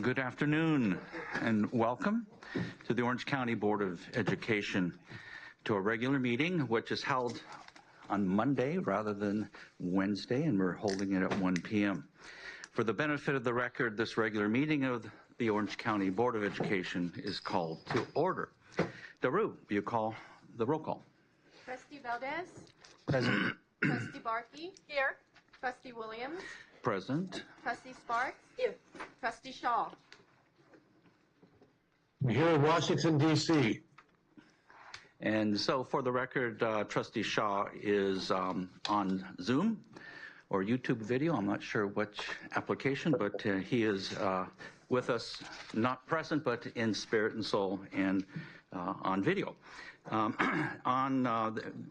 Good afternoon and welcome to the Orange County Board of Education, to a regular meeting which is held on Monday rather than Wednesday, and we're holding it at 1 p.m. For the benefit of the record, this regular meeting of the Orange County Board of Education is called to order. Daru, you call the roll call. Trustee Valdez. Present. Trustee Barkey. Here. Trustee Williams. Present. Trustee Sparks. Here. Trustee Shaw. Here in Washington, D.C. And so for the record, Trustee Shaw is on Zoom or YouTube video. I'm not sure which application, but he is with us, not present, but in spirit and soul and on video. On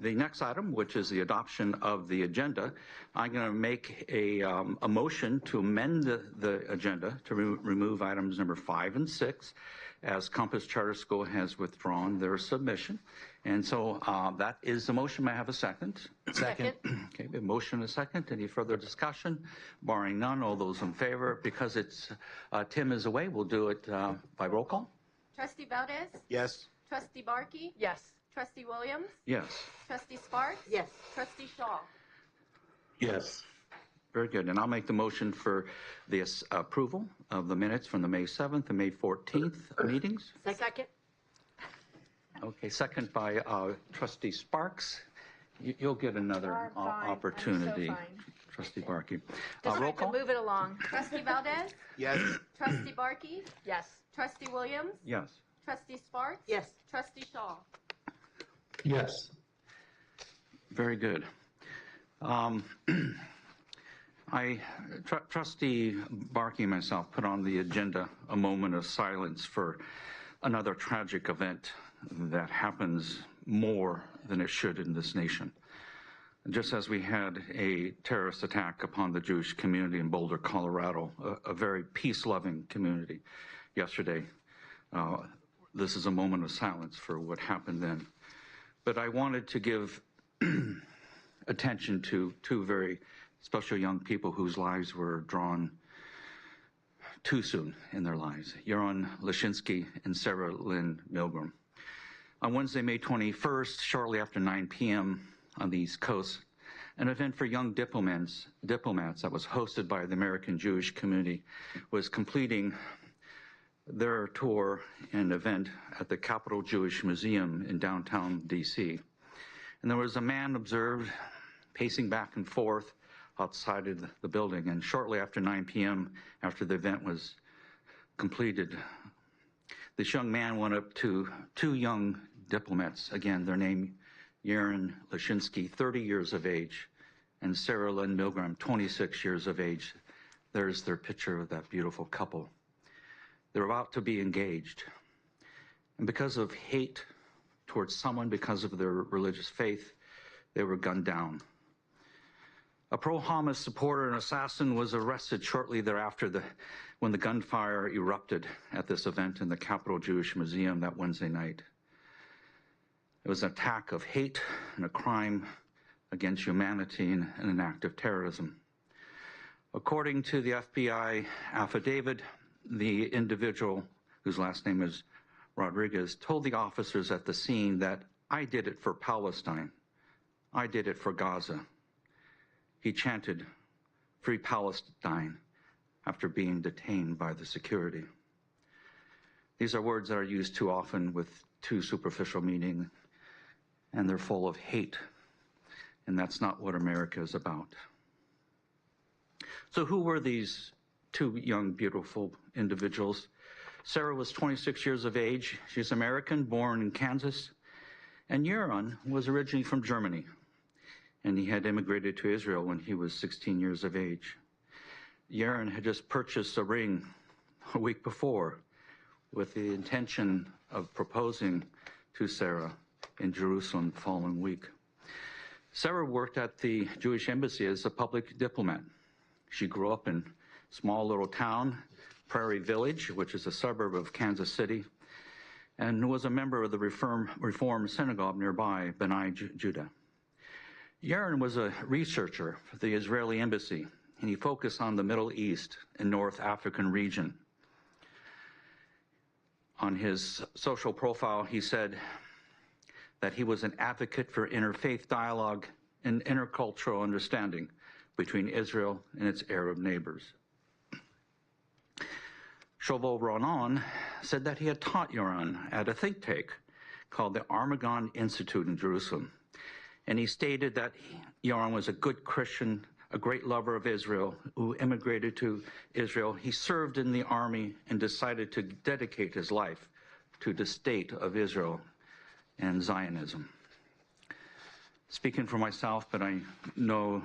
the next item, which is the adoption of the agenda, I'm going to make a motion to amend the agenda to remove items number 5 and 6, as Compass Charter School has withdrawn their submission. And so that is the motion. May I have a second? Second. Okay, a motion and a second. Any further discussion? Barring none, all those in favor. Because it's Tim is away, we'll do it by roll call. Trustee Valdez. Yes. Trustee Barkey. Yes. Trustee Williams. Yes. Trustee Sparks. Yes. Trustee Shaw. Yes. Very good. And I'll make the motion for the approval of the minutes from the May 7th and May 14th meetings. Second. Okay, second by Trustee Sparks. You'll get another opportunity. Trustee Barkey. Just Roll have to call? move it along. Trustee Valdez. Yes. Trustee Barkey. Yes. Trustee Williams. Yes. Trustee Sparks. Yes. Trustee Shaw. Yes. Very good. Trustee Barkey and myself put on the agenda a moment of silence for another tragic event that happens more than it should in this nation. Just as we had a terrorist attack upon the Jewish community in Boulder, Colorado, a very peace-loving community yesterday, this is a moment of silence for what happened then. But I wanted to give attention to two very special young people whose lives were drawn too soon in their lives, Yaron Lashinsky and Sarah Lynn Milgram. On Wednesday, May 21st, shortly after 9 p.m. on the East Coast, an event for young diplomats that was hosted by the American Jewish community was completing their tour and event at the Capitol Jewish Museum in downtown D.C. And there was a man observed pacing back and forth outside of the building. And shortly after 9 p.m., after the event was completed, this young man went up to two young diplomats, again, their name, Yaron Lashinsky, 30 years of age, and Sarah Lynn Milgram, 26 years of age. There's their picture of that beautiful couple. They're about to be engaged. And because of hate towards someone, because of their religious faith, they were gunned down. A pro-Hamas supporter and assassin was arrested shortly thereafter when the gunfire erupted at this event in the Capitol Jewish Museum that Wednesday night. It was an attack of hate and a crime against humanity and an act of terrorism. According to the FBI affidavit, the individual, whose last name is Rodriguez, told the officers at the scene that, "I did it for Palestine. I did it for Gaza." He chanted, "Free Palestine," after being detained by the security. These are words that are used too often with too superficial meaning, and they're full of hate. And that's not what America is about. So who were these two young, beautiful individuals? Sarah was 26 years of age. She's American, born in Kansas. And Yaron was originally from Germany, and he had immigrated to Israel when he was 16 years of age. Yaron had just purchased a ring a week before with the intention of proposing to Sarah in Jerusalem the following week. Sarah worked at the Jewish embassy as a public diplomat. She grew up in a small little town, Prairie Village, which is a suburb of Kansas City, and was a member of the Reform Synagogue nearby, B'nai Judah. Yaron was a researcher for the Israeli embassy, and he focused on the Middle East and North African region. On his social profile, he said that he was an advocate for interfaith dialogue and intercultural understanding between Israel and its Arab neighbors. Shovo Ronan said that he had taught Yoron at a think tank called the Armagon Institute in Jerusalem. And he stated that Yoron was a good Christian, a great lover of Israel, who immigrated to Israel. He served in the army and decided to dedicate his life to the state of Israel and Zionism. Speaking for myself, but I know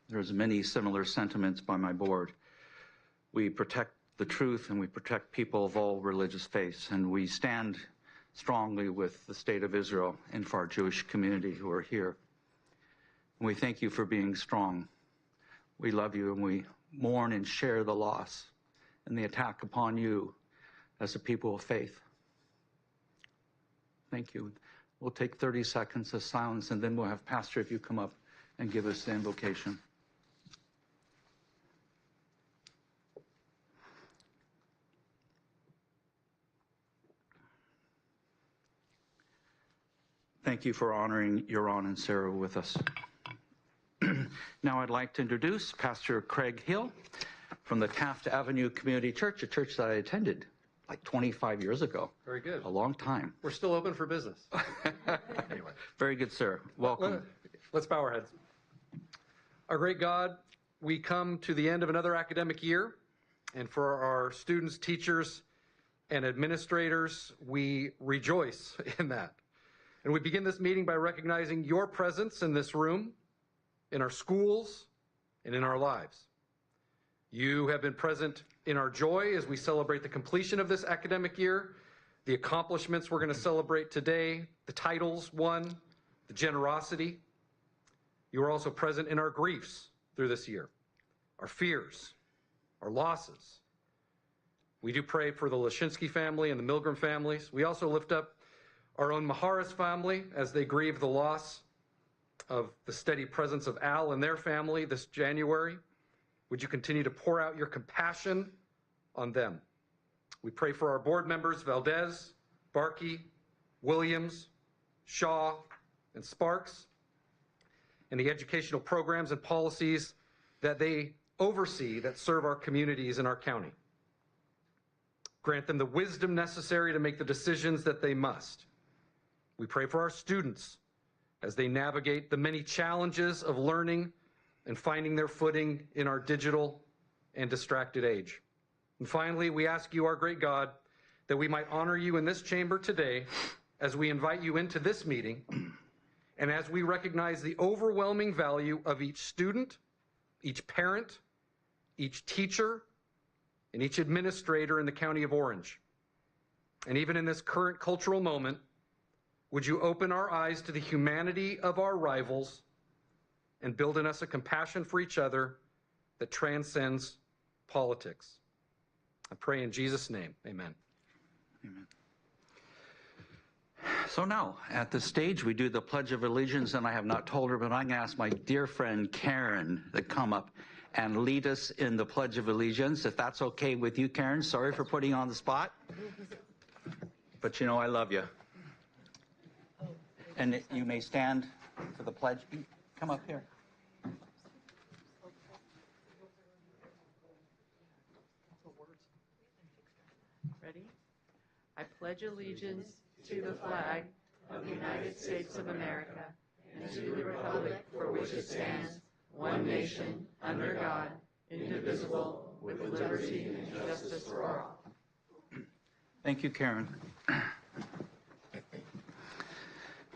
there's many similar sentiments by my board. We protect the truth and we protect people of all religious faiths, and we stand strongly with the state of Israel and for our Jewish community who are here. And we thank you for being strong. We love you and we mourn and share the loss and the attack upon you as a people of faith. Thank you. We'll take 30 seconds of silence and then we'll have Pastor, if you come up and give us the invocation. Thank you for honoring Yoron and Sarah with us. Now I'd like to introduce Pastor Craig Hill from the Taft Avenue Community Church, a church that I attended like 25 years ago. Very good. A long time. We're still open for business. Anyway. Very good, sir. Welcome. Let's bow our heads. Our great God, we come to the end of another academic year, and for our students, teachers, and administrators, we rejoice in that. And we begin this meeting by recognizing your presence in this room, in our schools, and in our lives. You have been present in our joy as we celebrate the completion of this academic year, the accomplishments we're going to celebrate today, the titles won, the generosity. You are also present in our griefs through this year, our fears, our losses. We do pray for the Lashinsky family and the Milgram families. We also lift up our own Maharis family as they grieve the loss of the steady presence of Al and their family this January. Would you continue to pour out your compassion on them? We pray for our board members, Valdez, Barkey, Williams, Shaw, and Sparks, and the educational programs and policies that they oversee that serve our communities in our county. Grant them the wisdom necessary to make the decisions that they must. We pray for our students as they navigate the many challenges of learning and finding their footing in our digital and distracted age. And finally, we ask you, our great God, that we might honor you in this chamber today as we invite you into this meeting and as we recognize the overwhelming value of each student, each parent, each teacher, and each administrator in the County of Orange. And even in this current cultural moment, would you open our eyes to the humanity of our rivals and build in us a compassion for each other that transcends politics? I pray in Jesus' name, amen. Amen. So now, at the stage, we do the Pledge of Allegiance, and I have not told her, but I'm going to ask my dear friend Karen to come up and lead us in the Pledge of Allegiance, if that's okay with you, Karen. Sorry for putting you on the spot, but you know I love you. And you may stand for the pledge. Come up here. Ready? I pledge allegiance to the flag of the United States of America and to the republic for which it stands, one nation, under God, indivisible, with liberty and justice for all. Thank you, Karen.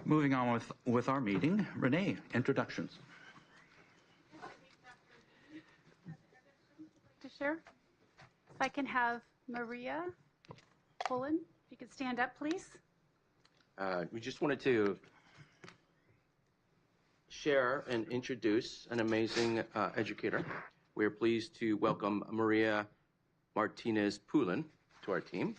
Moving on with our meeting, Renee, introductions. To share? If I can have Maria Pullen, if you could stand up, please. We just wanted to share and introduce an amazing educator. We are pleased to welcome Maria Martinez Pullen to our team.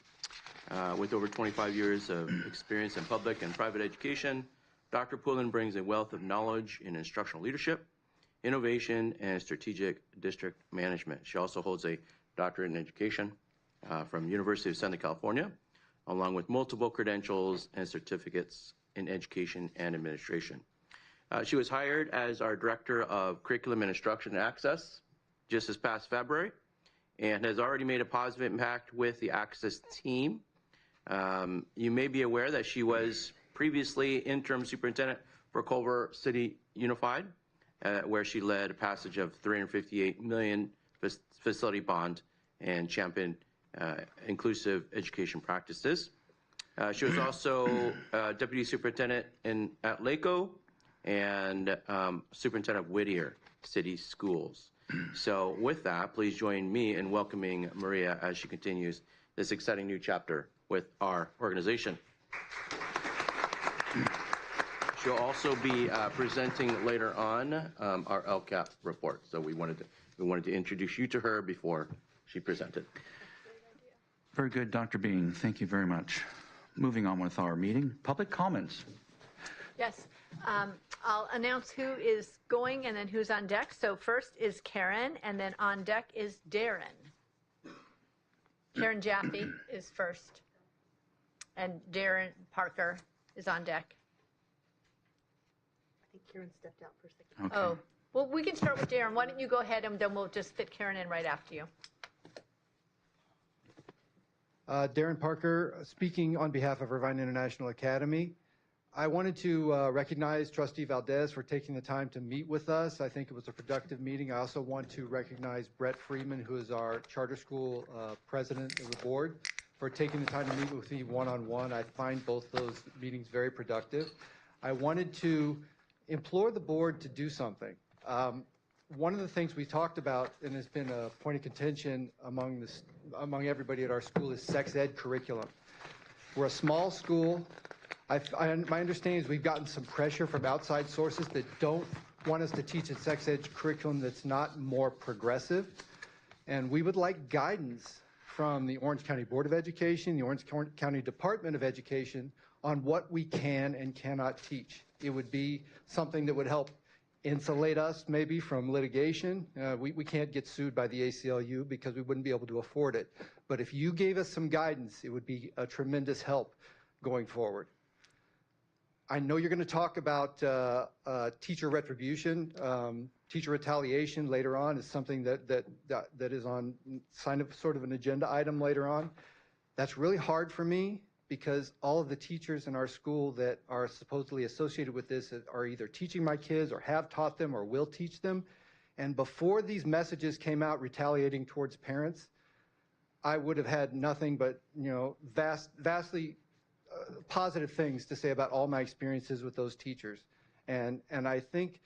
With over 25 years of experience in public and private education, Dr. Pullen brings a wealth of knowledge in instructional leadership, innovation, and strategic district management. She also holds a doctorate in education from University of Southern California, along with multiple credentials and certificates in education and administration. She was hired as our Director of Curriculum and Instruction and Access just this past February, and has already made a positive impact with the Access team. You may be aware that she was previously interim superintendent for Culver City Unified, where she led a passage of $358 million facility bond and championed inclusive education practices. She was also deputy superintendent at LACO and superintendent of Whittier City Schools. So with that, please join me in welcoming Maria as she continues this exciting new chapter with our organization. She'll also be presenting later on our LCAP report. So we wanted to introduce you to her before she presented. Very good, Dr. Bean. Thank you very much. Moving on with our meeting, public comments. Yes, I'll announce who is going and then who's on deck. So first is Karen, and then on deck is Darren. Karen Jaffe is first, and Darren Parker is on deck. I think Karen stepped out for a second. Okay. Oh, well, we can start with Darren. Why don't you go ahead, and then we'll just fit Karen in right after you. Darren Parker, speaking on behalf of Irvine International Academy. I wanted to recognize Trustee Valdez for taking the time to meet with us. I think it was a productive meeting. I also want to recognize Brett Freeman, who is our charter school president of the board, for taking the time to meet with me one-on-one. I find both those meetings very productive. I wanted to implore the board to do something. One of the things we talked about, and has been a point of contention among everybody at our school, is sex ed curriculum. We're a small school. My understanding is we've gotten some pressure from outside sources that don't want us to teach a sex ed curriculum that's not more progressive. And we would like guidance from the Orange County Board of Education, the Orange County Department of Education, on what we can and cannot teach. It would be something that would help insulate us maybe from litigation. We can't get sued by the ACLU because we wouldn't be able to afford it. But if you gave us some guidance, it would be a tremendous help going forward. I know you're going to talk about teacher retribution. Teacher retaliation later on is something that is on sort of an agenda item later on. That's really hard for me because all of the teachers in our school that are supposedly associated with this are either teaching my kids or have taught them or will teach them. And before these messages came out retaliating towards parents, I would have had nothing but, vastly positive things to say about all my experiences with those teachers. And I think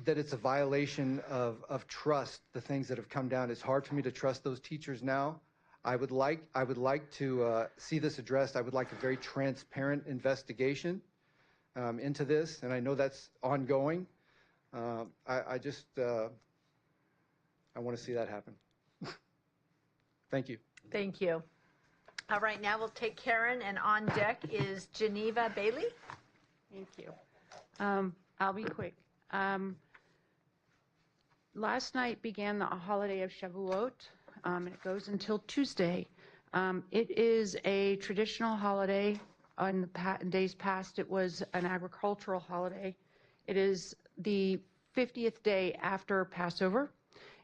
that it's a violation of trust, the things that have come down. It's hard for me to trust those teachers now. I would like to see this addressed. I would like a very transparent investigation into this, and I know that's ongoing. I want to see that happen. Thank you. Thank you. All right, now we'll take Karen, and on deck is Geneva Bailey. Thank you. I'll be quick. Last night began the holiday of Shavuot, and it goes until Tuesday. It is a traditional holiday. In days past, it was an agricultural holiday. It is the 50th day after Passover,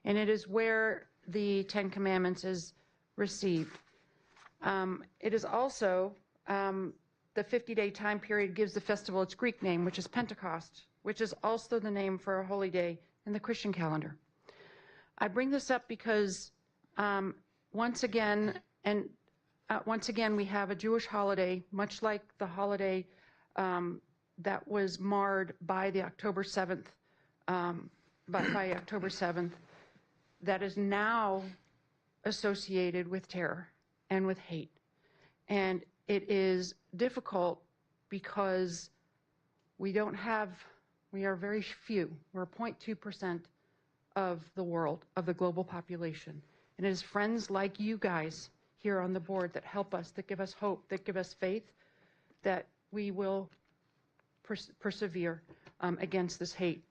and it is where the Ten Commandments is received. It is also, the 50-day time period gives the festival its Greek name, which is Pentecost, which is also the name for a holy day in the Christian calendar. I bring this up because once again, we have a Jewish holiday, much like the holiday that was marred by the October 7th, by October 7th, that is now associated with terror and with hate. And it is difficult because we are very few. We're 0.2% of the world, of the global population. And it is friends like you guys here on the board that help us, that give us hope, that give us faith, that we will persevere against this hate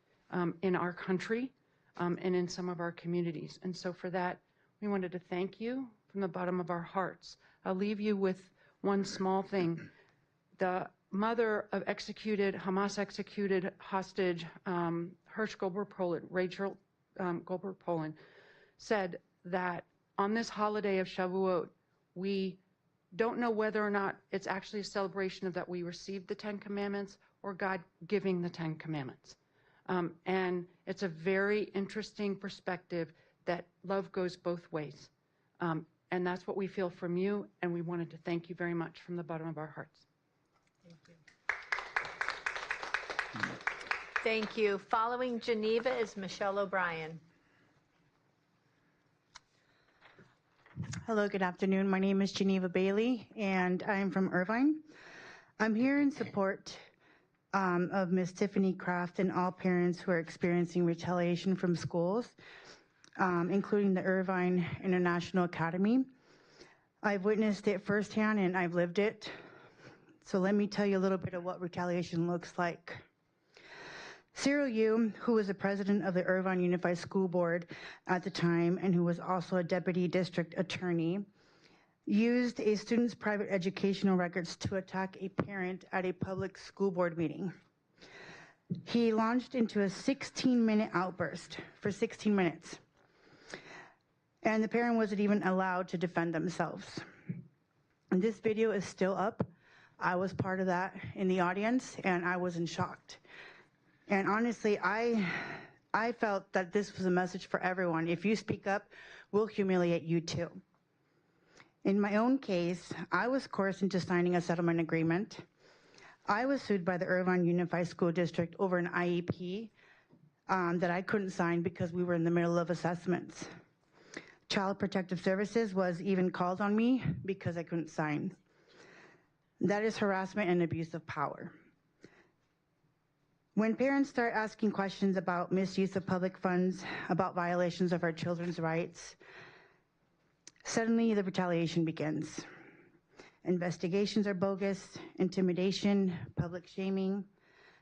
in our country and in some of our communities. And so for that, we wanted to thank you from the bottom of our hearts. I'll leave you with one small thing. The mother of Hamas-executed hostage, Hirsch Goldberg Poland, Rachel Goldberg Poland, said that on this holiday of Shavuot, we don't know whether or not it's actually a celebration of that we received the Ten Commandments or God giving the Ten Commandments. And it's a very interesting perspective that love goes both ways. And that's what we feel from you, and we wanted to thank you very much from the bottom of our hearts. Thank you. Following Geneva is Michelle O'Brien. Hello, good afternoon. My name is Geneva Bailey, and I'm from Irvine. I'm here in support of Ms. Tiffany Kraft and all parents who are experiencing retaliation from schools, including the Irvine International Academy. I've witnessed it firsthand and I've lived it. So let me tell you a little bit of what retaliation looks like. Cyril Yu, who was the president of the Irvine Unified School Board at the time and who was also a deputy district attorney, used a student's private educational records to attack a parent at a public school board meeting. He launched into a 16-minute outburst for 16 minutes. And the parent wasn't even allowed to defend themselves. And this video is still up. I was part of that in the audience, and I was in shock. And honestly, I felt that this was a message for everyone. If you speak up, we'll humiliate you too. In my own case, I was coerced into signing a settlement agreement. I was sued by the Irvine Unified School District over an IEP that I couldn't sign because we were in the middle of assessments. Child Protective Services was even called on me because I couldn't sign. That is harassment and abuse of power. When parents start asking questions about misuse of public funds, about violations of our children's rights, suddenly the retaliation begins. Investigations are bogus, intimidation, public shaming.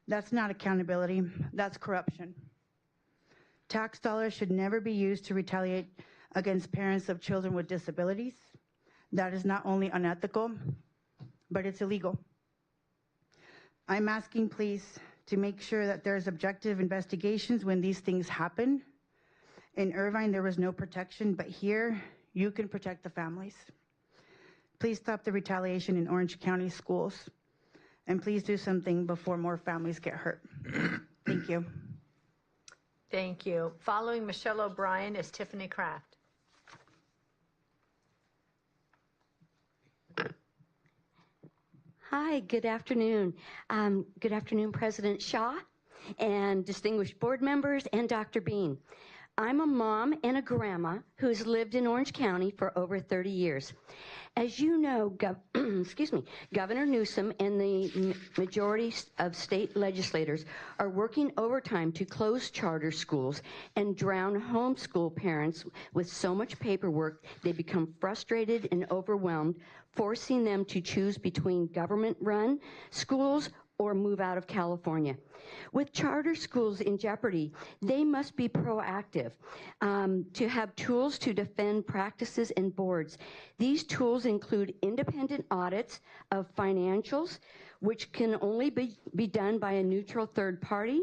That's not accountability, that's corruption. Tax dollars should never be used to retaliate against parents of children with disabilities. That is not only unethical, but it's illegal. I'm asking, please, to make sure that there's objective investigations when these things happen. In Irvine, there was no protection, but here, you can protect the families. Please stop the retaliation in Orange County schools, and please do something before more families get hurt. Thank you. Thank you. Following Michelle O'Brien is Tiffany Kraft. Hi, good afternoon. Good afternoon, President Shaw and distinguished board members and Dr. Bean. I'm a mom and a grandma who's lived in Orange County for over 30 years. As you know, Governor Newsom and the majority of state legislators are working overtime to close charter schools and drown homeschool parents with so much paperwork they become frustrated and overwhelmed, forcing them to choose between government-run schools or move out of California. With charter schools in jeopardy, they must be proactive to have tools to defend practices and boards. These tools include independent audits of financials, which can only be done by a neutral third party,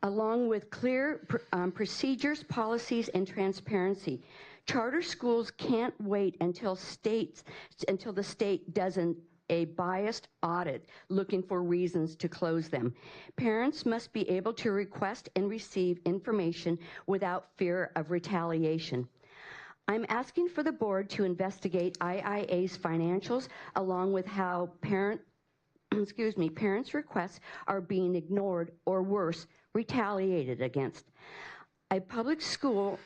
along with clear procedures, policies, and transparency. Charter schools can't wait until the state doesn't a biased audit looking for reasons to close them. Parents must be able to request and receive information without fear of retaliation. I'm asking for the board to investigate IIA's financials along with how parents' requests are being ignored or worse, retaliated against. A public school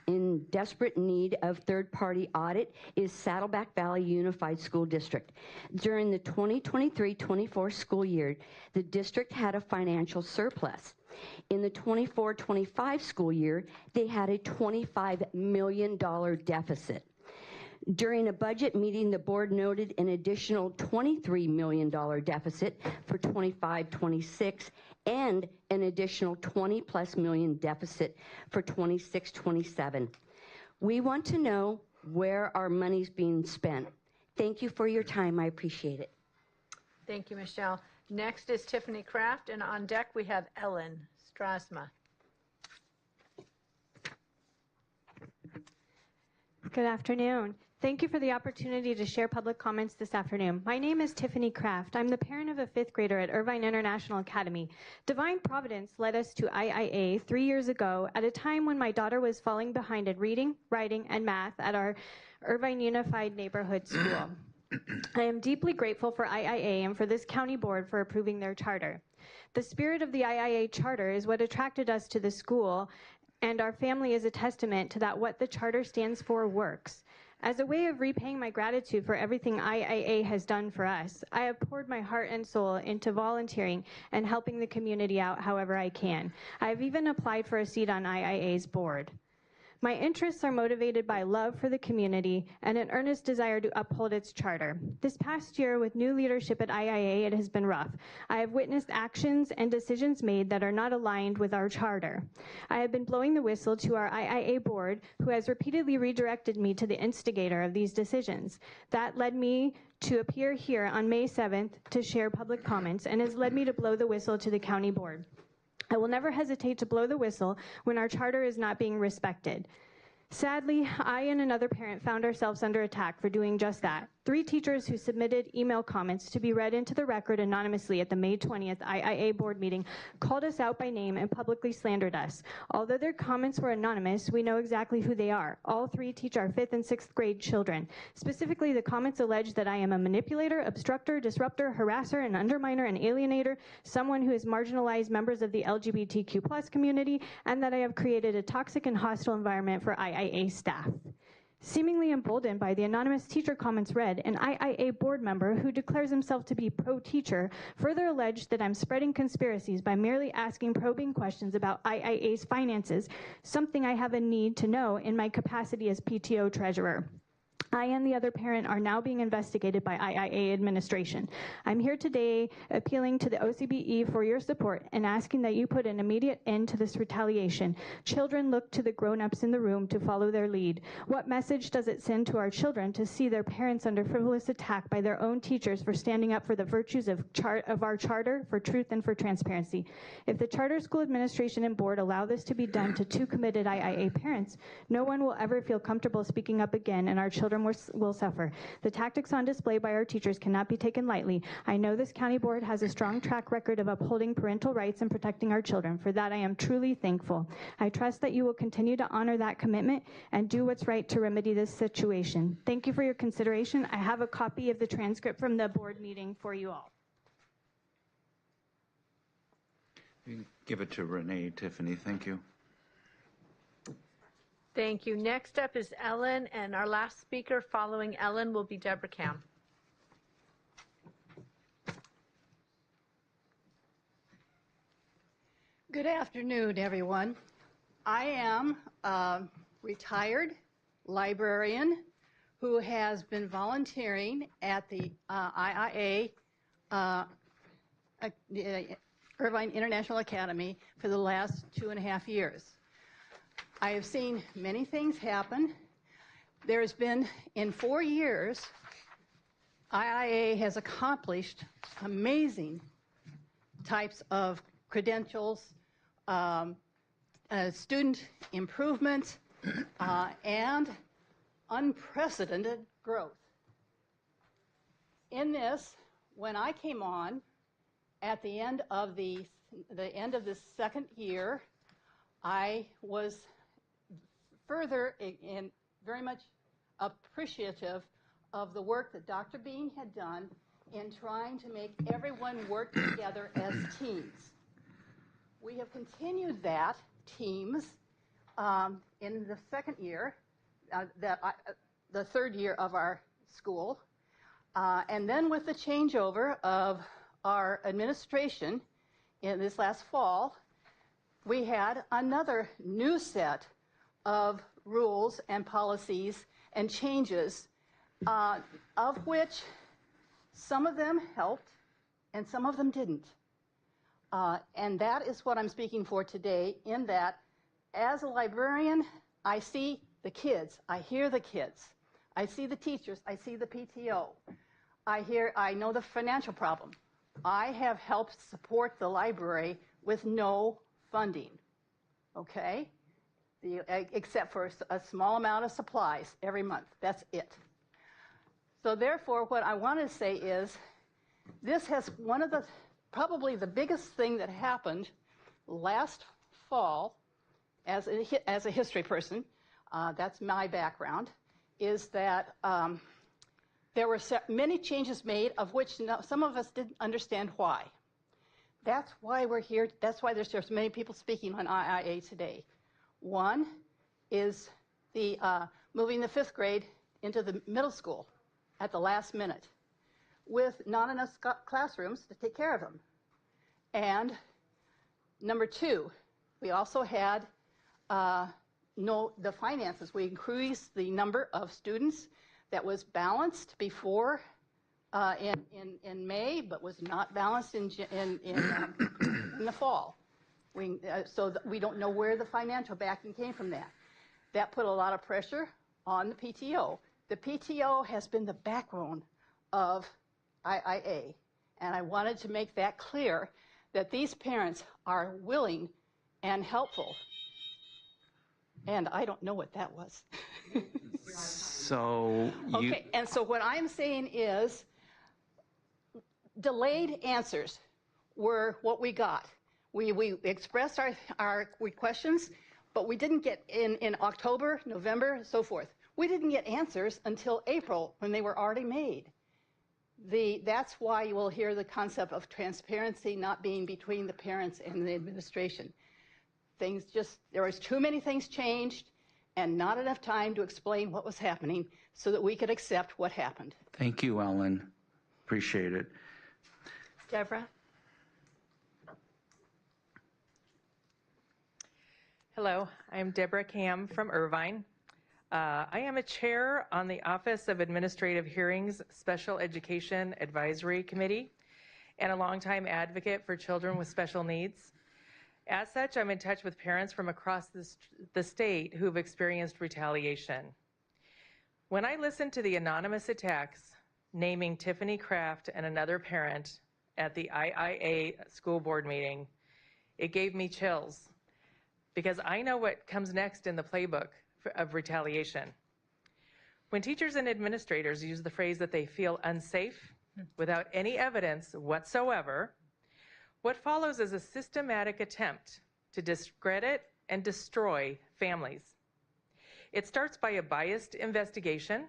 in desperate need of third-party audit is Saddleback Valley Unified School District. During the 2023-24 school year, the district had a financial surplus. In the 24-25 school year, they had a $25 million deficit. During a budget meeting, the board noted an additional $23 million deficit for 25-26 and an additional 20+ million deficit for 26-27. We want to know where our money's being spent, Thank you for your time. I appreciate it. Thank you, Michelle. Next is Tiffany Kraft, and on deck we have Ellen Strasma. Good afternoon. Thank you for the opportunity to share public comments this afternoon. My name is Tiffany Kraft. I'm the parent of a 5th grader at Irvine International Academy. Divine Providence led us to IIA 3 years ago at a time when my daughter was falling behind in reading, writing, and math at our Irvine Unified Neighborhood School. I am deeply grateful for IIA and for this county board for approving their charter. The spirit of the IIA charter is what attracted us to the school, and our family is a testament to that what the charter stands for works. As a way of repaying my gratitude for everything IIA has done for us, I have poured my heart and soul into volunteering and helping the community out however I can. I have even applied for a seat on IIA's board. My interests are motivated by love for the community and an earnest desire to uphold its charter. This past year, with new leadership at IIA, it has been rough. I have witnessed actions and decisions made that are not aligned with our charter. I have been blowing the whistle to our IIA board, who has repeatedly redirected me to the instigator of these decisions. That led me to appear here on May 7th to share public comments and has led me to blow the whistle to the county board. I will never hesitate to blow the whistle when our charter is not being respected. Sadly, I and another parent found ourselves under attack for doing just that. 3 teachers who submitted email comments to be read into the record anonymously at the May 20th IIA board meeting called us out by name and publicly slandered us. Although their comments were anonymous, we know exactly who they are. All 3 teach our 5th and 6th grade children. Specifically, the comments allege that I am a manipulator, obstructor, disruptor, harasser, and underminer and alienator, someone who has marginalized members of the LGBTQ+ community, and that I have created a toxic and hostile environment for IIA staff. Seemingly emboldened by the anonymous teacher comments read, an IIA board member who declares himself to be pro-teacher further alleged that I'm spreading conspiracies by merely asking probing questions about IIA's finances, something I have a need to know in my capacity as PTO treasurer. I and the other parent are now being investigated by IIA administration. I'm here today appealing to the OCBE for your support and asking that you put an immediate end to this retaliation. Children look to the grown-ups in the room to follow their lead. What message does it send to our children to see their parents under frivolous attack by their own teachers for standing up for the virtues of our charter, for truth, and for transparency? If the charter school administration and board allow this to be done to 2 committed IIA parents, no one will ever feel comfortable speaking up again, and our children will suffer. The tactics on display by our teachers cannot be taken lightly. I know this county board has a strong track record of upholding parental rights and protecting our children. For that, I am truly thankful. I trust that you will continue to honor that commitment and do what's right to remedy this situation. Thank you for your consideration. I have a copy of the transcript from the board meeting for you all. You can give it to Renee, Tiffany. Thank you. Thank you. Next up is Ellen, and our last speaker following Ellen will be Deborah Cam. Good afternoon, everyone. I am a retired librarian who has been volunteering at the IIA, Irvine International Academy, for the last 2.5 years. I have seen many things happen. There's been, in 4 years, IIA has accomplished amazing types of credentials, student improvement, and unprecedented growth. In this, when I came on at the end of the second year, I was further and very much appreciative of the work that Dr. Bean had done in trying to make everyone work together as teams. We have continued that teams in the second year, the third year of our school, and then with the changeover of our administration in this last fall, we had another new set of rules and policies and changes, of which some of them helped and some of them didn't. And that is what I'm speaking for today, in that as a librarian, I see the kids, I hear the kids, I see the teachers. I see the PTO. I know the financial problem. I have helped support the library with no funding, okay? Except for a small amount of supplies every month. That's it. So therefore, what I want to say is, this has probably the biggest thing that happened last fall, as a history person, that's my background, is that there were many changes made, of which some of us didn't understand why. That's why we're here. That's why there's so many people speaking on IIA today. One is the moving the 5th grade into the middle school at the last minute with not enough classrooms to take care of them. And number 2, we also had the finances. We increased the number of students that was balanced before in May, but was not balanced in the fall. So we don't know where the financial backing came from that. That put a lot of pressure on the PTO. The PTO has been the backbone of IIA, and I wanted to make that clear that these parents are willing and helpful. And I don't know what that was. So okay, and so what I'm saying is delayed answers were what we got. We expressed our questions, but we didn't get in October, November, so forth. We didn't get answers until April when they were already made. That's why you will hear the concept of transparency not being between the parents and the administration. There was too many things changed and not enough time to explain what was happening so that we could accept what happened. Thank you, Ellen. Appreciate it. Deborah? Hello, I'm Deborah Cam from Irvine. I am a chair on the Office of Administrative Hearings Special Education Advisory Committee and a longtime advocate for children with special needs. As such, I'm in touch with parents from across the state who have experienced retaliation. When I listened to the anonymous attacks naming Tiffany Kraft and another parent at the IIA school board meeting, it gave me chills because I know what comes next in the playbook of retaliation. When teachers and administrators use the phrase that they feel unsafe without any evidence whatsoever, what follows is a systematic attempt to discredit and destroy families. It starts by a biased investigation,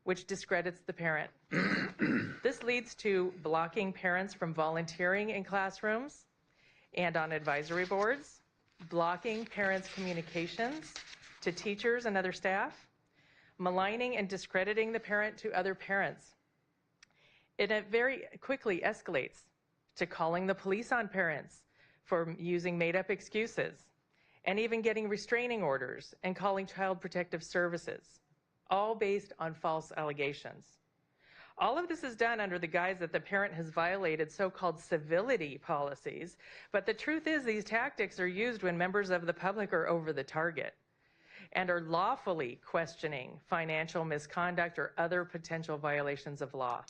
which discredits the parent. This leads to blocking parents from volunteering in classrooms and on advisory boards, blocking parents' communications to teachers and other staff, maligning and discrediting the parent to other parents. It very quickly escalates to calling the police on parents for using made-up excuses, and even getting restraining orders and calling Child Protective Services, all based on false allegations. All of this is done under the guise that the parent has violated so-called civility policies, but the truth is these tactics are used when members of the public are over the target and are lawfully questioning financial misconduct or other potential violations of law.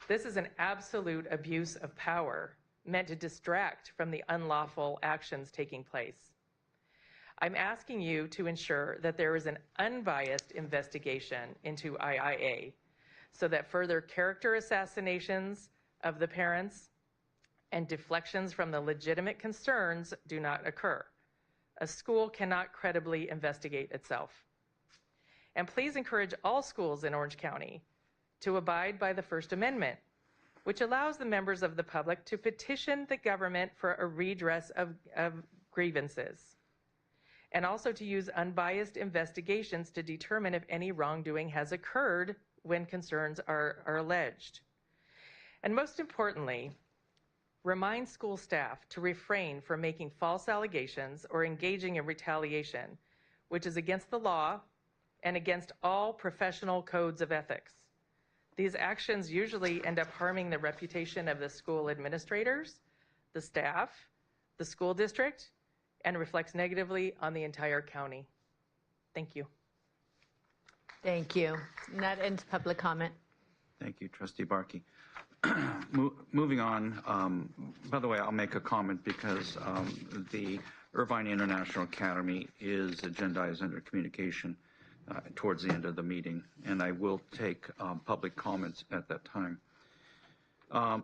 This is an absolute abuse of power meant to distract from the unlawful actions taking place. I'm asking you to ensure that there is an unbiased investigation into IIA so that further character assassinations of the parents and deflections from the legitimate concerns do not occur. A school cannot credibly investigate itself. And please encourage all schools in Orange County to abide by the First Amendment, which allows the members of the public to petition the government for a redress of grievances, and also to use unbiased investigations to determine if any wrongdoing has occurred when concerns are alleged. And most importantly, remind school staff to refrain from making false allegations or engaging in retaliation, which is against the law and against all professional codes of ethics. These actions usually end up harming the reputation of the school administrators, the staff, the school district, and reflects negatively on the entire county. Thank you. Thank you. And that ends public comment. Thank you, Trustee Barkey. Moving on, by the way, I'll make a comment because the Irvine International Academy is agendized under communication towards the end of the meeting, and I will take public comments at that time.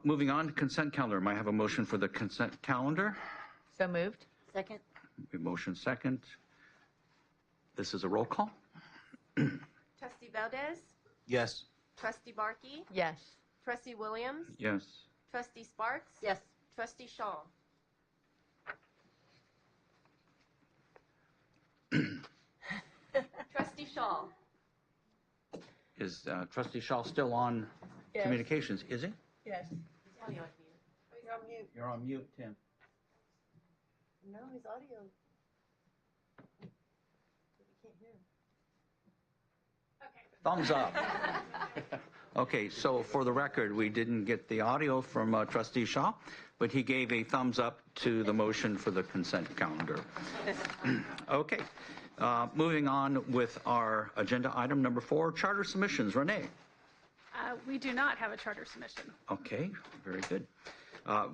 Moving on, consent calendar. May I have a motion for the consent calendar? So moved. Second. Motion second. This is a roll call. Trustee Valdez? Yes. Trustee Barkey? Yes. Trustee Williams? Yes. Trustee Sparks? Yes. Trustee Shaw? Trustee Shaw? Is Trustee Shaw still on communications? Is he? Yes. You're on mute. You're on mute, Tim. No, his audio. We can't hear him. Thumbs up. Okay, so for the record, we didn't get the audio from Trustee Shaw, but he gave a thumbs up to the motion for the consent calendar. Okay, moving on with our agenda item number 4, charter submissions. Renee. We do not have a charter submission. Okay, very good.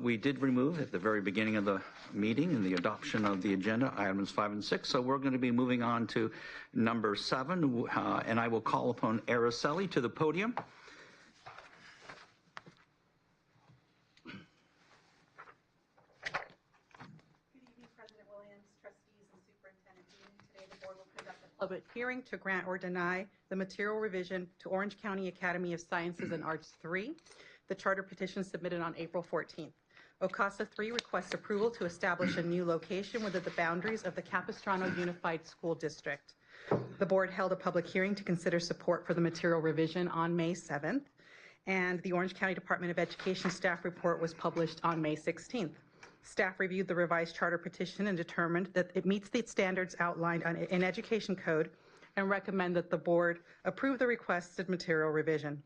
We did remove at the very beginning of the meeting in the adoption of the agenda items 5 and 6, so we're going to be moving on to number 7, and I will call upon Araceli to the podium. Public hearing to grant or deny the material revision to Orange County Academy of Sciences and Arts 3, the charter petition submitted on April 14th. OCASA 3 requests approval to establish a new location within the boundaries of the Capistrano Unified School District. The board held a public hearing to consider support for the material revision on May 7th, and the Orange County Department of Education staff report was published on May 16th. Staff reviewed the revised charter petition and determined that it meets the standards outlined in Education Code and recommend that the board approve the requested material revision.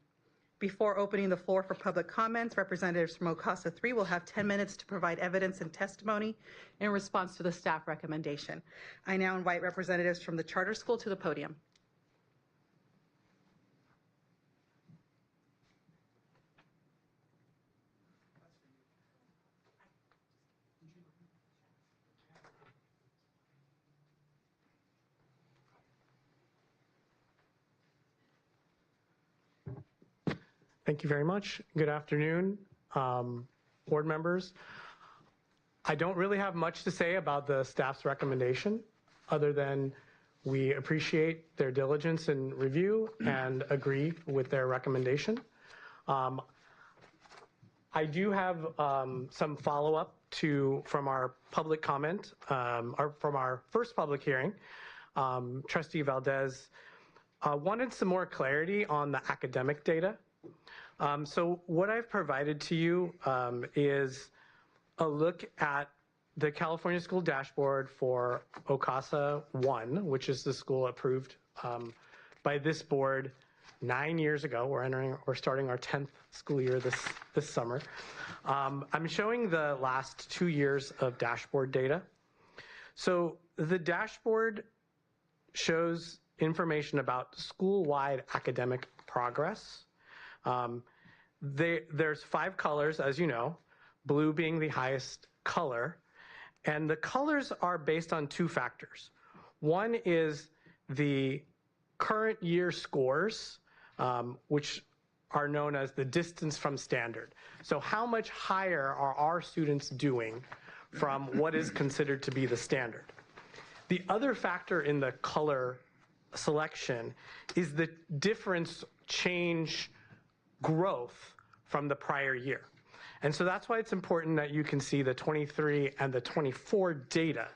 Before opening the floor for public comments, representatives from OCASA 3 will have 10 minutes to provide evidence and testimony in response to the staff recommendation. I now invite representatives from the charter school to the podium. Thank you very much. Good afternoon, board members. I don't really have much to say about the staff's recommendation other than we appreciate their diligence and review and agree with their recommendation. I do have some follow-up from our public comment, or from our first public hearing. Trustee Valdez wanted some more clarity on the academic data. So what I've provided to you is a look at the California School Dashboard for OCASA 1, which is the school approved by this board 9 years ago. We're starting our 10th school year this summer. I'm showing the last 2 years of dashboard data. So the dashboard shows information about school-wide academic progress. There's 5 colors, as you know, blue being the highest color, and the colors are based on 2 factors. One is the current year scores, which are known as the distance from standard. So how much higher are our students doing from what is considered to be the standard? The other factor in the color selection is the difference change growth from the prior year. And so that's why it's important that you can see the 23 and the 24 data.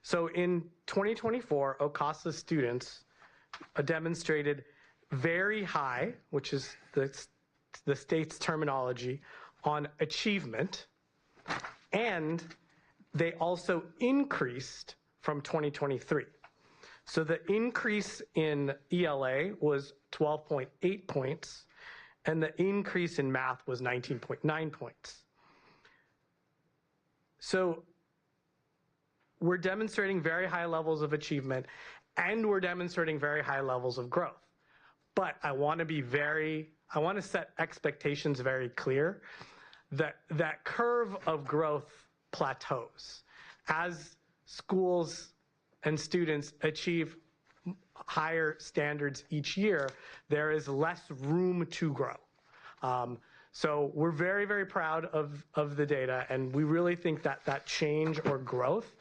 So in 2024, OCASA students demonstrated very high, which is the state's terminology, on achievement, and they also increased from 2023. So the increase in ELA was 12.8 points, and the increase in math was 19.9 points. So we're demonstrating very high levels of achievement, and we're demonstrating very high levels of growth. But I want to set expectations very clear that that curve of growth plateaus as schools and students achieve higher standards each year. There is less room to grow. So we're very, very proud of the data, and we really think that that change or growth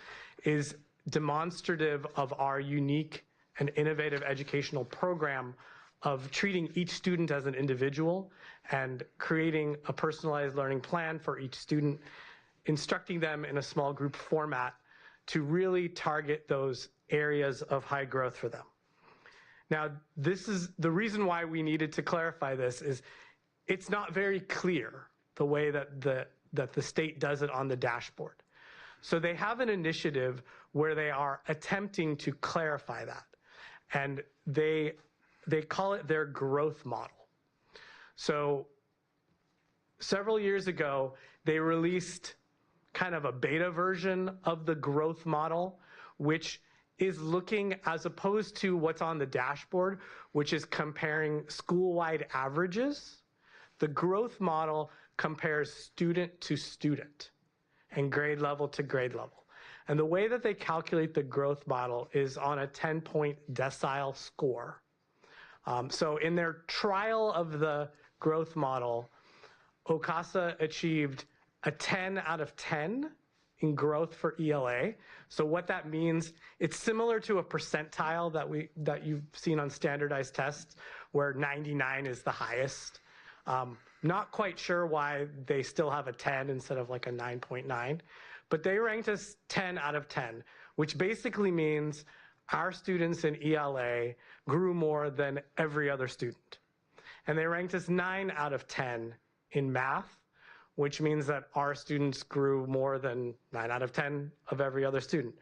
is demonstrative of our unique and innovative educational program of treating each student as an individual and creating a personalized learning plan for each student, instructing them in a small group format to really target those areas of high growth for them. Now, this is the reason why we needed to clarify this is it's not very clear the way that the state does it on the dashboard. So they have an initiative where they are attempting to clarify that. And they call it their growth model. So several years ago, they released kind of a beta version of the growth model, which is looking, as opposed to what's on the dashboard, which is comparing school-wide averages. The growth model compares student to student and grade level to grade level. And the way that they calculate the growth model is on a 10-point decile score. So in their trial of the growth model, OCASA achieved a 10 out of 10 in growth for ELA. So what that means, it's similar to a percentile that you've seen on standardized tests, where 99 is the highest. Not quite sure why they still have a 10 instead of like a 9.9, but they ranked us 10 out of 10, which basically means our students in ELA grew more than every other student. And they ranked us 9 out of 10 in math, which means that our students grew more than 9 out of 10 of every other student.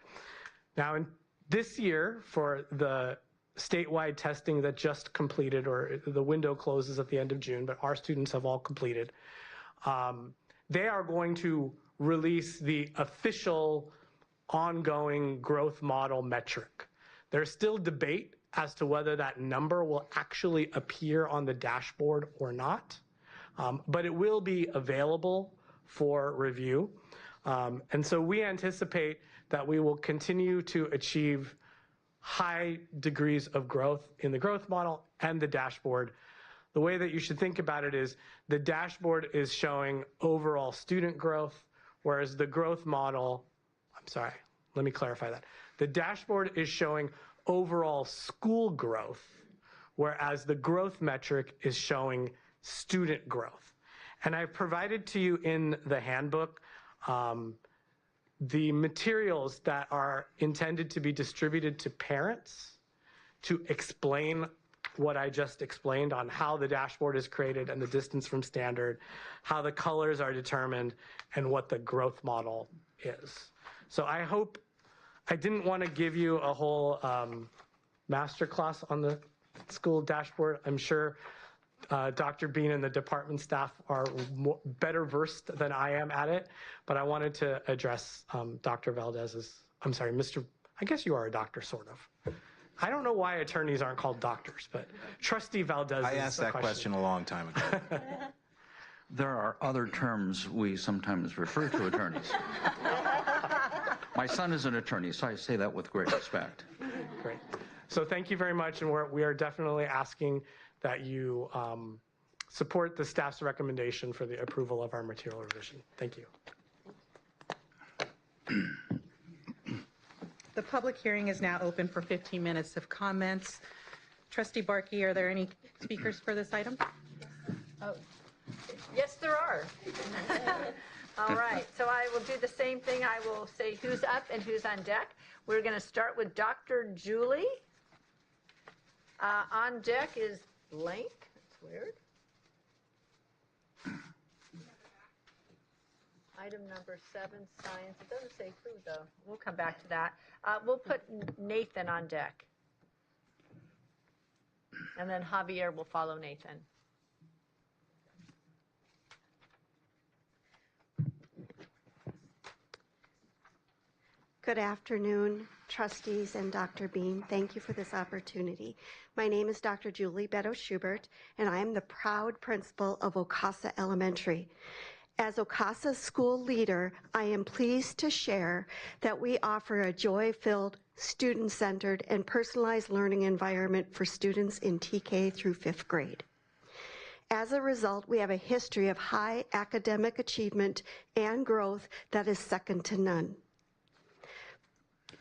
Now, in this year, for the statewide testing that just completed, or the window closes at the end of June, but our students have all completed, they are going to release the official ongoing growth model metric. There's still debate as to whether that number will actually appear on the dashboard or not, but it will be available for review. And so we anticipate that we will continue to achieve high degrees of growth in the growth model and the dashboard. The way that you should think about it is the dashboard is showing overall student growth, whereas the growth model, I'm sorry, let me clarify that. The dashboard is showing overall school growth, whereas the growth metric is showing student growth. And I've provided to you in the handbook the materials that are intended to be distributed to parents to explain what I just explained on how the dashboard is created and the distance from standard, how the colors are determined, and what the growth model is. So I hope, I didn't want to give you a whole masterclass on the school dashboard. I'm sure Dr. Bean and the department staff are better versed than I am at it, but I wanted to address Dr. Valdez's, I'm sorry, I guess you are a doctor, sort of. I don't know why attorneys aren't called doctors, but Trustee Valdez. I asked that question a long time ago. There are other terms we sometimes refer to attorneys. My son is an attorney, so I say that with great respect. Great. So thank you very much, and we are definitely asking that you support the staff's recommendation for the approval of our material revision. Thank you. The public hearing is now open for 15 minutes of comments. Trustee Barkey, are there any speakers for this item? Oh, yes, there are. All right, so I will do the same thing. I will say who's up and who's on deck. We're going to start with Dr. Julie. On deck is blank. That's weird. Item number 7, science. It doesn't say who, though. We'll come back to that. We'll put Nathan on deck. And then Javier will follow Nathan. Good Good afternoon, trustees and Dr. Bean. Thank you for this opportunity. My name is Dr. Julie Beto-Schubert, and I am the proud principal of Ocasa Elementary. As Ocasa's school leader, I am pleased to share that we offer a joy-filled, student-centered, and personalized learning environment for students in TK through 5th grade. As a result, we have a history of high academic achievement and growth that is second to none.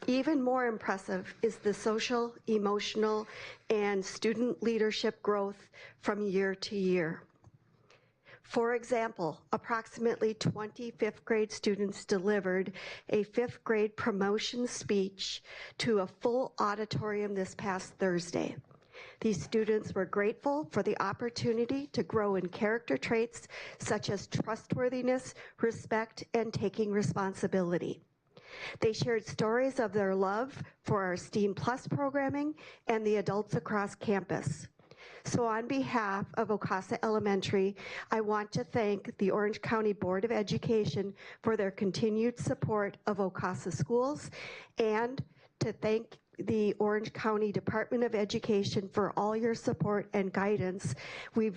Even more impressive is the social, emotional, and student leadership growth from year to year. For example, approximately 20 5th grade students delivered a 5th grade promotion speech to a full auditorium this past Thursday. These students were grateful for the opportunity to grow in character traits such as trustworthiness, respect, and taking responsibility. They shared stories of their love for our STEAM Plus programming and the adults across campus. So on behalf of Ocasa Elementary, I want to thank the Orange County Board of Education for their continued support of Ocasa schools, and to thank the Orange County Department of Education for all your support and guidance. We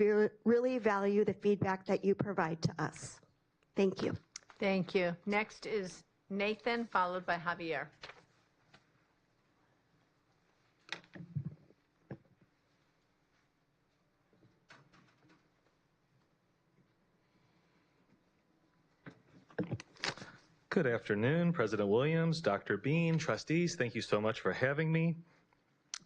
really value the feedback that you provide to us. Thank you. Thank you. Next is Nathan, followed by Javier. Good afternoon, President Williams, Dr. Bean, trustees. Thank you so much for having me.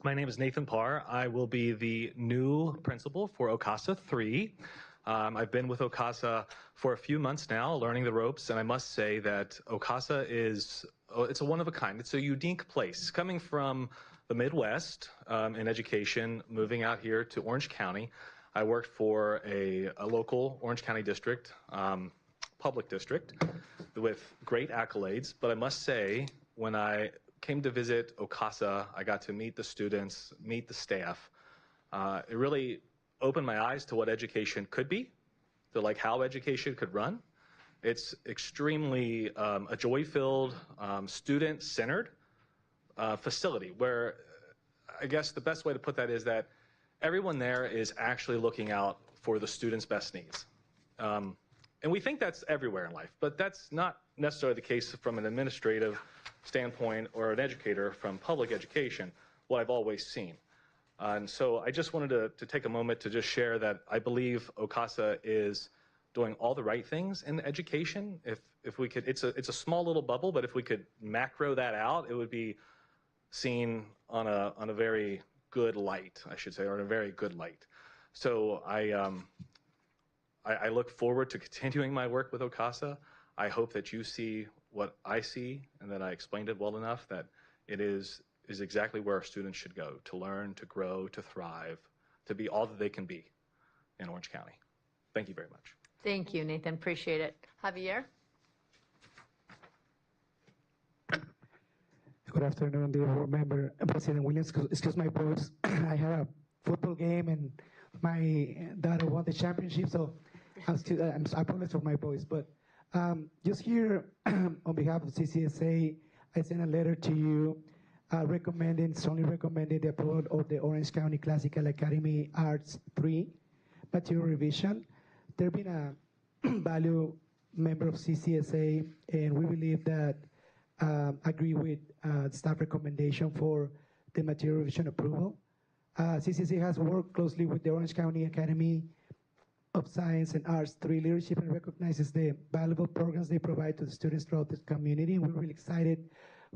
My name is Nathan Parr. I will be the new principal for Ocasa 3. I've been with Ocasa for a few months now, learning the ropes, and I must say that Ocasa it's a one of a kind. It's a unique place. Coming from the Midwest in education, moving out here to Orange County, I worked for a local Orange County district, public district, with great accolades. But I must say, when I came to visit Ocasa, I got to meet the students, meet the staff. It really opened my eyes to what education could be, to like how education could run. It's extremely a joy-filled, student-centered facility where I guess the best way to put that is that everyone there is actually looking out for the students' best needs. And we think that's everywhere in life, but that's not necessarily the case from an administrative standpoint or an educator from public education, what I've always seen. And so I just wanted to take a moment to just share that I believe Ocasa is doing all the right things in education. If we could, it's a small little bubble, but if we could macro that out, it would be seen on a very good light, I should say, or in a very good light. So I look forward to continuing my work with Ocasa. I hope that you see what I see and that I explained it well enough, that it is exactly where our students should go to learn, to grow, to thrive, to be all that they can be in Orange County. Thank you very much. Thank you, Nathan. Appreciate it. Javier? Good afternoon, dear board member. President Williams, excuse my voice. I had a football game and my daughter won the championship, so I apologize for my voice. But just here on behalf of CCSA, I sent a letter to you strongly recommending the approval of the Orange County Classical Academy Arts 3 material revision. There's been a value member of CCSA, and we believe that agree with staff recommendation for the material revision approval. CCSA has worked closely with the Orange County Academy of Science and Arts 3 leadership and recognizes the valuable programs they provide to the students throughout the community. We're really excited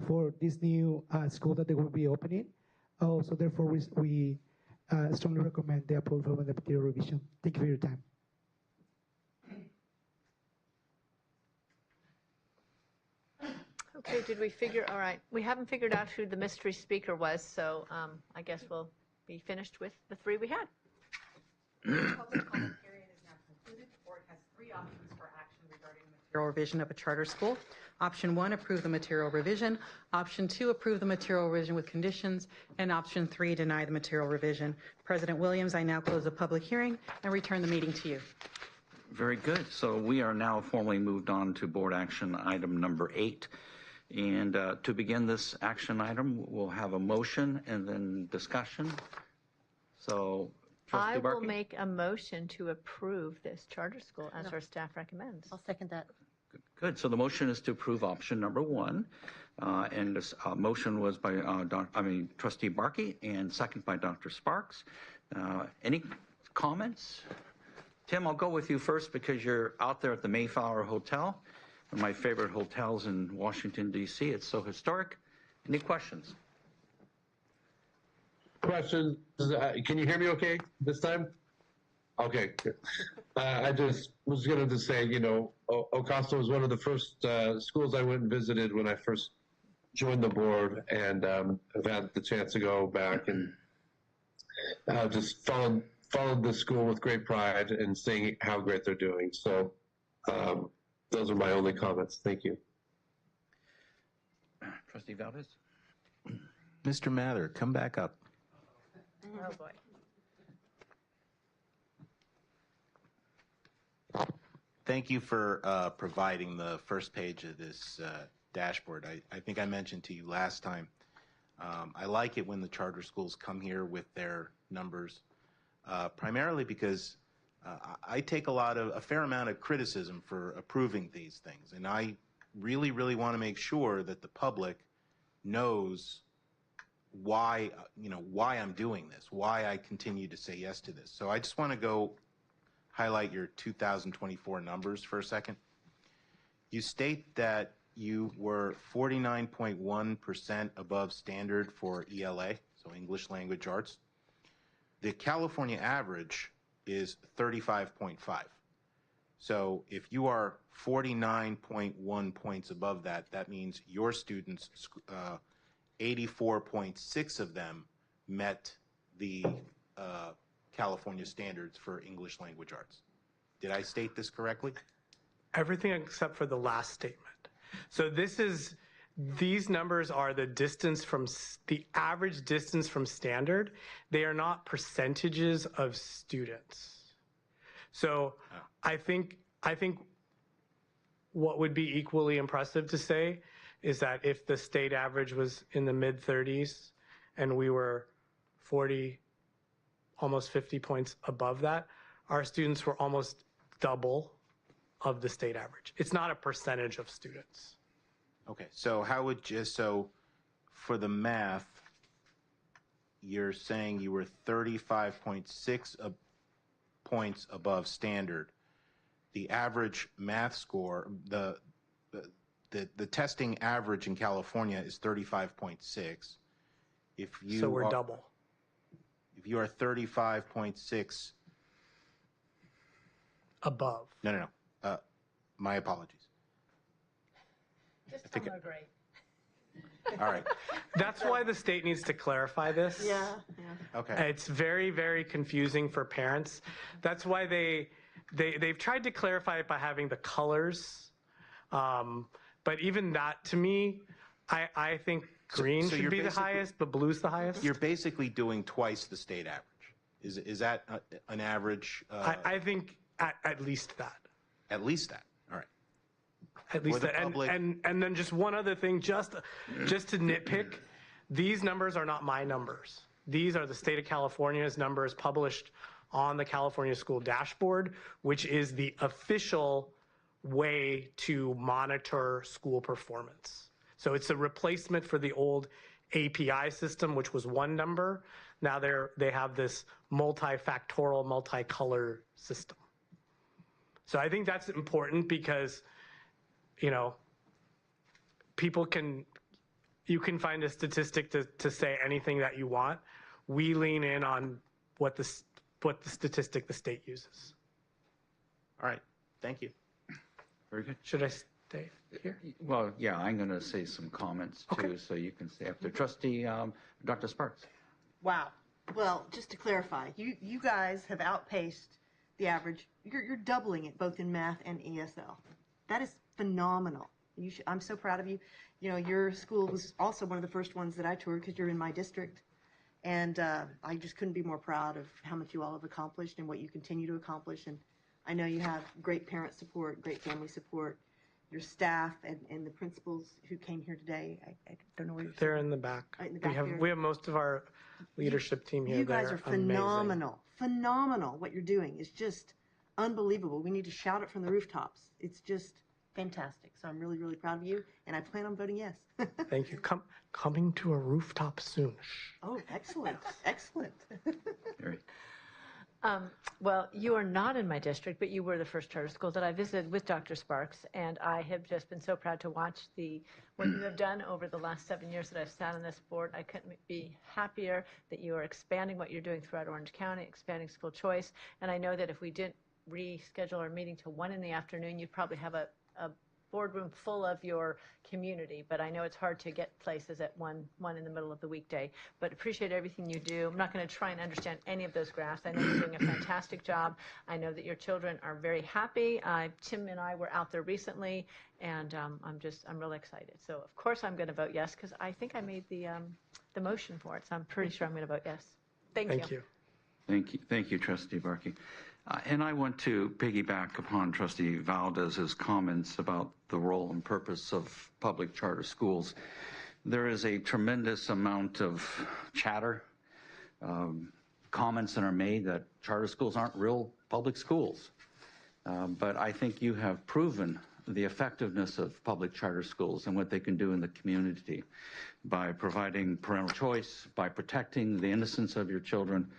for this new school that they will be opening. So therefore, we strongly recommend the approval of the material revision. Thank you for your time. Okay, did we figure, all right, we haven't figured out who the mystery speaker was, so I guess we'll be finished with the three we had. Public comment period is now concluded. The board has three options for action regarding the material revision of a charter school. Option 1, approve the material revision. Option 2, approve the material revision with conditions. And Option 3, deny the material revision. President Williams, I now close the public hearing and return the meeting to you. Very good. So we are now formally moved on to board action item number 8. And to begin this action item, we'll have a motion and then discussion. So, Trustee I will Barkey? make a motion to approve this charter school as our staff recommends. I'll second that. Good. So the motion is to approve option number 1. And this motion was by Trustee Barkey and second by Dr. Sparks. Any comments? Tim, I'll go with you first because you're out there at the Mayflower Hotel, one of my favorite hotels in Washington, D.C. It's so historic. Any questions? Question, can you hear me okay this time? Okay. I just was going to say, Ocasa was one of the first schools I went and visited when I first joined the board, and I've had the chance to go back and just followed the school with great pride and seeing how great they're doing. So those are my only comments. Thank you. Trustee Valdez? Mr. Mather, come back up. Oh, boy. Thank you for providing the first page of this dashboard. I think I mentioned to you last time, I like it when the charter schools come here with their numbers, primarily because I take a fair amount of criticism for approving these things, and I really, really want to make sure that the public knows why I'm doing this, why I continue to say yes to this. So I just want to highlight your 2024 numbers for a second. You state that you were 49.1% above standard for ELA, so English Language Arts. The California average is 35.5. So if you are 49.1 points above that, that means your students, 84.6 of them met the California standards for English Language Arts. Did I state this correctly? Everything except for the last statement. So these numbers are the average distance from standard. They are not percentages of students. So I think what would be equally impressive to say is that if the state average was in the mid-30s and we were 40, almost 50 points above that, our students were almost double of the state average. It's not a percentage of students. Okay, so so for the math, you're saying you were 35.6 points above standard. The average math score, the testing average in California is 35.6. So we're double. If you are 35.6 above. No. My apologies. Just tell them great. All right. That's why the state needs to clarify this. Yeah. Okay. It's very, very confusing for parents. That's why they've tried to clarify it by having the colors. But even that, to me, I think green should be the highest, but blue's the highest. You're basically doing twice the state average. Is that an average? I think at least that. At least that. All right. At least that. And then just one other thing, just to nitpick, these numbers are not my numbers. These are the state of California's numbers published on the California School Dashboard, which is the official way to monitor school performance. So it's a replacement for the old API system, which was one number. Now they have this multifactorial, multicolor system. So I think that's important because, you can find a statistic to say anything that you want. We lean in on what the statistic the state uses. All right. Thank you. Very good. Should I stay here? Well, yeah, I'm going to say some comments too, so you can stay up there. Trustee Dr. Sparks. Wow. Well, just to clarify, you guys have outpaced the average. You're doubling it both in math and ESL. That is phenomenal. I'm so proud of you. Your school was also one of the first ones that I toured because you're in my district. And I just couldn't be more proud of how much you all have accomplished and what you continue to accomplish. And I know you have great parent support, great family support, your staff and the principals who came here today. I don't know where you're They're in the back. In the back there. We have most of our leadership team here. You guys They're are phenomenal. Phenomenal. What you're doing is just unbelievable. We need to shout it from the rooftops. It's just fantastic. So I'm really, really proud of you, and I plan on voting yes. Thank you. Coming to a rooftop soon. Oh, excellent. Excellent. Well, you are not in my district, but you were the first charter school that I visited with Dr. Sparks, and I have just been so proud to watch what you have done over the last 7 years that I've sat on this board. I couldn't be happier that you are expanding what you're doing throughout Orange County, expanding school choice, and I know that if we didn't reschedule our meeting to 1 in the afternoon, you'd probably have a boardroom full of your community, but I know it's hard to get places at one in the middle of the weekday. But appreciate everything you do. I'm not going to try and understand any of those graphs. I know you're doing a fantastic job. I know that your children are very happy. Tim and I were out there recently, and I'm really excited. So of course I'm going to vote yes because I think I made the motion for it. So I'm pretty sure I'm going to vote yes. Thank you. Thank you, Trustee Barkey. And I want to piggyback upon Trustee Valdez's comments about the role and purpose of public charter schools. There is a tremendous amount of chatter, comments that are made that charter schools aren't real public schools. But I think you have proven the effectiveness of public charter schools and what they can do in the community by providing parental choice, by protecting the innocence of your children.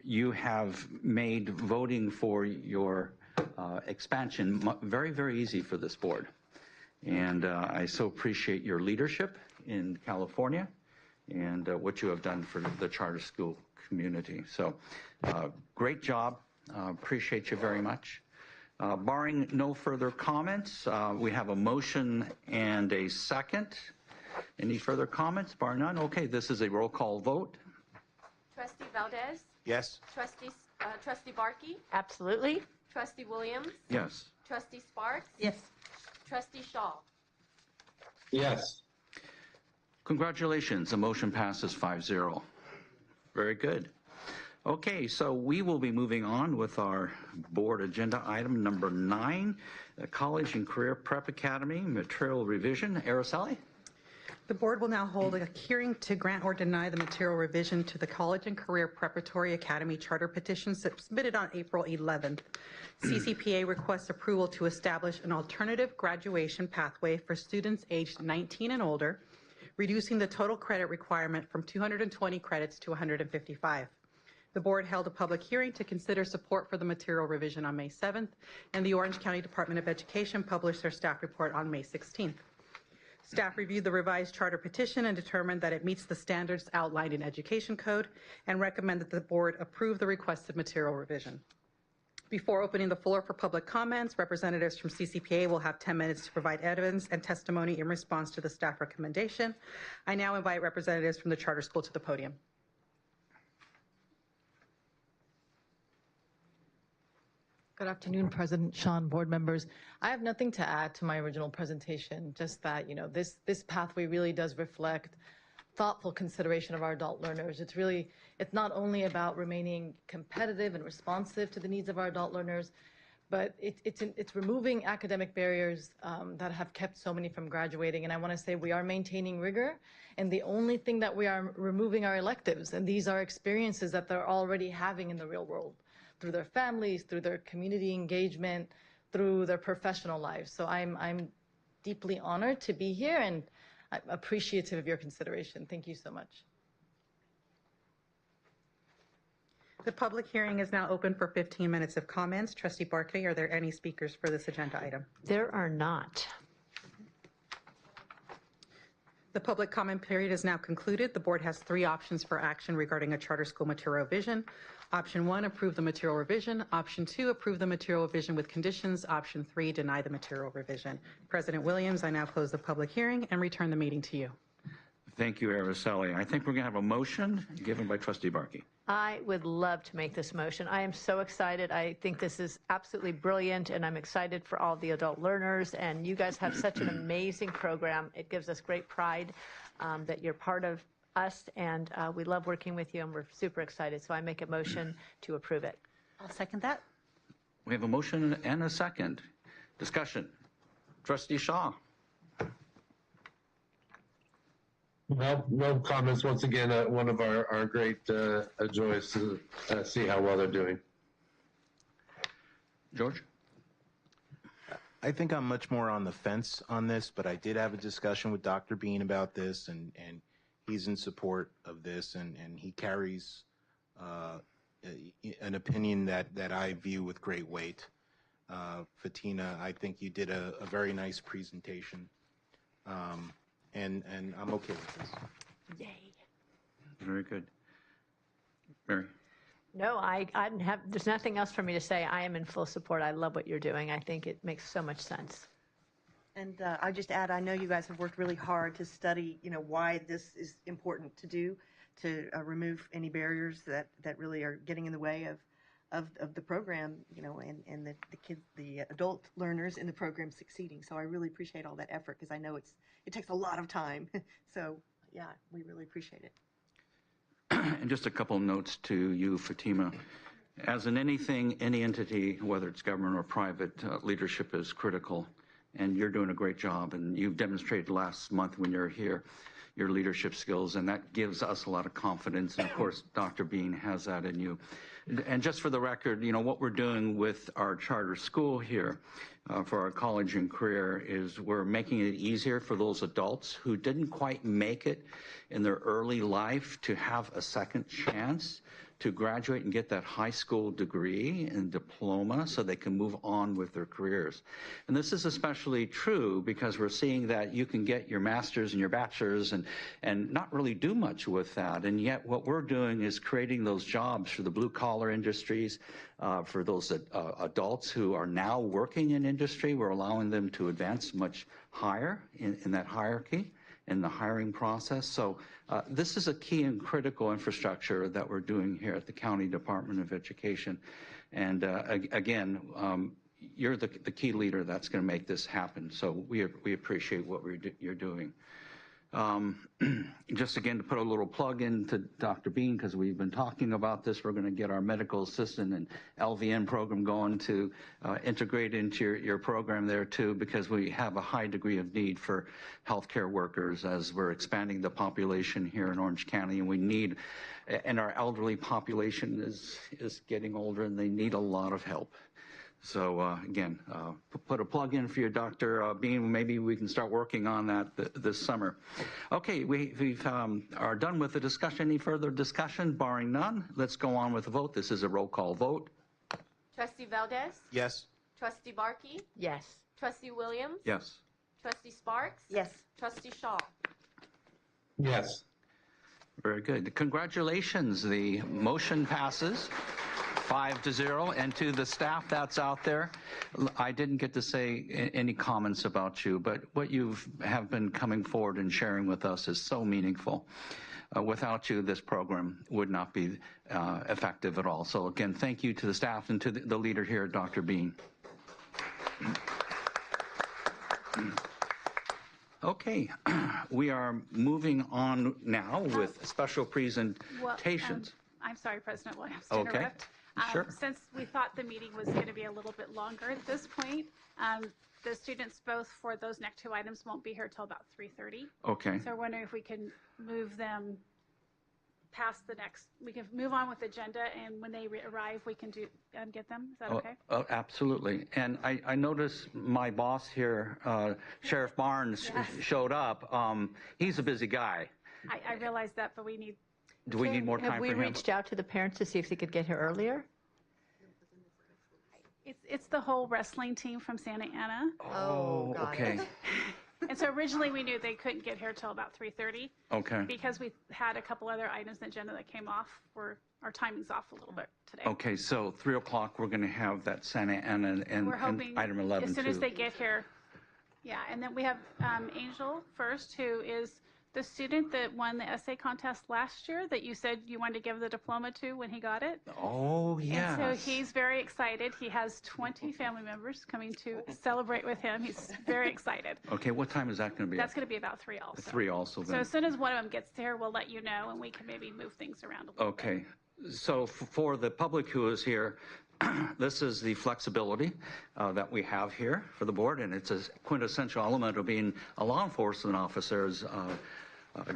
You have made voting for your expansion very, very easy for this board. And I so appreciate your leadership in California and what you have done for the charter school community. So great job. Appreciate you very much. Barring no further comments, we have a motion and a second. Any further comments? Bar none. Okay, this is a roll call vote. Trustee Valdez? Yes. Trustee Barkey? Absolutely. Trustee Williams? Yes. Trustee Sparks? Yes. Trustee Shaw? Yes. Congratulations. The motion passes 5-0. Very good. Okay, so we will be moving on with our board agenda item number 9, the College and Career Prep Academy Material Revision. Araceli? The board will now hold a hearing to grant or deny the material revision to the College and Career Preparatory Academy charter petition submitted on April 11th. CCPA requests approval to establish an alternative graduation pathway for students aged 19 and older, reducing the total credit requirement from 220 credits to 155. The board held a public hearing to consider support for the material revision on May 7th, and the Orange County Department of Education published their staff report on May 16th. Staff reviewed the revised charter petition and determined that it meets the standards outlined in Education Code and recommend that the board approve the requested material revision. Before opening the floor for public comments, representatives from CCPA will have 10 minutes to provide evidence and testimony in response to the staff recommendation. I now invite representatives from the charter school to the podium. Good afternoon, President Sean, board members. I have nothing to add to my original presentation, just that, this pathway really does reflect thoughtful consideration of our adult learners. It's not only about remaining competitive and responsive to the needs of our adult learners, but it's removing academic barriers that have kept so many from graduating. And I want to say we are maintaining rigor, and the only thing that we are removing are electives, and these are experiences that they're already having in the real world, through their families, through their community engagement, through their professional lives. So I'm deeply honored to be here, and I'm appreciative of your consideration. Thank you so much. The public hearing is now open for 15 minutes of comments. Trustee Barkley, are there any speakers for this agenda item? There are not. The public comment period is now concluded. The board has 3 options for action regarding a charter school material revision. Option 1, approve the material revision. Option 2, approve the material revision with conditions. Option 3, deny the material revision. President Williams, I now close the public hearing and return the meeting to you. Thank you, Araceli. I think we're going to have a motion given by Trustee Barkey. I would love to make this motion. I am so excited. I think this is absolutely brilliant, and I'm excited for all the adult learners. And you guys have such an amazing program. It gives us great pride that you're part of us, and we love working with you, and we're super excited. So I make a motion to approve it. I'll second that. We have a motion and a second. Discussion. Trustee Shaw. No comments. Once again, one of our great joys to see how well they're doing. George? I think I'm much more on the fence on this, but I did have a discussion with Dr. Bean about this, and he's in support of this, and he carries an opinion that I view with great weight. Fatina, I think you did a very nice presentation, and I'm okay with this. Yay. Very good. Mary? No, there's nothing else for me to say. I am in full support. I love what you're doing. I think it makes so much sense. And I just add, I know you guys have worked really hard to study, why this is important to do, to remove any barriers that really are getting in the way of the program, and the kids, the adult learners in the program succeeding. So I really appreciate all that effort, because I know it takes a lot of time. So yeah, we really appreciate it. And just a couple notes to you, Fatima. As in anything, any entity, whether it's government or private, leadership is critical, and you're doing a great job. And you've demonstrated last month when you're here your leadership skills, and that gives us a lot of confidence. And of course, Dr. Bean has that in you. And just for the record, what we're doing with our charter school here for our college and career is we're making it easier for those adults who didn't quite make it in their early life to have a second chance to graduate and get that high school degree and diploma so they can move on with their careers. And this is especially true because we're seeing that you can get your master's and your bachelor's and not really do much with that. And yet what we're doing is creating those jobs for the blue collar industries, for those adults who are now working in industry. We're allowing them to advance much higher in that hierarchy in the hiring process. So this is a key and critical infrastructure that we're doing here at the County Department of Education. And again, you're the key leader that's going to make this happen. So we appreciate what you're doing. Just again, to put a little plug into Dr. Bean, because we've been talking about this, we're going to get our medical assistant and LVN program going to integrate into your program there too, because we have a high degree of need for healthcare workers as we're expanding the population here in Orange County, and we need, and our elderly population is getting older and they need a lot of help. So again, put a plug in for you, Dr. Bean. Maybe we can start working on that this summer. Okay, we are done with the discussion. Any further discussion? Barring none, let's go on with the vote. This is a roll call vote. Trustee Valdez? Yes. Trustee Barkey? Yes. Trustee Williams? Yes. Trustee Sparks? Yes. Trustee Shaw? Yes. Very good. Congratulations. The motion passes 5-0. And to the staff that's out there, I didn't get to say any comments about you, but what you have been coming forward and sharing with us is so meaningful. Without you, this program would not be effective at all. So again, thank you to the staff and to the leader here, Dr. Bean. Okay, we are moving on now with special presentations. I'm sorry, President Williams, to interrupt. Sure. Since we thought the meeting was going to be a little bit longer at this point, the students both for those next two items won't be here till about 3:30. Okay. So we're wondering if we can move them past the next, we can move on with the agenda, and when they arrive, we can get them. Is that okay? Oh, absolutely. And I noticed my boss here, Sheriff Barnes, showed up. He's a busy guy. I realize that, but we need. Do we need more time Have for we him? reached out to the parents to see if they could get here earlier? It's the whole wrestling team from Santa Ana. Oh, okay. And so originally we knew they couldn't get here till about 3:30. Okay. Because we had a couple other items in the agenda that came off. Our timing's off a little bit today. Okay, so 3 o'clock we're going to have that Santa Ana and We're hoping item 11 as soon too. as they get here. Yeah, and then we have Angel first, who is the student that won the essay contest last year that you said you wanted to give the diploma to when he got it. Oh, yes. And so he's very excited. He has 20 family members coming to celebrate with him. He's very excited. Okay, what time is that going to be? That's going to be about 3 also. 3 also then. So as soon as one of them gets there, we'll let you know, and we can maybe move things around a little bit. Okay, so for the public who is here, this is the flexibility that we have here for the board, and it's a quintessential element of being a law enforcement officer. As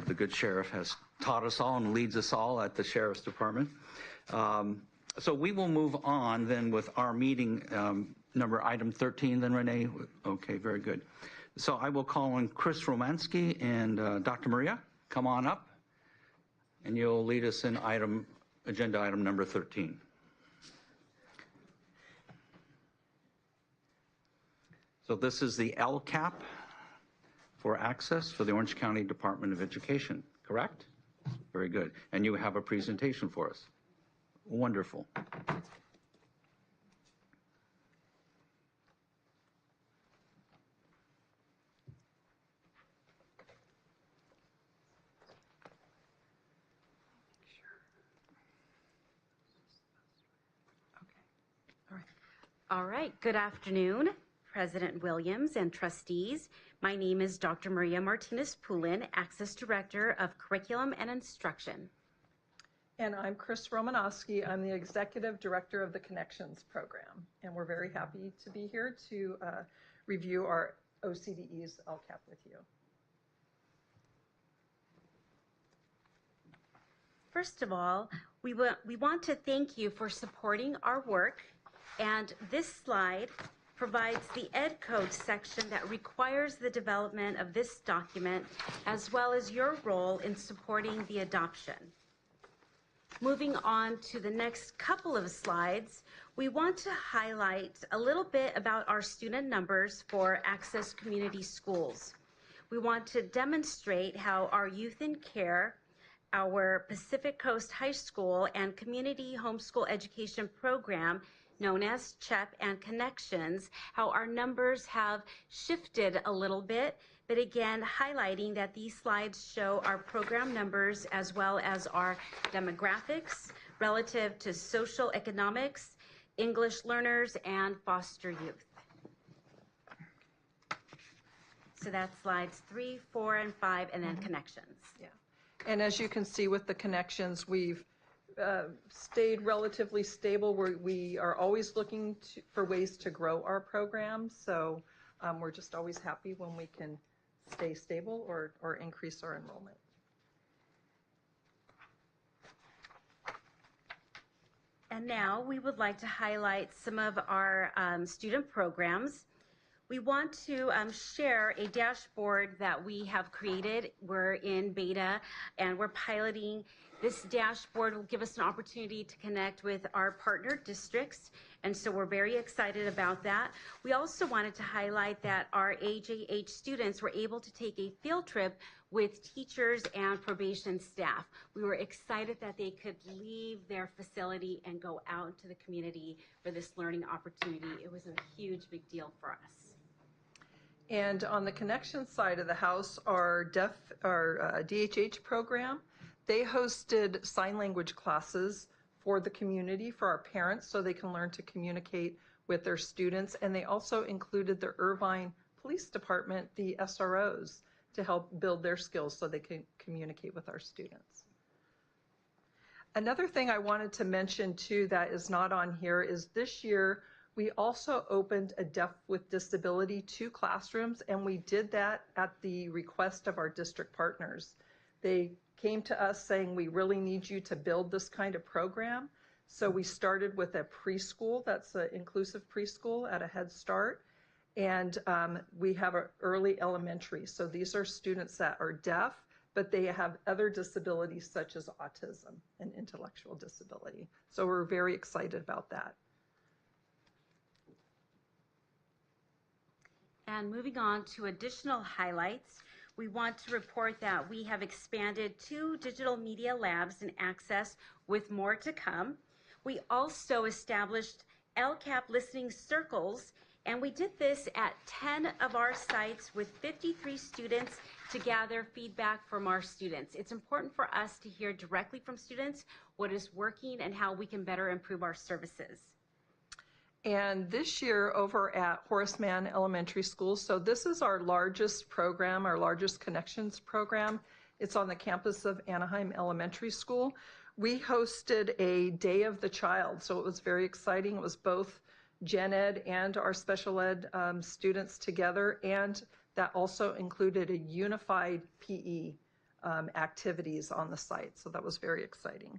the good sheriff has taught us all and leads us all at the Sheriff's Department. So we will move on then with our meeting number item 13 then, Renee. Okay, very good. So I will call on Chris Romansky and Dr. Maria. Come on up, and you'll lead us in agenda item number 13. So this is the LCAP for access for the Orange County Department of Education, correct? Very good. And you have a presentation for us. Wonderful. All right, good afternoon, President Williams and trustees. My name is Dr. Maria Martinez-Poulin, Access Director of Curriculum and Instruction. And I'm Chris Romanowski. I'm the Executive Director of the Connections Program. And we're very happy to be here to review our OCDE's LCAP with you. First of all, we want to thank you for supporting our work. And this slide provides the Ed Code section that requires the development of this document, as well as your role in supporting the adoption. Moving on to the next couple of slides, we want to highlight a little bit about our student numbers for Access Community Schools. We want to demonstrate how our Youth in Care, our Pacific Coast High School, and Community Homeschool Education Program, known as CHEP and Connections, how our numbers have shifted a little bit, but again, highlighting that these slides show our program numbers as well as our demographics relative to social economics, English learners, and foster youth. So that's slides 3, 4, and 5, and then Connections. Yeah. And as you can see with the Connections, we've stayed relatively stable. We are always looking for ways to grow our program, so we're just always happy when we can stay stable or increase our enrollment. And now we would like to highlight some of our student programs. We want to share a dashboard that we have created. We're in beta and we're piloting. This dashboard will give us an opportunity to connect with our partner districts, and so we're very excited about that. We also wanted to highlight that our AJH students were able to take a field trip with teachers and probation staff. We were excited that they could leave their facility and go out into the community for this learning opportunity. It was a huge, big deal for us. And on the Connections side of the house, our DHH program, they hosted sign language classes for the community, for our parents, so they can learn to communicate with their students. And they also included the Irvine Police Department, the SROs, to help build their skills so they can communicate with our students. Another thing I wanted to mention too that is not on here is this year we also opened a Deaf with Disability 2 classrooms, and we did that at the request of our district partners. They came to us saying, we really need you to build this kind of program. So we started with a preschool, that's an inclusive preschool at a Head Start. And we have an early elementary. So these are students that are deaf, but they have other disabilities such as autism and intellectual disability. So we're very excited about that. And moving on to additional highlights, we want to report that we have expanded 2 digital media labs in Access with more to come. We also established LCAP listening circles, and we did this at 10 of our sites with 53 students to gather feedback from our students. It's important for us to hear directly from students what is working and how we can better improve our services. And this year over at Horace Mann Elementary School, so this is our largest program, our largest Connections program. It's on the campus of Anaheim Elementary School. we hosted a Day of the Child, so it was very exciting. It was both gen ed and our special ed students together, and that also included a unified PE activities on the site, so that was very exciting.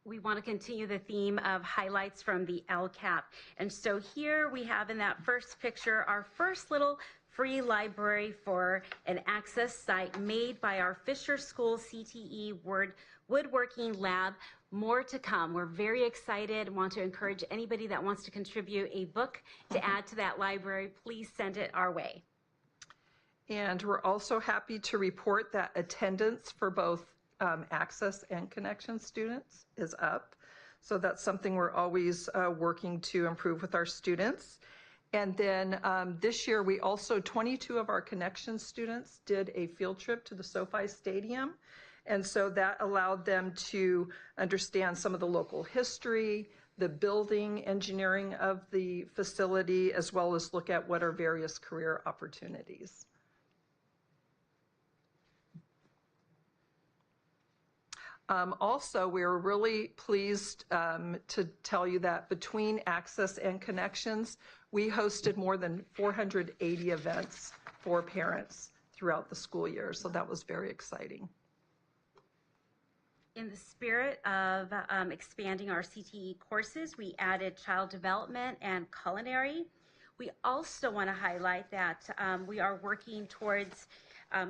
We want to continue the theme of highlights from the LCAP. And so here we have in that first picture our first little free library for an access site made by our Fisher School CTE Woodworking Lab. More to come. We're very excited and want to encourage anybody that wants to contribute a book to add to that library, please send it our way. And we're also happy to report that attendance for both Access and Connection students is up. So that's something we're always working to improve with our students. And then this year, we also, 22 of our Connection students did a field trip to the SoFi Stadium. And so that allowed them to understand some of the local history, the building engineering of the facility, as well as look at what are various career opportunities. Also, we were really pleased to tell you that between Access and Connections, we hosted more than 480 events for parents throughout the school year, so that was very exciting. In the spirit of expanding our CTE courses, we added child development and culinary. We also want to highlight that we are working towards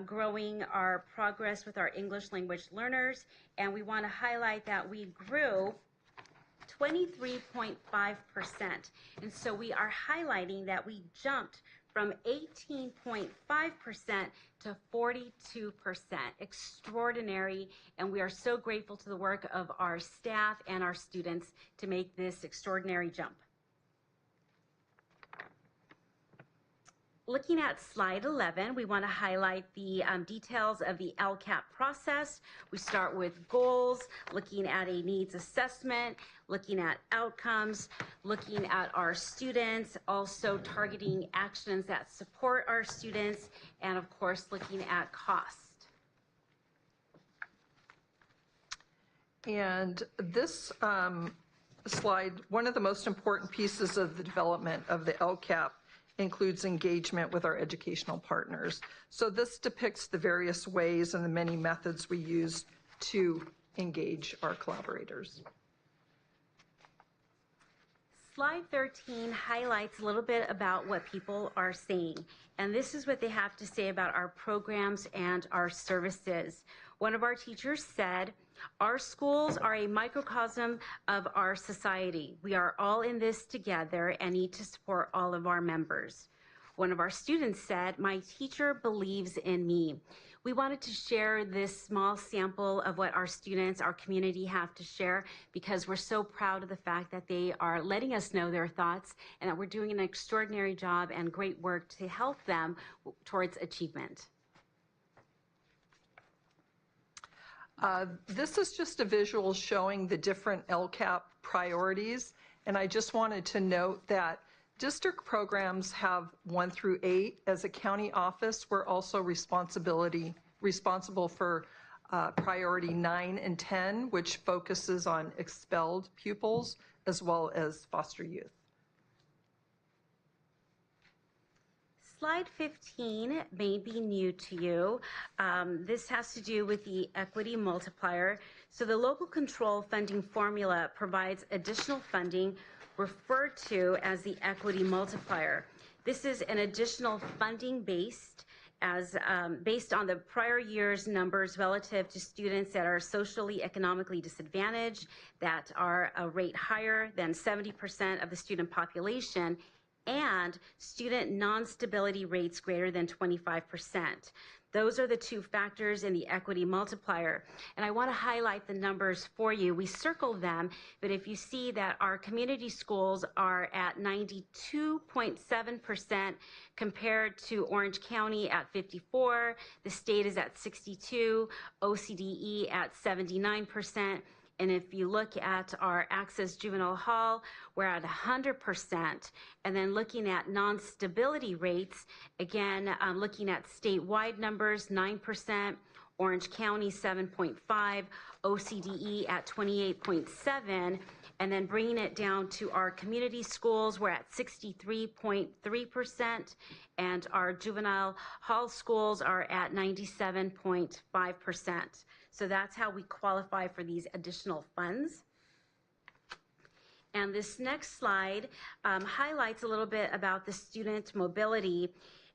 growing our progress with our English language learners, and we want to highlight that we grew 23.5%. And so we are highlighting that we jumped from 18.5% to 42%. Extraordinary, and we are so grateful to the work of our staff and our students to make this extraordinary jump. Looking at slide 11, we want to highlight the details of the LCAP process. We start with goals, looking at a needs assessment, looking at outcomes, looking at our students, also targeting actions that support our students, and of course, looking at cost. And this slide, one of the most important pieces of the development of the LCAP includes engagement with our educational partners. So this depicts the various ways and the many methods we use to engage our collaborators. Slide 13 highlights a little bit about what people are saying, and this is what they have to say about our programs and our services. One of our teachers said, "Our schools are a microcosm of our society. We are all in this together and need to support all of our members." One of our students said, "My teacher believes in me." We wanted to share this small sample of what our students, our community have to share, because we're so proud of the fact that they are letting us know their thoughts and that we're doing an extraordinary job and great work to help them towards achievement. This is just a visual showing the different LCAP priorities, and I just wanted to note that district programs have 1 through 8. As a county office, we're also responsible for priority 9 and 10, which focuses on expelled pupils as well as foster youth. Slide 15 may be new to you. This has to do with the equity multiplier. So the local control funding formula provides additional funding referred to as the equity multiplier. This is an additional funding based on the prior year's numbers relative to students that are socially, economically disadvantaged, that are a rate higher than 70% of the student population, and student non-stability rates greater than 25%. Those are the two factors in the equity multiplier. And I want to highlight the numbers for you. We circled them, but if you see that our community schools are at 92.7% compared to Orange County at 54, the state is at 62, OCDE at 79%. And if you look at our Access Juvenile Hall, we're at 100%. And then looking at non-stability rates, again, looking at statewide numbers, 9%, Orange County 7.5, OCDE at 28.7, and then bringing it down to our community schools, we're at 63.3%, and our juvenile hall schools are at 97.5%. So that's how we qualify for these additional funds. And this next slide highlights a little bit about the student mobility,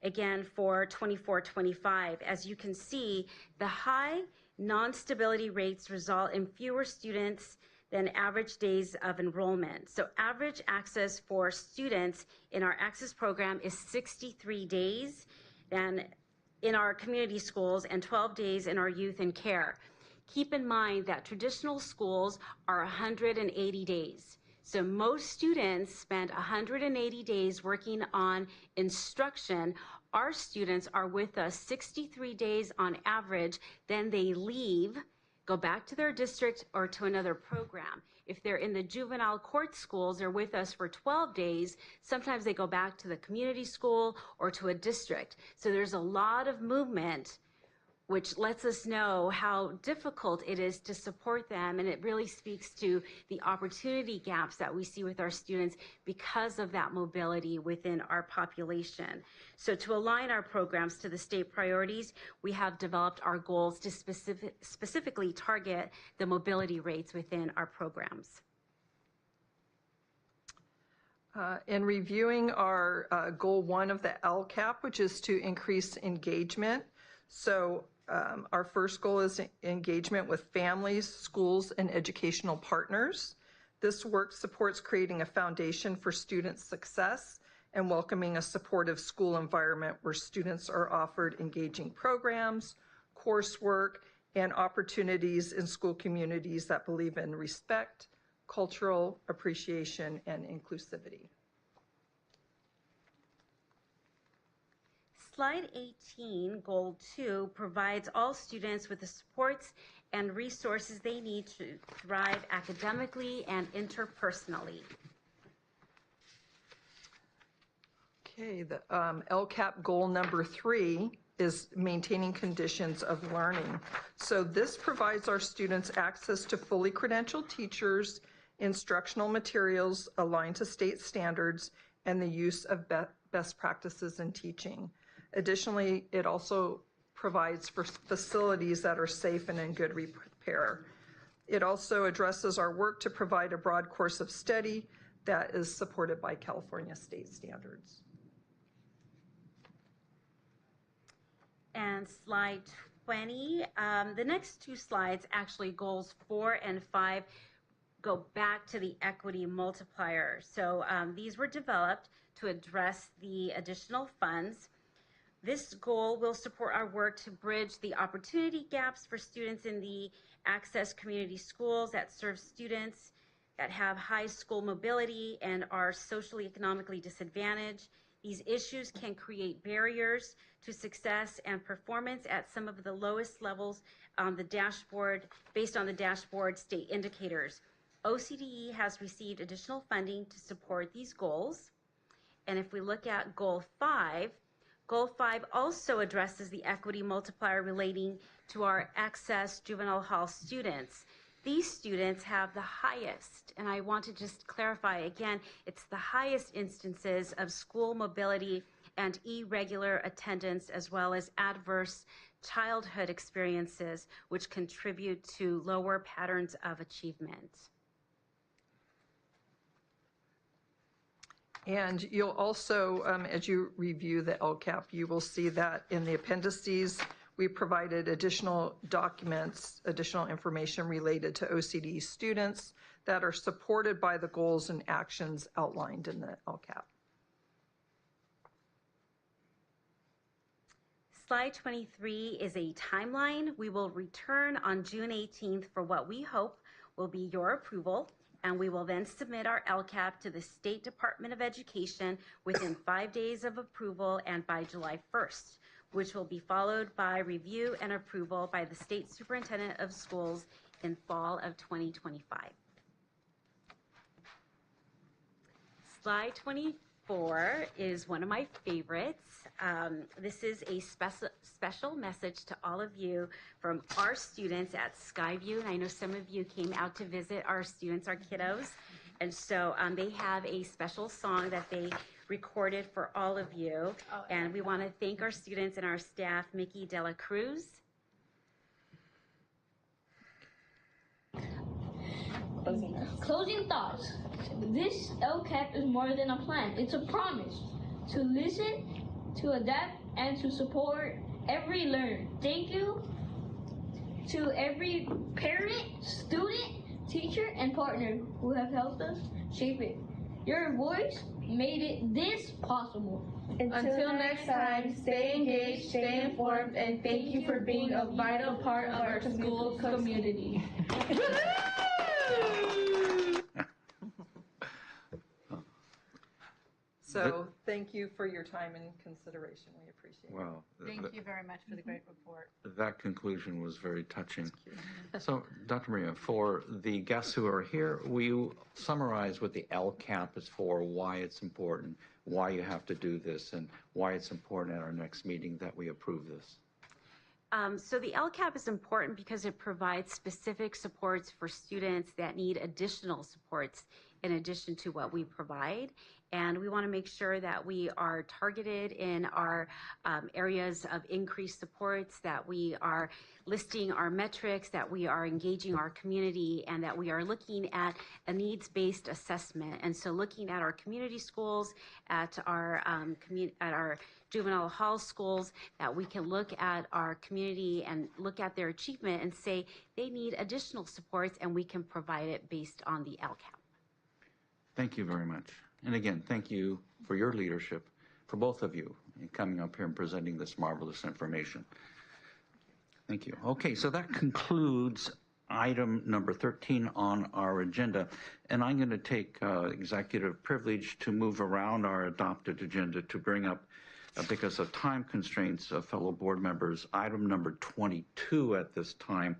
again, for 24-25. As you can see, the high non-stability rates result in fewer students than average days of enrollment. So average access for students in our Access program is 63 days and in our community schools and 12 days in our youth and care. Keep in mind that traditional schools are 180 days. So most students spend 180 days working on instruction. Our students are with us 63 days on average, then they leave, go back to their district or to another program. If they're in the juvenile court schools, they're with us for 12 days. Sometimes they go back to the community school or to a district. So there's a lot of movement, which lets us know how difficult it is to support them. And it really speaks to the opportunity gaps that we see with our students because of that mobility within our population. So to align our programs to the state priorities, we have developed our goals to specifically target the mobility rates within our programs. In reviewing our goal 1 of the LCAP, which is to increase engagement. So our first goal is engagement with families, schools, and educational partners. This work supports creating a foundation for student success and welcoming a supportive school environment where students are offered engaging programs, coursework, and opportunities in school communities that believe in respect, cultural appreciation, and inclusivity. Slide 18, Goal 2, provides all students with the supports and resources they need to thrive academically and interpersonally. Okay, the LCAP goal number 3 is maintaining conditions of learning. So this provides our students access to fully credentialed teachers, instructional materials aligned to state standards, and the use of best practices in teaching. Additionally, it also provides for facilities that are safe and in good repair. It also addresses our work to provide a broad course of study that is supported by California state standards. And slide 20, the next 2 slides, actually goals 4 and 5, go back to the equity multiplier. So these were developed to address the additional funds. This goal will support our work to bridge the opportunity gaps for students in the Access community schools that serve students that have high school mobility and are socially economically disadvantaged. These issues can create barriers to success and performance at some of the lowest levels on the dashboard, based on the dashboard state indicators. OCDE has received additional funding to support these goals. And if we look at Goal 5, Goal 5 also addresses the equity multiplier relating to our Access juvenile hall students. These students have the highest, and I want to just clarify again, it's the highest instances of school mobility and irregular attendance, as well as adverse childhood experiences, which contribute to lower patterns of achievement. And you'll also, as you review the LCAP, you will see that in the appendices, we provided additional documents, additional information related to OCD students that are supported by the goals and actions outlined in the LCAP. Slide 23 is a timeline. We will return on June 18th for what we hope will be your approval, and we will then submit our LCAP to the State Department of Education within 5 days of approval and by July 1st, which will be followed by review and approval by the State Superintendent of Schools in fall of 2025. Slide 4 is one of my favorites. This is a special message to all of you from our students at Skyview. And I know some of you came out to visit our students, our kiddos. And so they have a special song that they recorded for all of you. And we want to thank our students and our staff, Mickey Dela Cruz. Closing thoughts. This LCAP is more than a plan. It's a promise to listen, to adapt, and to support every learner. Thank you to every parent, student, teacher, and partner who have helped us shape it. Your voice made it this possible. Until next time, stay engaged, stay informed, and thank you for being a vital part of our school community. So thank you for your time and consideration. We appreciate it. Well, Thank you very much for the great report. that conclusion was very touching. So, Dr. Maria, for the guests who are here, will you summarize what the LCAP is for, why it's important, why you have to do this, and why it's important at our next meeting that we approve this? So the LCAP is important because it provides specific supports for students that need additional supports in addition to what we provide. And we want to make sure that we are targeted in our areas of increased supports, that we are listing our metrics, that we are engaging our community, and that we are looking at a needs-based assessment. And so looking at our community schools, at our juvenile hall schools, that we can look at our community and look at their achievement and say they need additional supports, and we can provide it based on the LCAP. Thank you very much. And again, thank you for your leadership, for both of you, in coming up here and presenting this marvelous information. Thank you. Okay, so that concludes item number 13 on our agenda. And I'm going to take executive privilege to move around our adopted agenda to bring up, because of time constraints of fellow board members, item number 22 at this time,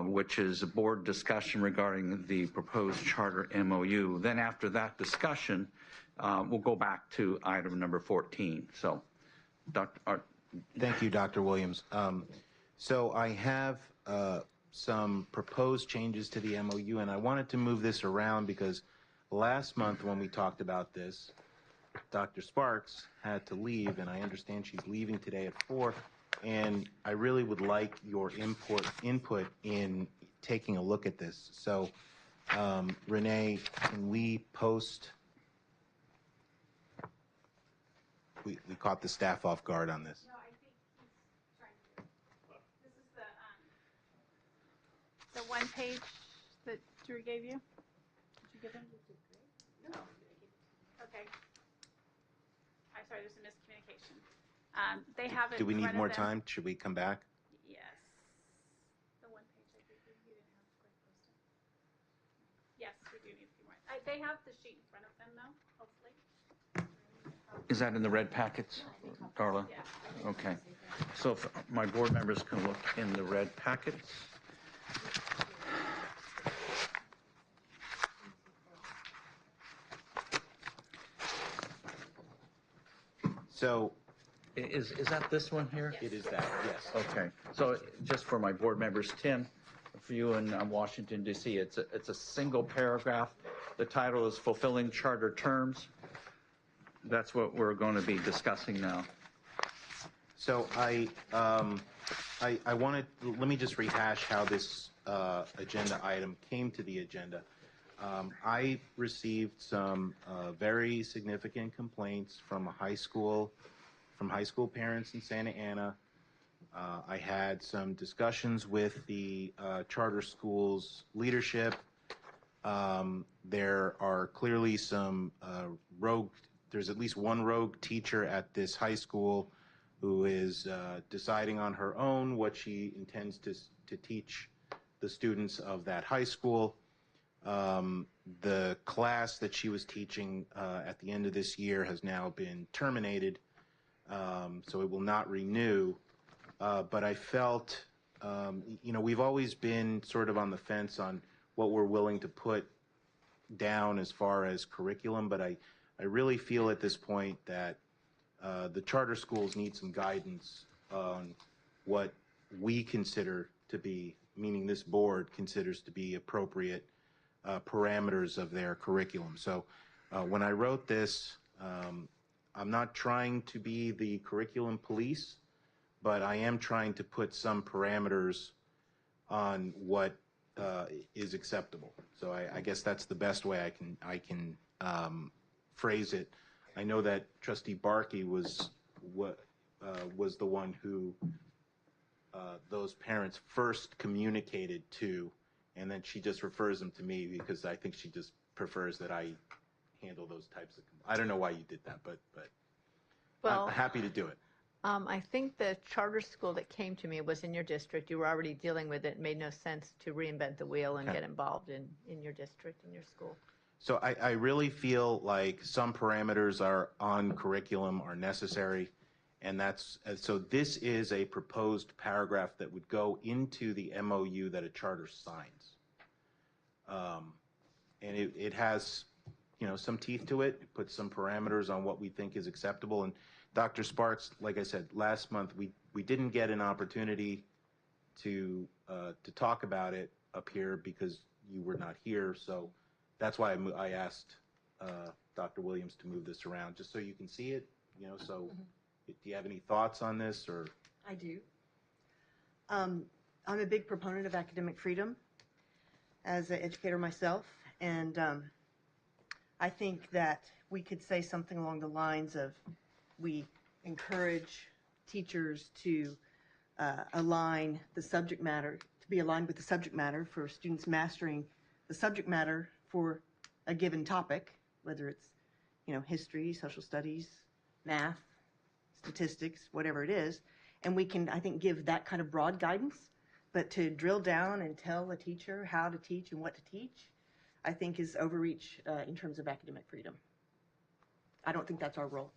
which is a board discussion regarding the proposed charter MOU. Then after that discussion, we'll go back to item number 14. So, Thank you, Dr. Williams. So I have some proposed changes to the MOU, and I wanted to move this around because last month when we talked about this, Dr. Sparks had to leave, and I understand she's leaving today at 4. And I really would like your input in taking a look at this. So, Renee, can we post? We caught the staff off guard on this. No, I think he's trying to. This is the one page that Drew gave you. Did you give him? No. Okay. I'm sorry, there's a miscommunication. They have it. Do we in need front more of them. time? Should we come back? Yes. The one page I gave you, you didn't have to quite post it. Yes, we do need a few more. They have the sheet in front of them, though, hopefully. is that in the red packets, Darla? Okay. So if my board members can look in the red packets. So, is that this one here? It is that, yes. Okay. So just for my board members, Tim, for you in Washington, D.C., it's a single paragraph. The title is Fulfilling Charter Terms. That's what we're going to be discussing now. So I wanted, let me just rehash how this agenda item came to the agenda. I received some very significant complaints from high school parents in Santa Ana. I had some discussions with the charter schools leadership. There are clearly some there's at least one rogue teacher at this high school who is deciding on her own what she intends to teach the students of that high school. The class that she was teaching at the end of this year has now been terminated, so it will not renew. But I felt, we've always been sort of on the fence on what we're willing to put down as far as curriculum, but I I really feel at this point that the charter schools need some guidance on what we consider to be, meaning this board considers to be appropriate parameters of their curriculum. So when I wrote this, I'm not trying to be the curriculum police, but I am trying to put some parameters on what is acceptable. So I guess that's the best way I can phrase it. I know that Trustee Barkey was the one who those parents first communicated to, and then she just refers them to me because I think she just prefers that I handle those types of. I don't know why you did that, but Well, I'm happy to do it. I think the charter school that came to me was in your district. You were already dealing with it. It made no sense to reinvent the wheel and Okay. get involved in your district, in your school. So I really feel like some parameters are on curriculum are necessary, and so this is a proposed paragraph that would go into the MOU that a charter signs. And it has, some teeth to it. It puts some parameters on what we think is acceptable. And Dr. Sparks, like I said, last month, we didn't get an opportunity to talk about it up here because you were not here. So that's why I asked Dr. Williams to move this around, just so you can see it, so do you have any thoughts on this, or? I do. I'm a big proponent of academic freedom as an educator myself, and I think that we could say something along the lines of we encourage teachers to align the subject matter, to be aligned with the subject matter for students mastering the subject matter for a given topic, whether it's, history, social studies, math, statistics, whatever it is. And we can, I think, give that kind of broad guidance, but to drill down and tell a teacher how to teach and what to teach, I think is overreach in terms of academic freedom. I don't think that's our role.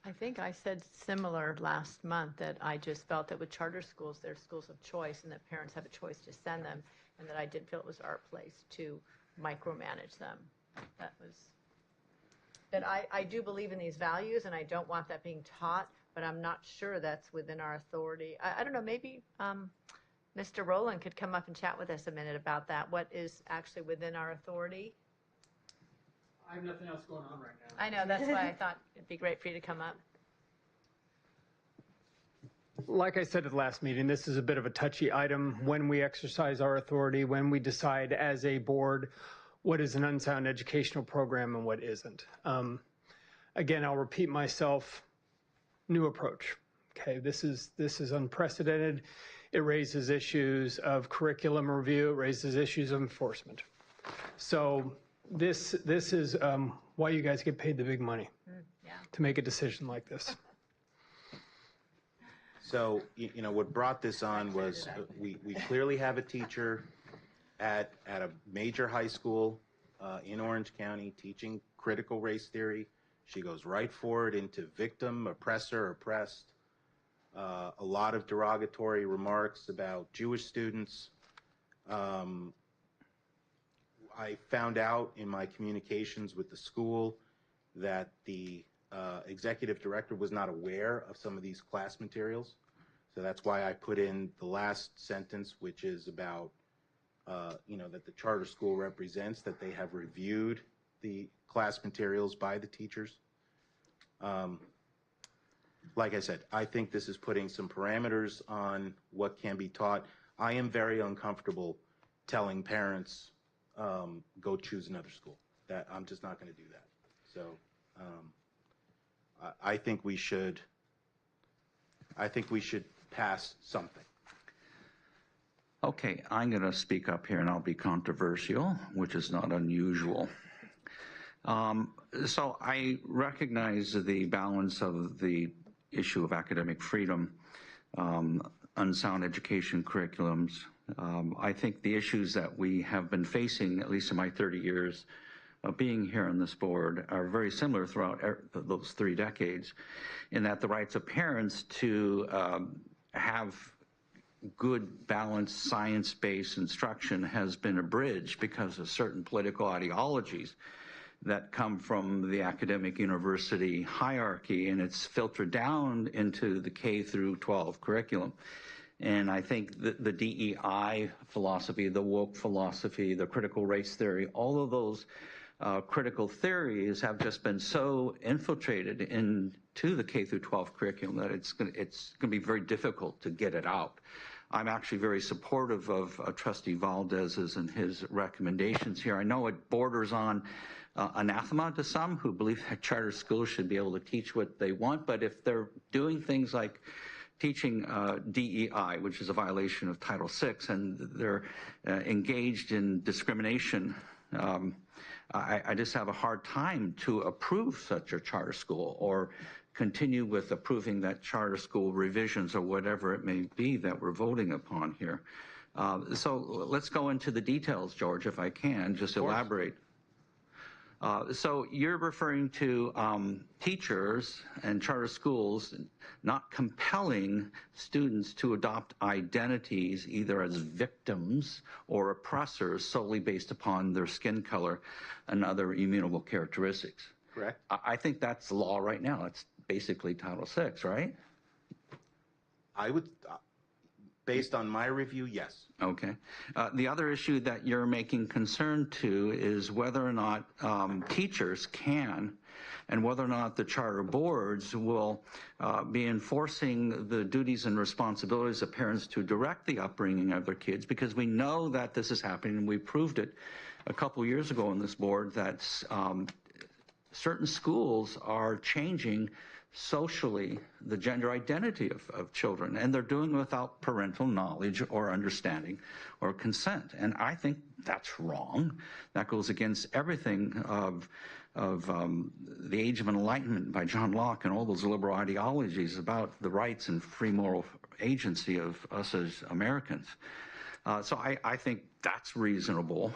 I think I said similar last month, that I just felt that with charter schools, they're schools of choice and that parents have a choice to send them, and that I did feel it was our place to micromanage them. That I do believe in these values, and I don't want that being taught, but I'm not sure that's within our authority. I don't know, maybe Mr. Rowland could come up and chat with us a minute about that. What is actually within our authority? I have nothing else going on right now. I know, that's why I thought it'd be great for you to come up. Like I said at the last meeting, this is a bit of a touchy item when we exercise our authority, when we decide as a board what is an unsound educational program and what isn't. Again, I'll repeat myself, new approach. Okay, this is unprecedented. It raises issues of curriculum review, it raises issues of enforcement. So this is why you guys get paid the big money to make a decision like this. So, what brought this on was we clearly have a teacher at a major high school in Orange County teaching critical race theory. She goes right forward into victim, oppressor, oppressed. A lot of derogatory remarks about Jewish students. I found out in my communications with the school that the executive director was not aware of some of these class materials. So that's why I put in the last sentence, which is about, that the charter school represents, that they have reviewed the class materials by the teachers. Like I said, I think this is putting some parameters on what can be taught. I am very uncomfortable telling parents, go choose another school. That I'm just not going to do that. So I think we should pass something. Okay, I'm going to speak up here and I'll be controversial, which is not unusual. So I recognize the balance of the issue of academic freedom, unsound education curriculums. I think the issues that we have been facing, at least in my 30 years of being here on this board, are very similar throughout those 3 decades, in that the rights of parents to have good, balanced, science-based instruction has been abridged because of certain political ideologies that come from the academic university hierarchy, and it's filtered down into the K through 12 curriculum. And I think the DEI philosophy, the woke philosophy, the critical race theory, all of those critical theories have just been so infiltrated into the K through 12 curriculum that it's going to be very difficult to get it out. I'm actually very supportive of Trustee Valdez's and his recommendations here. I know it borders on anathema to some who believe that charter schools should be able to teach what they want, but if they're doing things like teaching DEI, which is a violation of Title VI, and they're engaged in discrimination, I just have a hard time to approve such a charter school or continue with approving that charter school revisions or whatever it may be that we're voting upon here. So let's go into the details, George, if I can, just elaborate. So you're referring to teachers and charter schools not compelling students to adopt identities either as victims or oppressors solely based upon their skin color and other immutable characteristics. Correct. I think that's the law right now. It's basically Title VI, right? I would, based on my review, yes. Okay. The other issue that you're making concern to is whether or not teachers can, and whether or not the charter boards will be enforcing the duties and responsibilities of parents to direct the upbringing of their kids, because we know that this is happening, and we proved it a couple years ago on this board that certain schools are changing socially the gender identity of children, and they're doing it without parental knowledge or understanding or consent. And I think that's wrong. That goes against everything of the Age of Enlightenment by John Locke and all those liberal ideologies about the rights and free moral agency of us as Americans. So I think that's reasonable.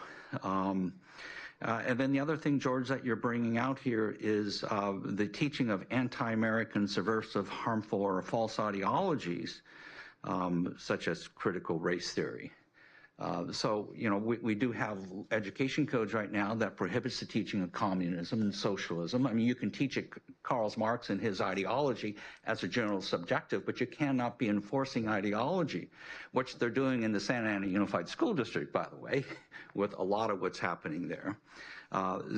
And then the other thing, George, that you're bringing out here is the teaching of anti-American, subversive, harmful, or false ideologies, such as critical race theory. So, you know, we do have education codes right now that prohibits the teaching of communism and socialism. I mean, you can teach Karl Marx and his ideology as a general subjective, but you cannot be enforcing ideology, which they're doing in the Santa Ana Unified School District, by the way, with a lot of what's happening there.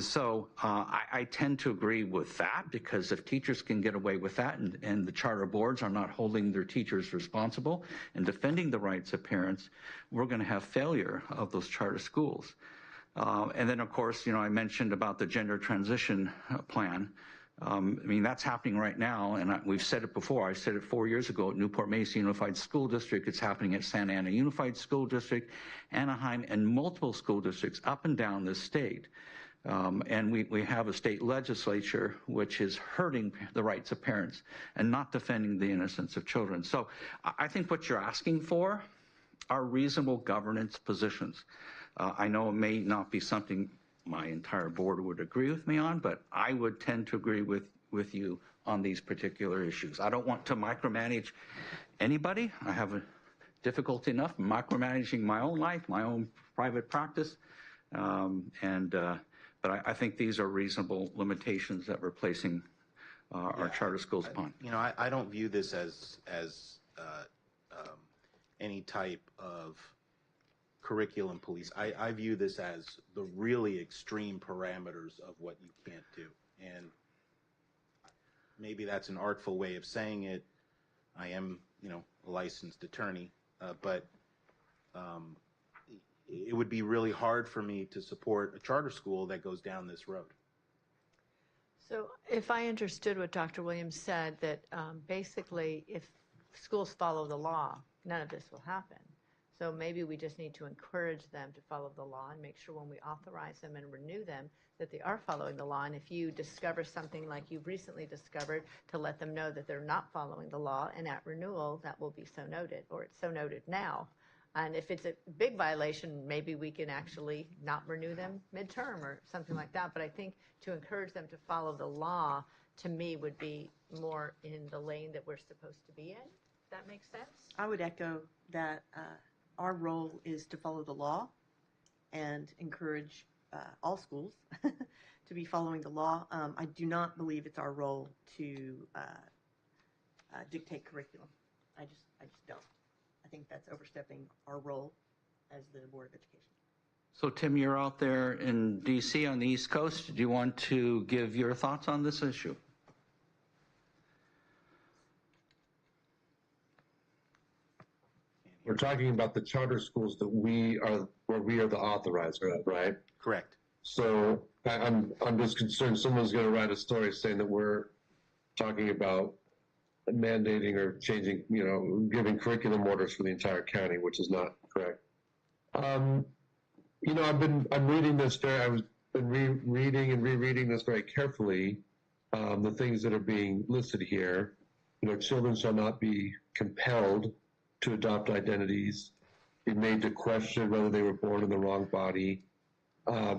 So I tend to agree with that, because if teachers can get away with that and the charter boards are not holding their teachers responsible and defending the rights of parents, we're going to have failure of those charter schools. And then, of course, you know, I mentioned about the gender transition plan. I mean, that's happening right now, and we've said it before. I said it 4 years ago at Newport Mesa Unified School District. It's happening at Santa Ana Unified School District, Anaheim, and multiple school districts up and down the state. And we have a state legislature which is hurting the rights of parents and not defending the innocence of children. So I think what you're asking for are reasonable governance positions. I know it may not be something my entire board would agree with me on, but I would tend to agree with you on these particular issues. I don't want to micromanage anybody. I have a difficulty enough micromanaging my own life, my own private practice, but I think these are reasonable limitations that we're placing our charter schools upon. You know, I don't view this as any type of curriculum police. I view this as the really extreme parameters of what you can't do. And maybe that's an artful way of saying it. I am, you know, a licensed attorney, but it would be really hard for me to support a charter school that goes down this road. So if I understood what Dr. Williams said, that basically if schools follow the law, none of this will happen. So maybe we just need to encourage them to follow the law and make sure when we authorize them and renew them that they are following the law. And if you discover something like you've recently discovered, to let them know that they're not following the law, and at renewal that will be so noted, or it's so noted now. And if it's a big violation, maybe we can actually not renew them midterm or something like that. But I think to encourage them to follow the law, to me, would be more in the lane that we're supposed to be in. Does that make sense? I would echo that our role is to follow the law and encourage all schools to be following the law. I do not believe it's our role to dictate curriculum. I just don't. I think that's overstepping our role as the Board of Education. So Tim, you're out there in DC on the East Coast. Do you want to give your thoughts on this issue? We're talking about the charter schools that we are the authorizer of, right? Correct. So I'm just concerned someone's going to write a story saying that we're talking about mandating or changing, giving curriculum orders for the entire county, which is not correct. I'm reading this reading and rereading this very carefully. The things that are being listed here, children shall not be compelled to adopt identities, be made to question whether they were born in the wrong body,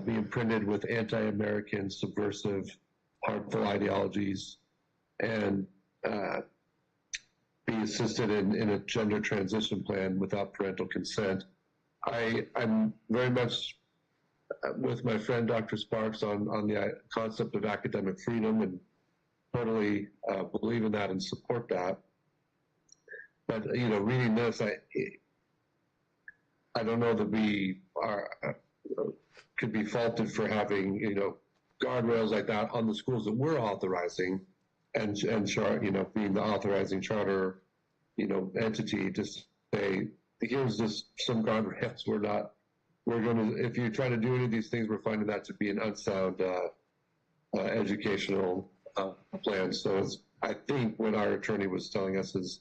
be imprinted with anti-American, subversive, harmful ideologies, and be assisted in a gender transition plan without parental consent. I'm very much with my friend Dr. Sparks on the concept of academic freedom and totally believe in that and support that. But, reading this, I don't know that we could be faulted for having, guardrails like that on the schools that we're authorizing and being the authorizing charter, entity to say, here's just some guardrails. If you try to do any of these things, we're finding that to be an unsound educational plan. So I think what our attorney was telling us is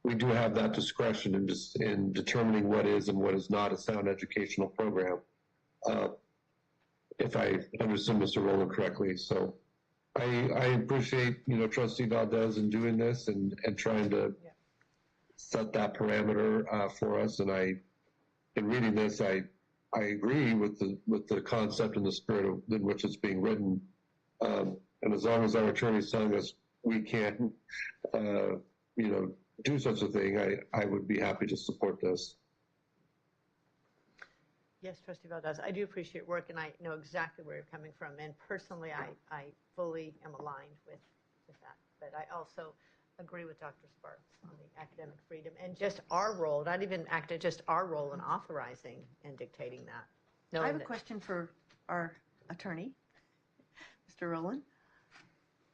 we do have that discretion in determining what is and what is not a sound educational program. If I understood Mr. Rowland correctly. So I appreciate, Trustee Valdez in doing this and trying to set that parameter for us. And in reading this, I agree with the concept and the spirit in which it's being written. And as long as our attorney is telling us we can't, do such a thing, I would be happy to support this. Yes, Trustee Valdez, I do appreciate your work, and I know exactly where you're coming from. And personally, I fully am aligned with that. But I also agree with Dr. Sparks on the academic freedom and just our role, not even just our role in authorizing and dictating that. I have a question for our attorney, Mr. Rowland,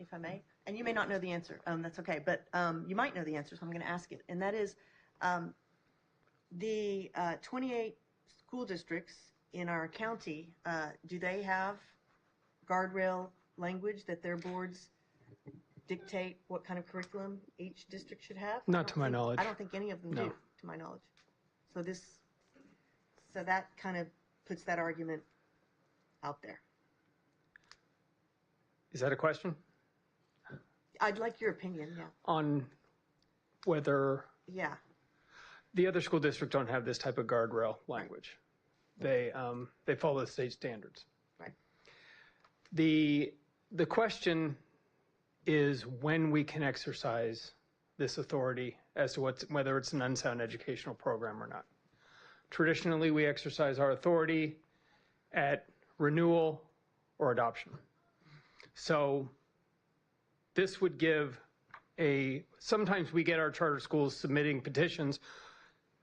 if I may. And you may not know the answer. That's okay. But you might know the answer, so I'm going to ask it. And that is, the 28 school districts in our county, do they have guardrail language that their boards dictate what kind of curriculum each district should have? Not to my knowledge. I don't think any of them do, to my knowledge. So that kind of puts that argument out there. Is that a question? I'd like your opinion, yeah. On whether Yeah. the other school districts don't have this type of guardrail language. They follow the state standards. Right. The question is when we can exercise this authority as to whether it's an unsound educational program or not. Traditionally, we exercise our authority at renewal or adoption. So this would give sometimes we get our charter schools submitting petitions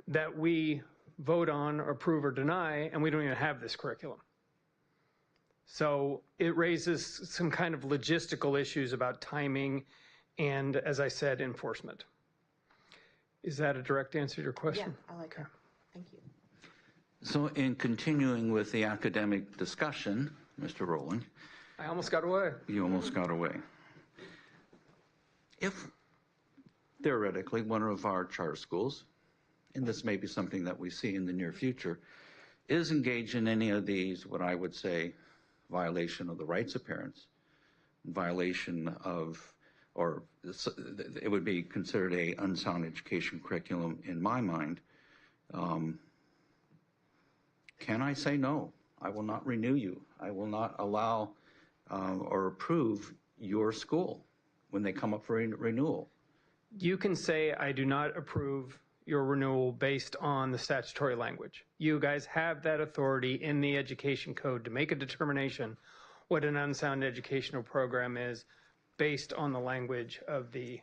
that we vote on, approve, or deny, and we don't even have this curriculum. So it raises some kind of logistical issues about timing and, as I said, enforcement. Is that a direct answer to your question? Yeah, I like that. Thank you. So in continuing with the academic discussion, Mr. Rowland. I almost got away. You almost got away. If theoretically one of our charter schools, and this may be something that we see in the near future, is engaged in any of these, what I would say, violation of the rights of parents, violation of, or it would be considered a unsound education curriculum in my mind, can I say no? I will not renew you. I will not allow or approve your school when they come up for renewal. You can say, I do not approve your renewal based on the statutory language. You guys have that authority in the education code to make a determination what an unsound educational program is based on the language of the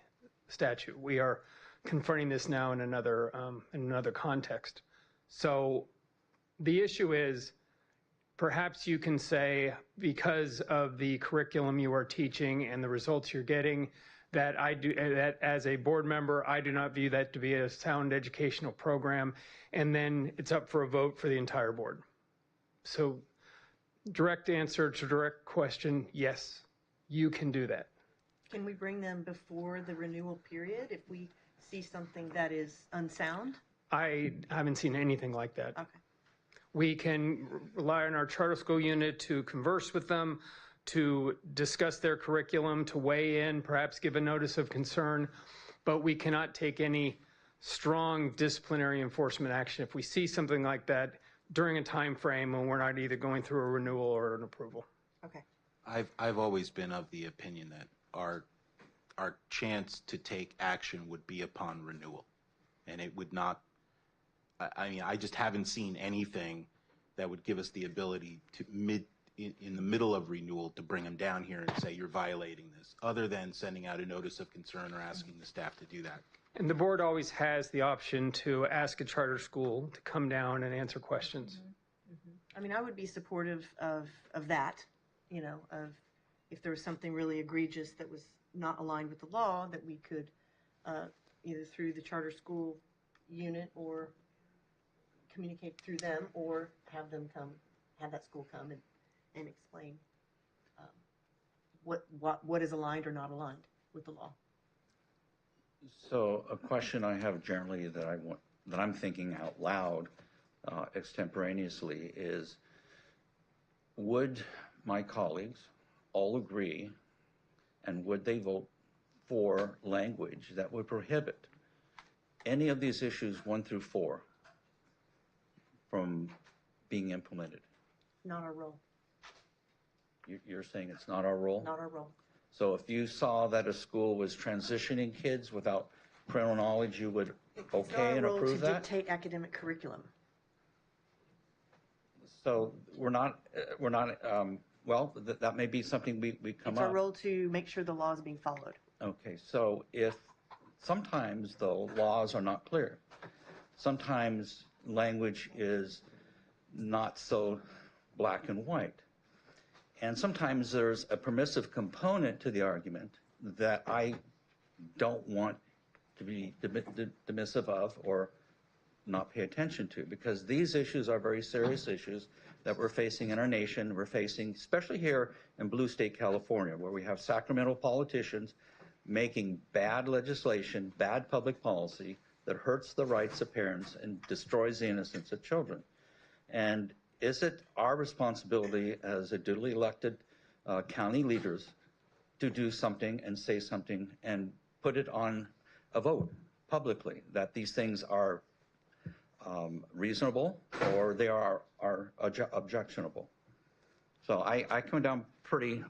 statute. We are confronting this now in another context. So the issue is, perhaps you can say, because of the curriculum you are teaching and the results you're getting, that as a board member, I do not view that to be a sound educational program, and then it's up for a vote for the entire board. So direct answer to direct question, yes, you can do that. Can we bring them before the renewal period if we see something that is unsound? I haven't seen anything like that. Okay. We can rely on our charter school unit to converse with them, to discuss their curriculum, to weigh in, perhaps give a notice of concern, but we cannot take any strong disciplinary enforcement action if we see something like that during a time frame when we're not either going through a renewal or an approval. Okay. I've always been of the opinion that our chance to take action would be upon renewal, and it would not. I mean, I just haven't seen anything that would give us the ability to in the middle of renewal to bring them down here and say you're violating this, other than sending out a notice of concern or asking the staff to do that. And the board always has the option to ask a charter school to come down and answer questions. I mean, I would be supportive of that, you know, of if there was something really egregious that was not aligned with the law, that we could either through the charter school unit or communicate through them, or have that school come and explain what is aligned or not aligned with the law. So a question I have generally that I'm thinking out loud extemporaneously is, would my colleagues all agree, and would they vote for language that would prohibit any of these issues 1 through 4 from being implemented? Not our role. You're saying it's not our role? Not our role. So if you saw that a school was transitioning kids without parental knowledge, you would okay and approve It's not our role to that? dictate academic curriculum. So we're not, well, that may be something we come It's up. our role to make sure the law is being followed. Okay, so if sometimes, though, laws are not clear. Sometimes language is not so black and white. And sometimes there's a permissive component to the argument that I don't want to be dismissive of or not pay attention to, because these issues are very serious issues that we're facing in our nation. We're facing, especially here in Blue State, California, where we have Sacramento politicians making bad legislation, bad public policy that hurts the rights of parents and destroys the innocence of children. And is it our responsibility as a duly elected county leaders to do something and say something and put it on a vote publicly that these things are reasonable or they are objectionable? So I come down pretty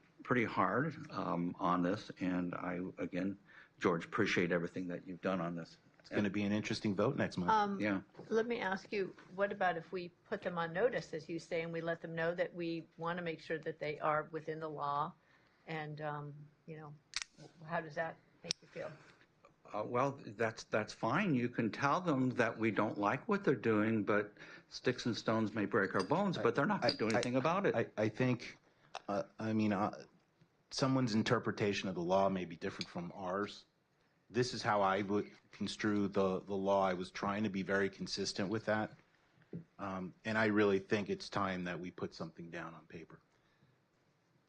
hard on this, and I, again, George, appreciate everything that you've done on this. It's going to be an interesting vote next month. Yeah. Let me ask you, what about if we put them on notice, as you say, and we let them know that we want to make sure that they are within the law? And, you know, how does that make you feel? Well, that's fine. You can tell them that we don't like what they're doing, but sticks and stones may break our bones, but they're not going to do anything about it. I think, someone's interpretation of the law may be different from ours. This is how I would construe the law. I was trying to be very consistent with that. And I really think it's time that we put something down on paper.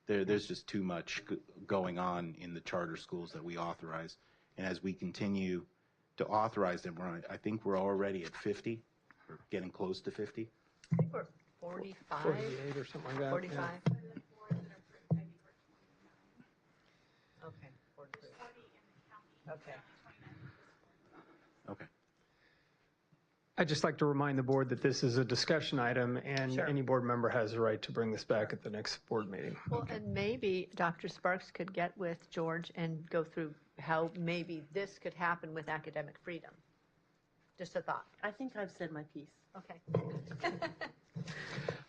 There's just too much going on in the charter schools that we authorize. And as we continue to authorize them, I think we're already at 50, or getting close to 50. I think we're 45. 48 or something like that. 45. Yeah. Okay. 43. Okay. Okay. I'd just like to remind the board that this is a discussion item, and Sure. any board member has a right to bring this back at the next board meeting. Well, and maybe Dr. Sparks could get with George and go through how maybe this could happen with academic freedom. Just a thought. I think I've said my piece. Okay.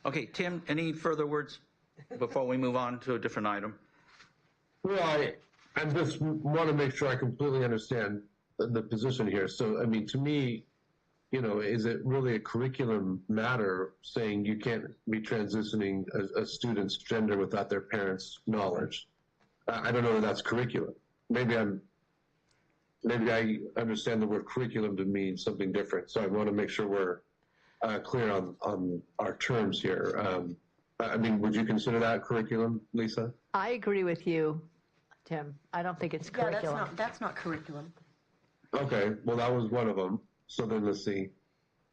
Okay, Tim, any further words before we move on to a different item? Well, I just want to make sure I completely understand the position here. So, I mean, to me, you know, is it really a curriculum matter saying you can't be transitioning a student's gender without their parents' knowledge? I don't know if that's curriculum. Maybe I understand the word curriculum to mean something different. So I want to make sure we're clear on our terms here. I mean, would you consider that curriculum, Lisa? I agree with you, Tim. I don't think it's Yeah, curriculum. that's not curriculum. Okay, well, that was one of them. So then let's see.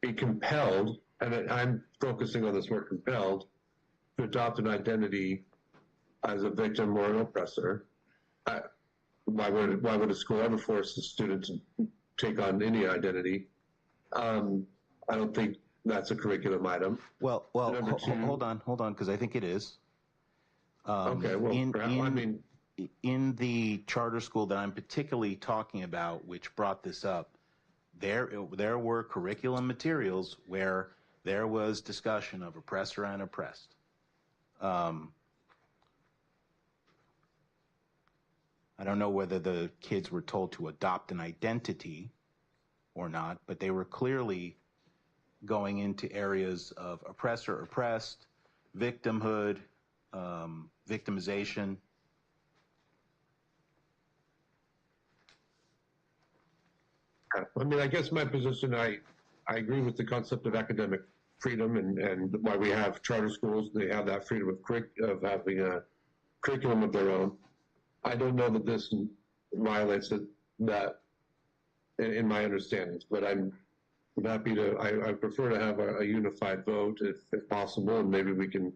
Be compelled, and I'm focusing on this word compelled, to adopt an identity as a victim or an oppressor. Why would a school ever force a student to take on any identity? I don't think that's a curriculum item. Well, hold on, because I think it is. Okay, well, in the charter school that I'm particularly talking about, which brought this up, there were curriculum materials where there was discussion of oppressor and oppressed. I don't know whether the kids were told to adopt an identity or not, but they were clearly going into areas of oppressor, oppressed, victimhood, victimization. I mean, I guess my position, I agree with the concept of academic freedom and why we have charter schools. They have that freedom of having a curriculum of their own. I don't know that this violates that in my understandings, but I'm happy to, I prefer to have a unified vote if possible, and maybe we can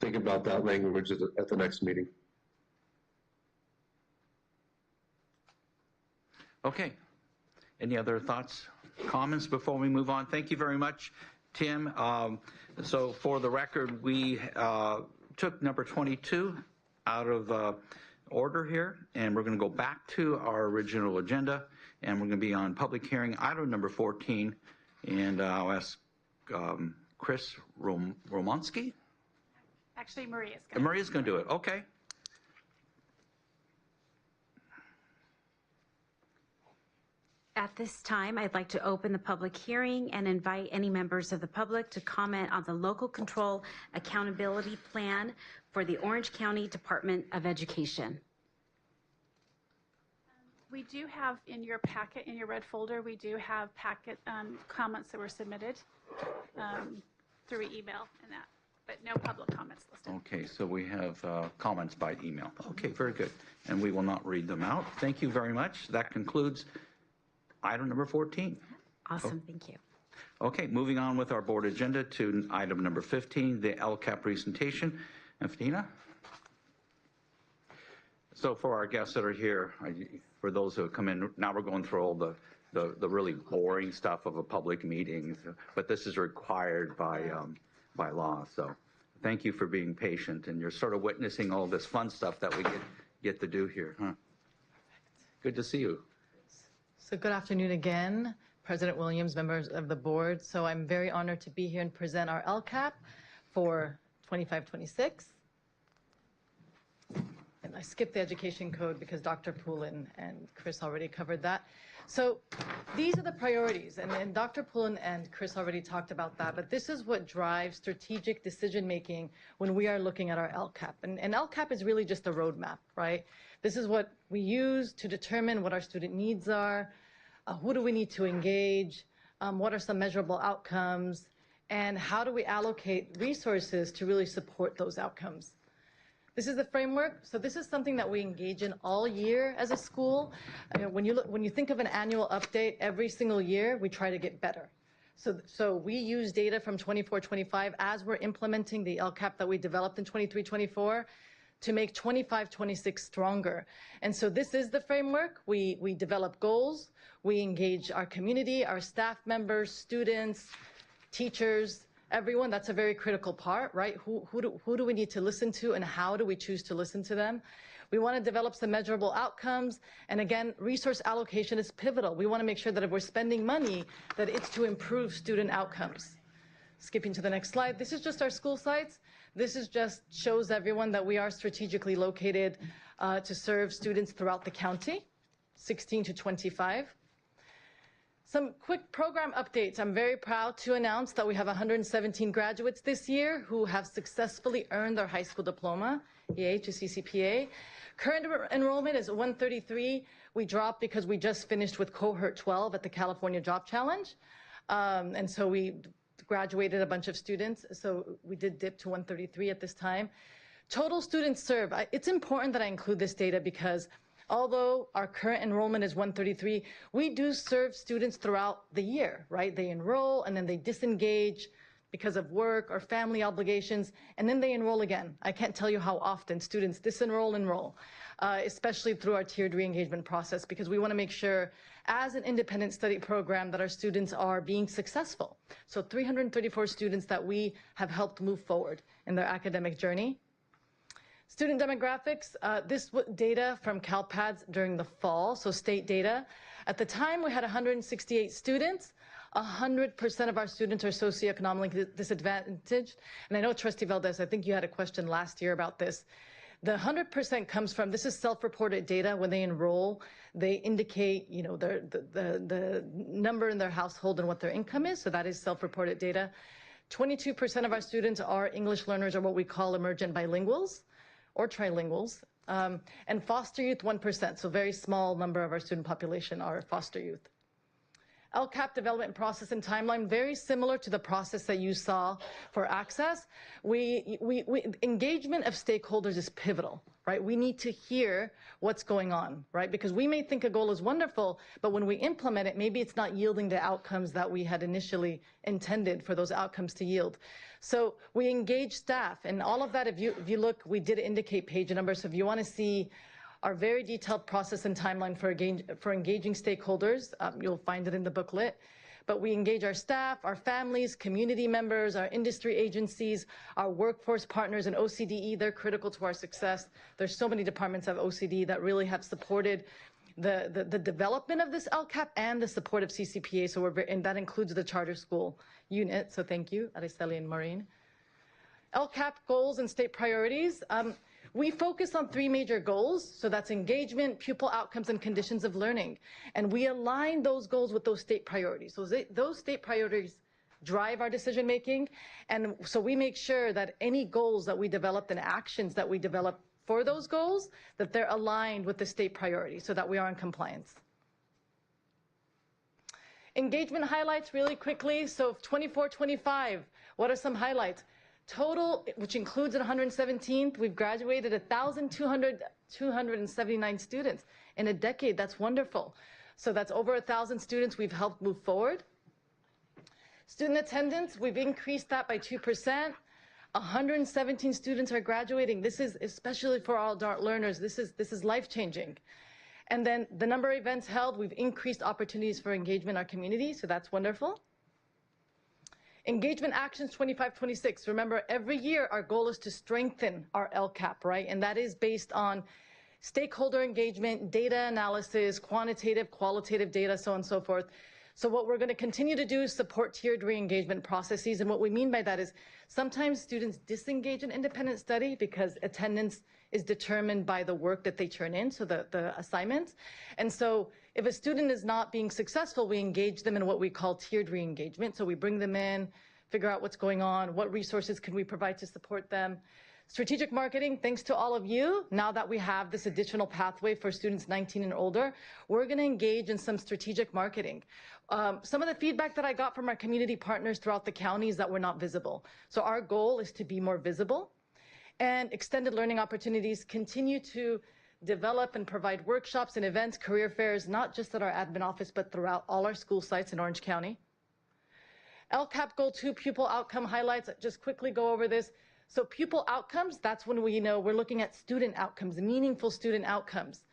think about that language at the next meeting. Okay. Any other thoughts, comments before we move on? Thank you very much, Tim. So for the record, we took number 22 out of order here, and we're going to go back to our original agenda, and we're going to be on public hearing item number 14, and I'll ask Chris Romansky. Actually, Maria's going to. Maria's going to do it. Okay. At this time, I'd like to open the public hearing and invite any members of the public to comment on the local control accountability plan for the Orange County Department of Education. We do have in your packet, in your red folder, we do have packet comments that were submitted through email and that, but no public comments listed. Okay, so we have comments by email. Okay, very good. And we will not read them out. Thank you very much. That concludes item number 14. Awesome, thank you. Okay, moving on with our board agenda to item number 15, the LCAP presentation. Anfina? So for our guests that are here, for those who have come in, now we're going through all the really boring stuff of a public meeting, but this is required by law. So thank you for being patient, and you're sort of witnessing all this fun stuff that we get to do here. Huh? Good to see you. So good afternoon again, President Williams, members of the board. So I'm very honored to be here and present our LCAP for 25-26. And I skipped the education code because Dr. Poulin and Chris already covered that. So these are the priorities, and Dr. Poulin and Chris already talked about that, but this is what drives strategic decision-making when we are looking at our LCAP. And LCAP is really just a roadmap, right? This is what we use to determine what our student needs are, who do we need to engage, what are some measurable outcomes, and how do we allocate resources to really support those outcomes. This is the framework. So this is something that we engage in all year as a school. When you think of an annual update, every single year we try to get better. So we use data from 24-25 as we're implementing the LCAP that we developed in 23-24 to make 25-26 stronger. And so this is the framework. We develop goals. We engage our community, our staff members, students, teachers, everyone. That's a very critical part, right? Who do we need to listen to, and how do we choose to listen to them? We want to develop some measurable outcomes. And again, resource allocation is pivotal. We want to make sure that if we're spending money, that it's to improve student outcomes. Skipping to the next slide. This is just our school sites. This is just shows everyone that we are strategically located to serve students throughout the county, 16 to 25. Some quick program updates. I'm very proud to announce that we have 117 graduates this year who have successfully earned their high school diploma, yay to CCPA. Current enrollment is 133. We dropped because we just finished with cohort 12 at the California Job Challenge. And so we graduated a bunch of students, so we did dip to 133 at this time. Total students served. It's important that I include this data because although our current enrollment is 133, we do serve students throughout the year, right? They enroll and then they disengage because of work or family obligations, and then they enroll again. I can't tell you how often students disenroll, enroll, especially through our tiered re-engagement process, because we want to make sure as an independent study program that our students are being successful. So 334 students that we have helped move forward in their academic journey. Student demographics, this data from CalPADS during the fall, so state data. At the time, we had 168 students. 100% of our students are socioeconomically disadvantaged. And I know, Trustee Valdez, I think you had a question last year about this. The 100% comes from, this is self-reported data. When they enroll, they indicate, you know, the number in their household and what their income is. So that is self-reported data. 22% of our students are English learners, or what we call emergent bilinguals or trilinguals. And foster youth, 1%. So very small number of our student population are foster youth. LCAP development process and timeline, very similar to the process that you saw for access. Engagement of stakeholders is pivotal, right? We need to hear what's going on, right? Because we may think a goal is wonderful, but when we implement it, maybe it's not yielding the outcomes that we had initially intended for those outcomes to yield. So we engage staff, and all of that, if you look, we did indicate page numbers. So if you want to see our very detailed process and timeline for engaging stakeholders, you'll find it in the booklet. But we engage our staff, our families, community members, our industry agencies, our workforce partners, and OCDE. They're critical to our success. There's so many departments of OCDE that really have supported the development of this LCAP and the support of CCPA. So and that includes the charter school unit. So thank you, Araceli and Maureen. LCAP goals and state priorities. We focus on 3 major goals, so that's engagement, pupil outcomes, and conditions of learning. And we align those goals with those state priorities. So those state priorities drive our decision making, and so we make sure that any goals that we develop and actions that we develop for those goals, that they're aligned with the state priorities so that we are in compliance. Engagement highlights really quickly. So 24-25, what are some highlights? Total, which includes at 117th, we've graduated 1,279 students in a decade. That's wonderful. So that's over 1,000 students we've helped move forward. Student attendance, we've increased that by 2%. 117 students are graduating. This is, especially for all adult learners, this is life-changing. And then the number of events held, we've increased opportunities for engagement in our community, so that's wonderful. Engagement actions 25-26. Remember, every year our goal is to strengthen our LCAP, right? And that is based on stakeholder engagement, data analysis, quantitative, qualitative data, so on and so forth. So what we're going to continue to do is support tiered re-engagement processes. And what we mean by that is sometimes students disengage in independent study because attendance is determined by the work that they turn in, so the assignments. And so if a student is not being successful, we engage them in what we call tiered re-engagement. So we bring them in, figure out what's going on, what resources can we provide to support them. Strategic marketing, thanks to all of you, now that we have this additional pathway for students 19 and older, we're going to engage in some strategic marketing. Some of the feedback that I got from our community partners throughout the county is that we're not visible. So our goal is to be more visible. And extended learning opportunities, continue to develop and provide workshops and events, career fairs, not just at our admin office, but throughout all our school sites in Orange County. LCAP Goal 2 pupil outcome highlights, just quickly go over this. So pupil outcomes, that's when we know we're looking at student outcomes, meaningful student outcomes.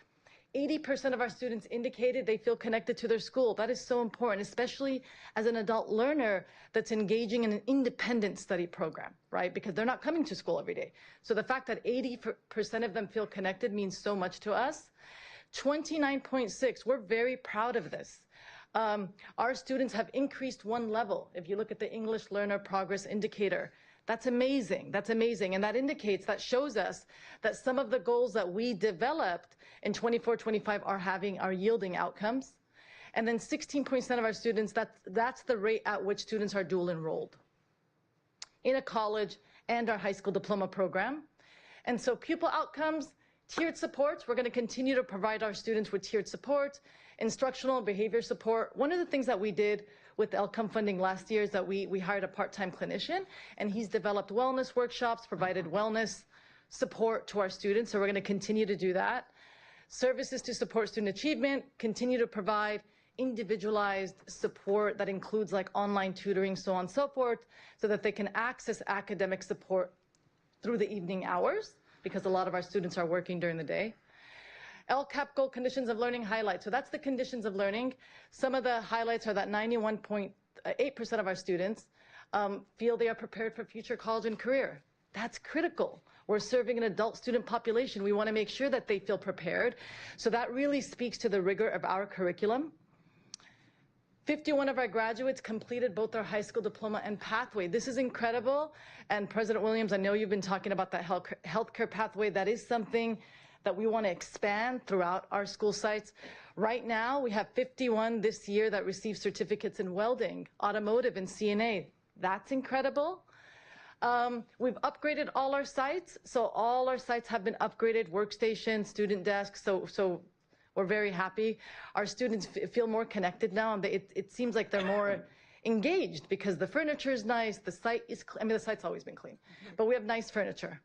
80% of our students indicated they feel connected to their school. That is so important, especially as an adult learner that's engaging in an independent study program, right? Because they're not coming to school every day. So the fact that 80% of them feel connected means so much to us. 29.6, we're very proud of this. Our students have increased one level. If you look at the English Learner Progress Indicator, that's amazing. That's amazing. And that indicates, that shows us that some of the goals that we developed in 24-25 are yielding outcomes. And then 16% of our students, that's the rate at which students are dual enrolled in a college and our high school diploma program. And so pupil outcomes, tiered supports, we're going to continue to provide our students with tiered supports, instructional and behavior support. One of the things that we did with LCOM funding last year is that we hired a part-time clinician, and he's developed wellness workshops, provided wellness support to our students, so we're going to continue to do that. Services to support student achievement, continue to provide individualized support that includes like online tutoring, so on and so forth, so that they can access academic support through the evening hours, because a lot of our students are working during the day. LCAP goal conditions of learning highlights. So that's the conditions of learning. Some of the highlights are that 91.8% of our students feel they are prepared for future college and career. That's critical. We're serving an adult student population. We want to make sure that they feel prepared. So that really speaks to the rigor of our curriculum. 51 of our graduates completed both our high school diploma and pathway. This is incredible. And President Williams, I know you've been talking about that healthcare pathway. That is something that we want to expand throughout our school sites. Right now, we have 51 this year that receive certificates in welding, automotive, and CNA. That's incredible. We've upgraded all our sites. So all our sites have been upgraded, workstations, student desks. So we're very happy. Our students feel more connected now, and it seems like they're more engaged because the furniture is nice, the site is, the site's always been clean, but we have nice furniture.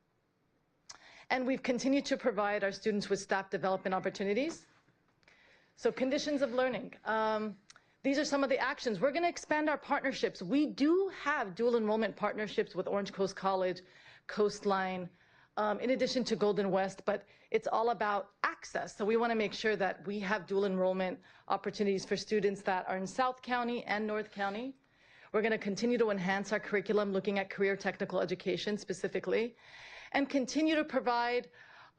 And we've continued to provide our students with staff development opportunities. So conditions of learning. These are some of the actions. We're going to expand our partnerships. We do have dual enrollment partnerships with Orange Coast College, Coastline, in addition to Golden West, but it's all about access. So we want to make sure that we have dual enrollment opportunities for students that are in South County and North County. We're going to continue to enhance our curriculum, looking at career technical education specifically, and continue to provide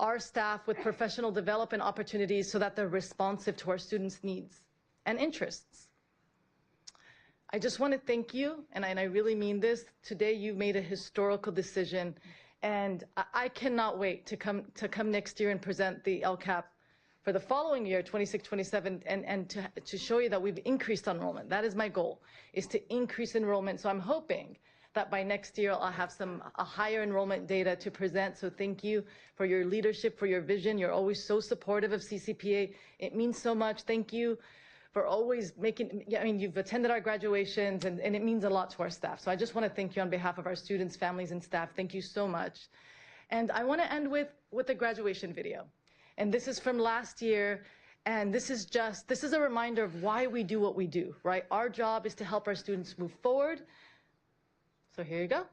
our staff with professional development opportunities so that they're responsive to our students' needs and interests. I just want to thank you, and I really mean this. Today you've made a historical decision, and I cannot wait to come next year and present the LCAP for the following year, 26-27, and to show you that we've increased enrollment. That is my goal, is to increase enrollment. So I'm hoping that by next year I'll have a higher enrollment data to present. So thank you for your leadership, for your vision. You're always so supportive of CCPA. It means so much. Thank you for always you've attended our graduations, and it means a lot to our staff. So I just want to thank you on behalf of our students, families, and staff. Thank you so much. And I want to end with a graduation video. And this is from last year. And this is a reminder of why we do what we do, right? Our job is to help our students move forward. So here you go.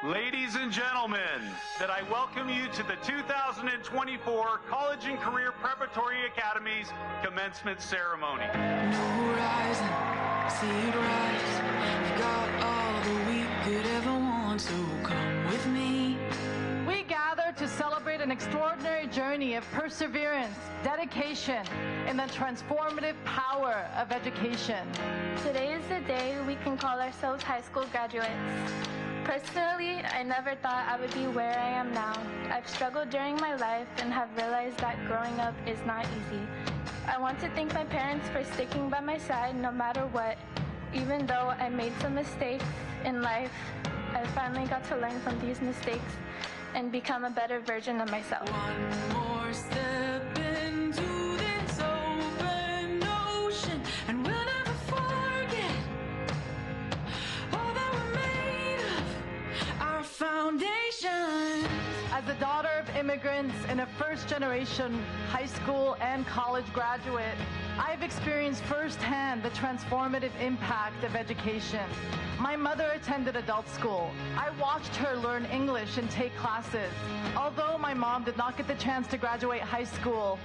Ladies and gentlemen, that I welcome you to the 2024 College and Career Preparatory Academies Commencement Ceremony. Horizon, see it rise. We've got all that we could ever want, so come with me. We gather to celebrate an extraordinary journey of perseverance, dedication, and the transformative power of education. Today is the day we can call ourselves high school graduates. Personally, I never thought I would be where I am now. I've struggled during my life and have realized that growing up is not easy. I want to thank my parents for sticking by my side no matter what. Even though I made some mistakes in life, I finally got to learn from these mistakes and become a better version of myself. One more step into this open ocean, and we'll never forget all that we're made of, our foundation. As the daughter of immigrants and a first-generation high school and college graduate, I've experienced firsthand the transformative impact of education. My mother attended adult school. I watched her learn English and take classes. Although my mom did not get the chance to graduate high school,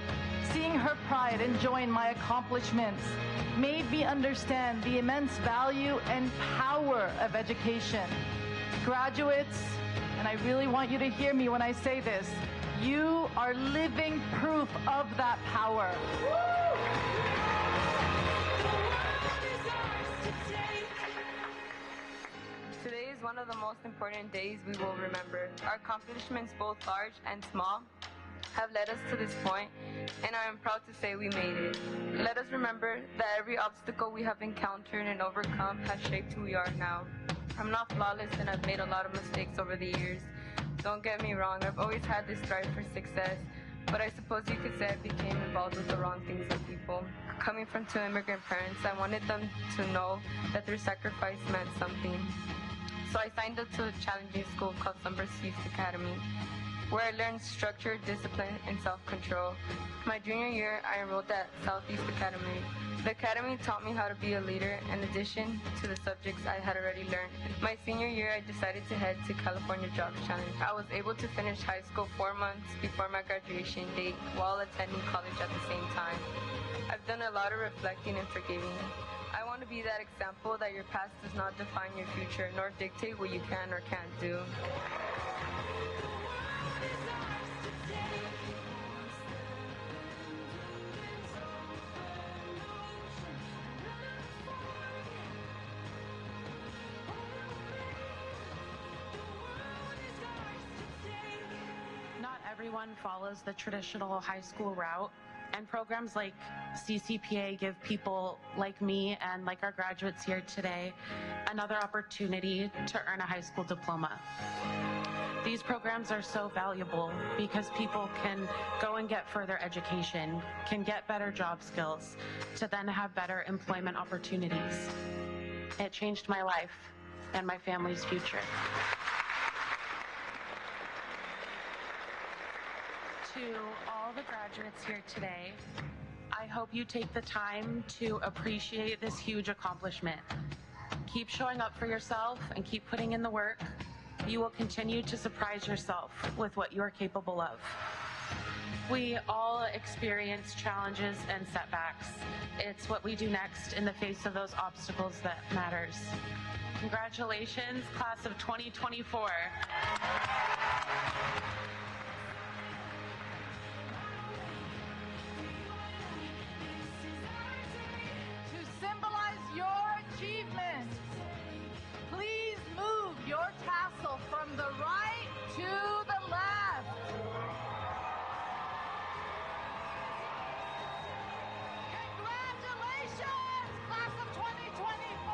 seeing her pride and joy in my accomplishments made me understand the immense value and power of education. Graduates, and I really want you to hear me when I say this, you are living proof of that power. Today is one of the most important days we will remember. Our accomplishments, both large and small, have led us to this point, and I am proud to say we made it. Let us remember that every obstacle we have encountered and overcome has shaped who we are now. I'm not flawless, and I've made a lot of mistakes over the years. Don't get me wrong, I've always had this drive for success, but I suppose you could say I became involved with the wrong things and people. Coming from 2 immigrant parents, I wanted them to know that their sacrifice meant something. So I signed up to a challenging school called Sunburst Youth Academy, where I learned structure, discipline, and self-control. My junior year, I enrolled at Southeast Academy. The academy taught me how to be a leader in addition to the subjects I had already learned. My senior year, I decided to head to California Jobs Challenge. I was able to finish high school 4 months before my graduation date while attending college at the same time. I've done a lot of reflecting and forgiving. I want to be that example that your past does not define your future nor dictate what you can or can't do. Not everyone follows the traditional high school route, and programs like CCPA give people like me and like our graduates here today another opportunity to earn a high school diploma. These programs are so valuable because people can go and get further education, can get better job skills, to then have better employment opportunities. It changed my life and my family's future. To all the graduates here today, I hope you take the time to appreciate this huge accomplishment. Keep showing up for yourself and keep putting in the work. You will continue to surprise yourself with what you are capable of. We all experience challenges and setbacks. It's what we do next in the face of those obstacles that matters. Congratulations, class of 2024. Achievements. Please move your tassel from the right to the left. Congratulations, class of 2024.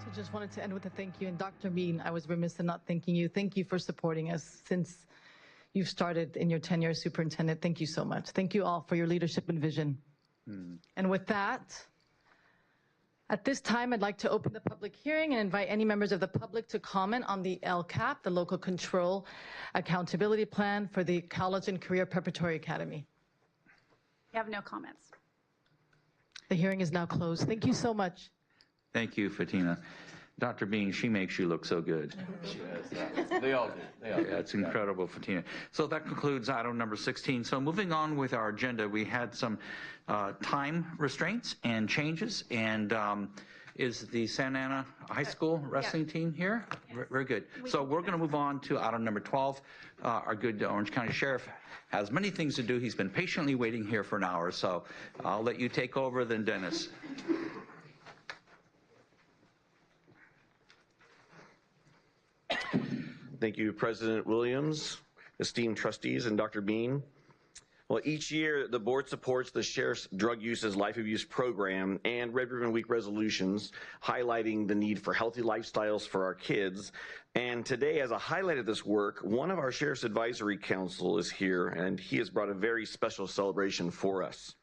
So just wanted to end with a thank you. And Dr. Bean, I was remiss in not thanking you. Thank you for supporting us since you've started in your tenure as superintendent. Thank you so much. Thank you all for your leadership and vision. And with that, at this time, I'd like to open the public hearing and invite any members of the public to comment on the LCAP, the Local Control Accountability Plan for the College and Career Preparatory Academy. We have no comments. The hearing is now closed. Thank you so much. Thank you, Fatina. Dr. Bean, she makes you look so good. They all do. They all do. Yeah, it's incredible, Fatina. So that concludes item number 16. So moving on with our agenda, we had some time restraints and changes. And is the Santa Ana High School wrestling team here? Very good. So we're going to move on to item number 12. Our good Orange County Sheriff has many things to do. He's been patiently waiting here for an hour. So I'll let you take over, then Dennis. Thank you, President Williams. esteemed trustees, and Dr. Bean. Well, each year, the board supports the Sheriff's Drug Uses Life Abuse Program and Red Ribbon Week resolutions, highlighting the need for healthy lifestyles for our kids. And today, as a highlight of this work, one of our Sheriff's Advisory Council is here, and he has brought a very special celebration for us.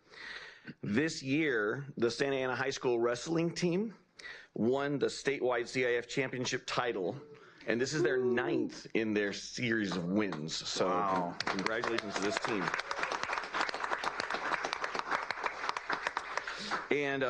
This year, the Santa Ana High School wrestling team won the statewide CIF championship title, and this is their 9th in their series of wins. So wow. Congratulations to this team. And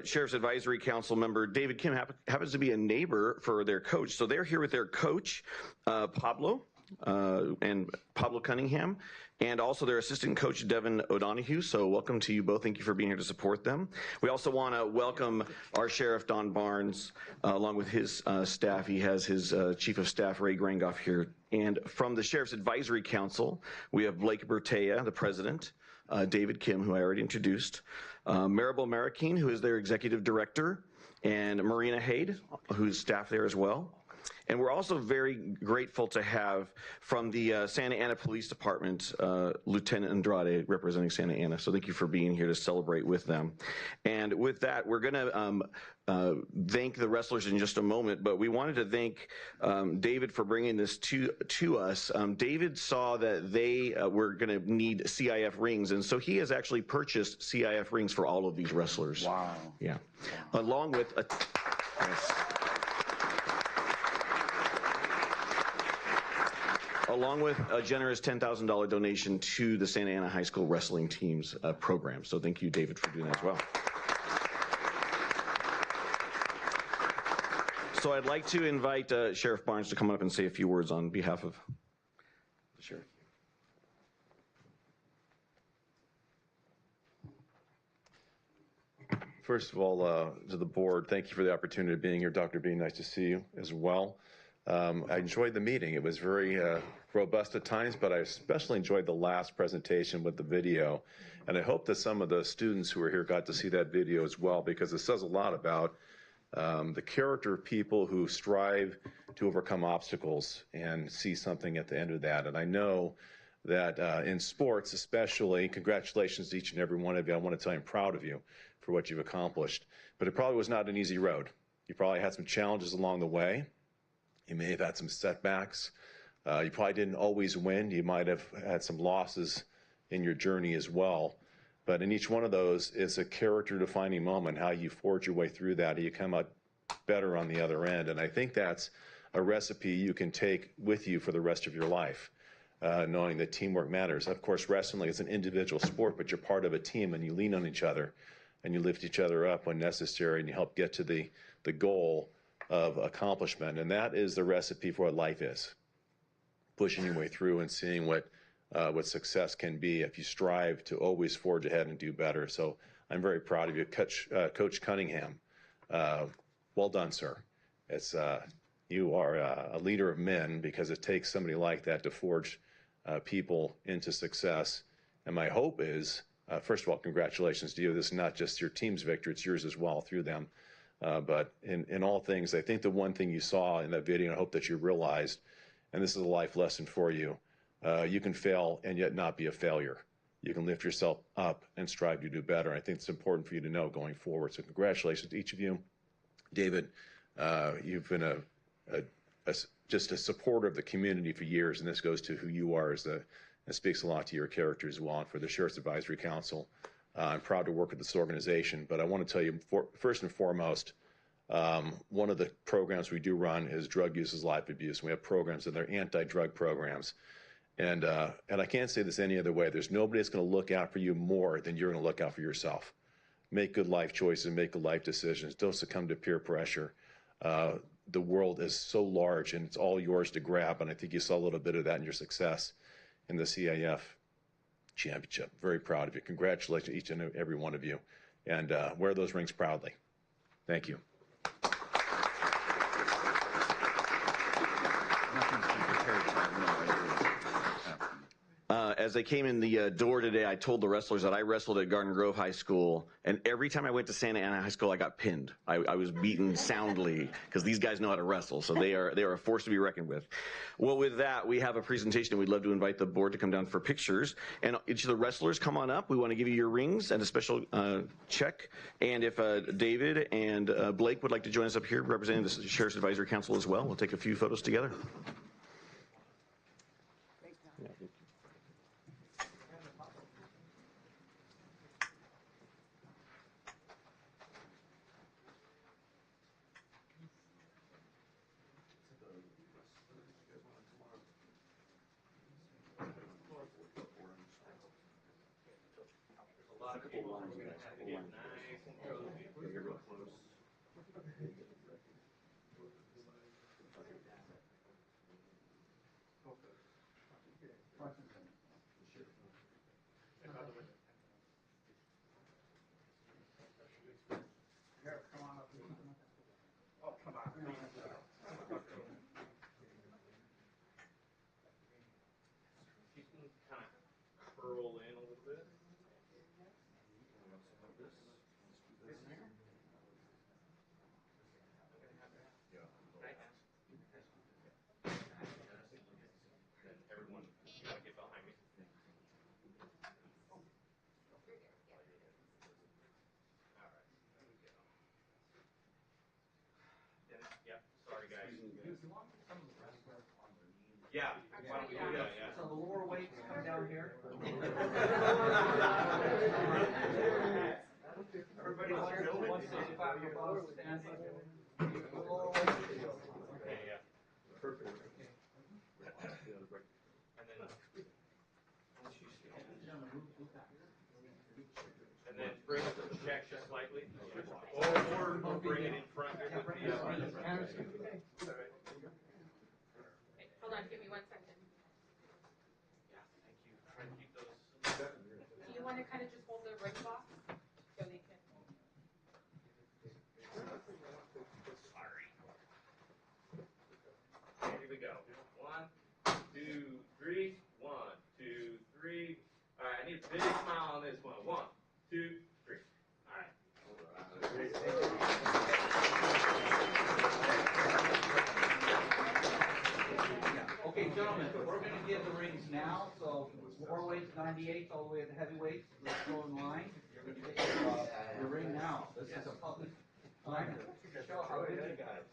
Sheriff's Advisory Council member David Kim happens to be a neighbor for their coach. So they're here with their coach, Pablo Cunningham, and also their assistant coach, Devin O'Donohue. So welcome to you both. Thank you for being here to support them. We also want to welcome our Sheriff, Don Barnes, along with his staff. He has his Chief of Staff, Ray Grangoff, here. And from the Sheriff's Advisory Council, we have Blake Bertea, the president, David Kim, who I already introduced, Maribel Marroquin, who is their executive director, and Marina Haid, who's staff there as well. And we're also very grateful to have from the Santa Ana Police Department, Lieutenant Andrade representing Santa Ana. So thank you for being here to celebrate with them. And with that, we're gonna thank the wrestlers in just a moment, but we wanted to thank David for bringing this to us. David saw that they were gonna need CIF rings, and so he has actually purchased CIF rings for all of these wrestlers. Wow. Yeah. Along with yes. Along with a generous $10,000 donation to the Santa Ana High School Wrestling Team's program. So thank you, David, for doing that as well. So I'd like to invite Sheriff Barnes to come up and say a few words on behalf of the Sheriff. First of all, to the board, thank you for the opportunity of being here. Dr. Bean, nice to see you as well. I enjoyed the meeting. It was very robust at times, but I especially enjoyed the last presentation with the video. And I hope that some of the students who were here got to see that video as well, because it says a lot about the character of people who strive to overcome obstacles and see something at the end of that. And I know that in sports especially, congratulations to each and every one of you. I want to tell you I'm proud of you for what you've accomplished. But it probably was not an easy road. You probably had some challenges along the way. You may have had some setbacks. You probably didn't always win. You might have had some losses in your journey as well. But in each one of those, it's a character-defining moment, how you forge your way through that, how you come out better on the other end. And I think that's a recipe you can take with you for the rest of your life, knowing that teamwork matters. Of course, wrestling is an individual sport, but you're part of a team, and you lean on each other, and you lift each other up when necessary, and you help get to the goal of accomplishment. And that is the recipe for what life is. Pushing your way through and seeing what success can be if you strive to always forge ahead and do better. So I'm very proud of you. Coach Cunningham, well done, sir. You are a leader of men, because it takes somebody like that to forge people into success. And my hope is, first of all, congratulations to you. This is not just your team's victory, it's yours as well through them. But in all things, I think the one thing you saw in that video, and I hope that you realized, and this is a life lesson for you, you can fail and yet not be a failure. You can lift yourself up and strive to do better. I think it's important for you to know going forward. So congratulations to each of you. David, you've been just a supporter of the community for years, and this goes to who you are. It speaks a lot to your character as well. And for the Sheriff's Advisory Council, I'm proud to work with this organization, but I want to tell you, first and foremost, one of the programs we do run is drug uses life abuse. We have programs, and they're anti-drug programs. And I can't say this any other way. There's nobody that's going to look out for you more than you're going to look out for yourself. Make good life choices, make good life decisions. Don't succumb to peer pressure. The world is so large, and it's all yours to grab, and I think you saw a little bit of that in your success in the CIF championship. Very proud of you. Congratulations to each and every one of you, and wear those rings proudly. Thank you. as they came in the door today, I told the wrestlers that I wrestled at Garden Grove High School, and every time I went to Santa Ana High School, I got pinned. I was beaten soundly because these guys know how to wrestle, so they are a force to be reckoned with. Well, with that, we have a presentation, and we'd love to invite the board to come down for pictures. And each of the wrestlers come on up. We want to give you your rings and a special check. And if David and Blake would like to join us up here representing the Sheriff's Advisory Council as well, we'll take a few photos together. Curl in a little bit. Everyone, you gotta get behind me. All right, there we go. Dennis, yep, sorry guys. Yeah, why don't we do that, yeah. So the lower weights come down here. Everybody wants to clap above standing. Okay, yeah. Perfect. And then bring up the check just slightly. Or bring it in front here with the Hold on, give me 1 second. Yeah, thank you. Try to keep those. Do you want to kind of just hold the ring box so they can? Sorry. Okay, here we go. 1, 2, 3. 1, 2, 3. All right, I need a big smile on this one. 1, 2, 3. All right. Okay, gentlemen, we're going to give the rings now. So lower weights, 98, all the way to the heavyweights. Let's go in line. You're going to get your ring now. This is a public honor. Show how good you guys.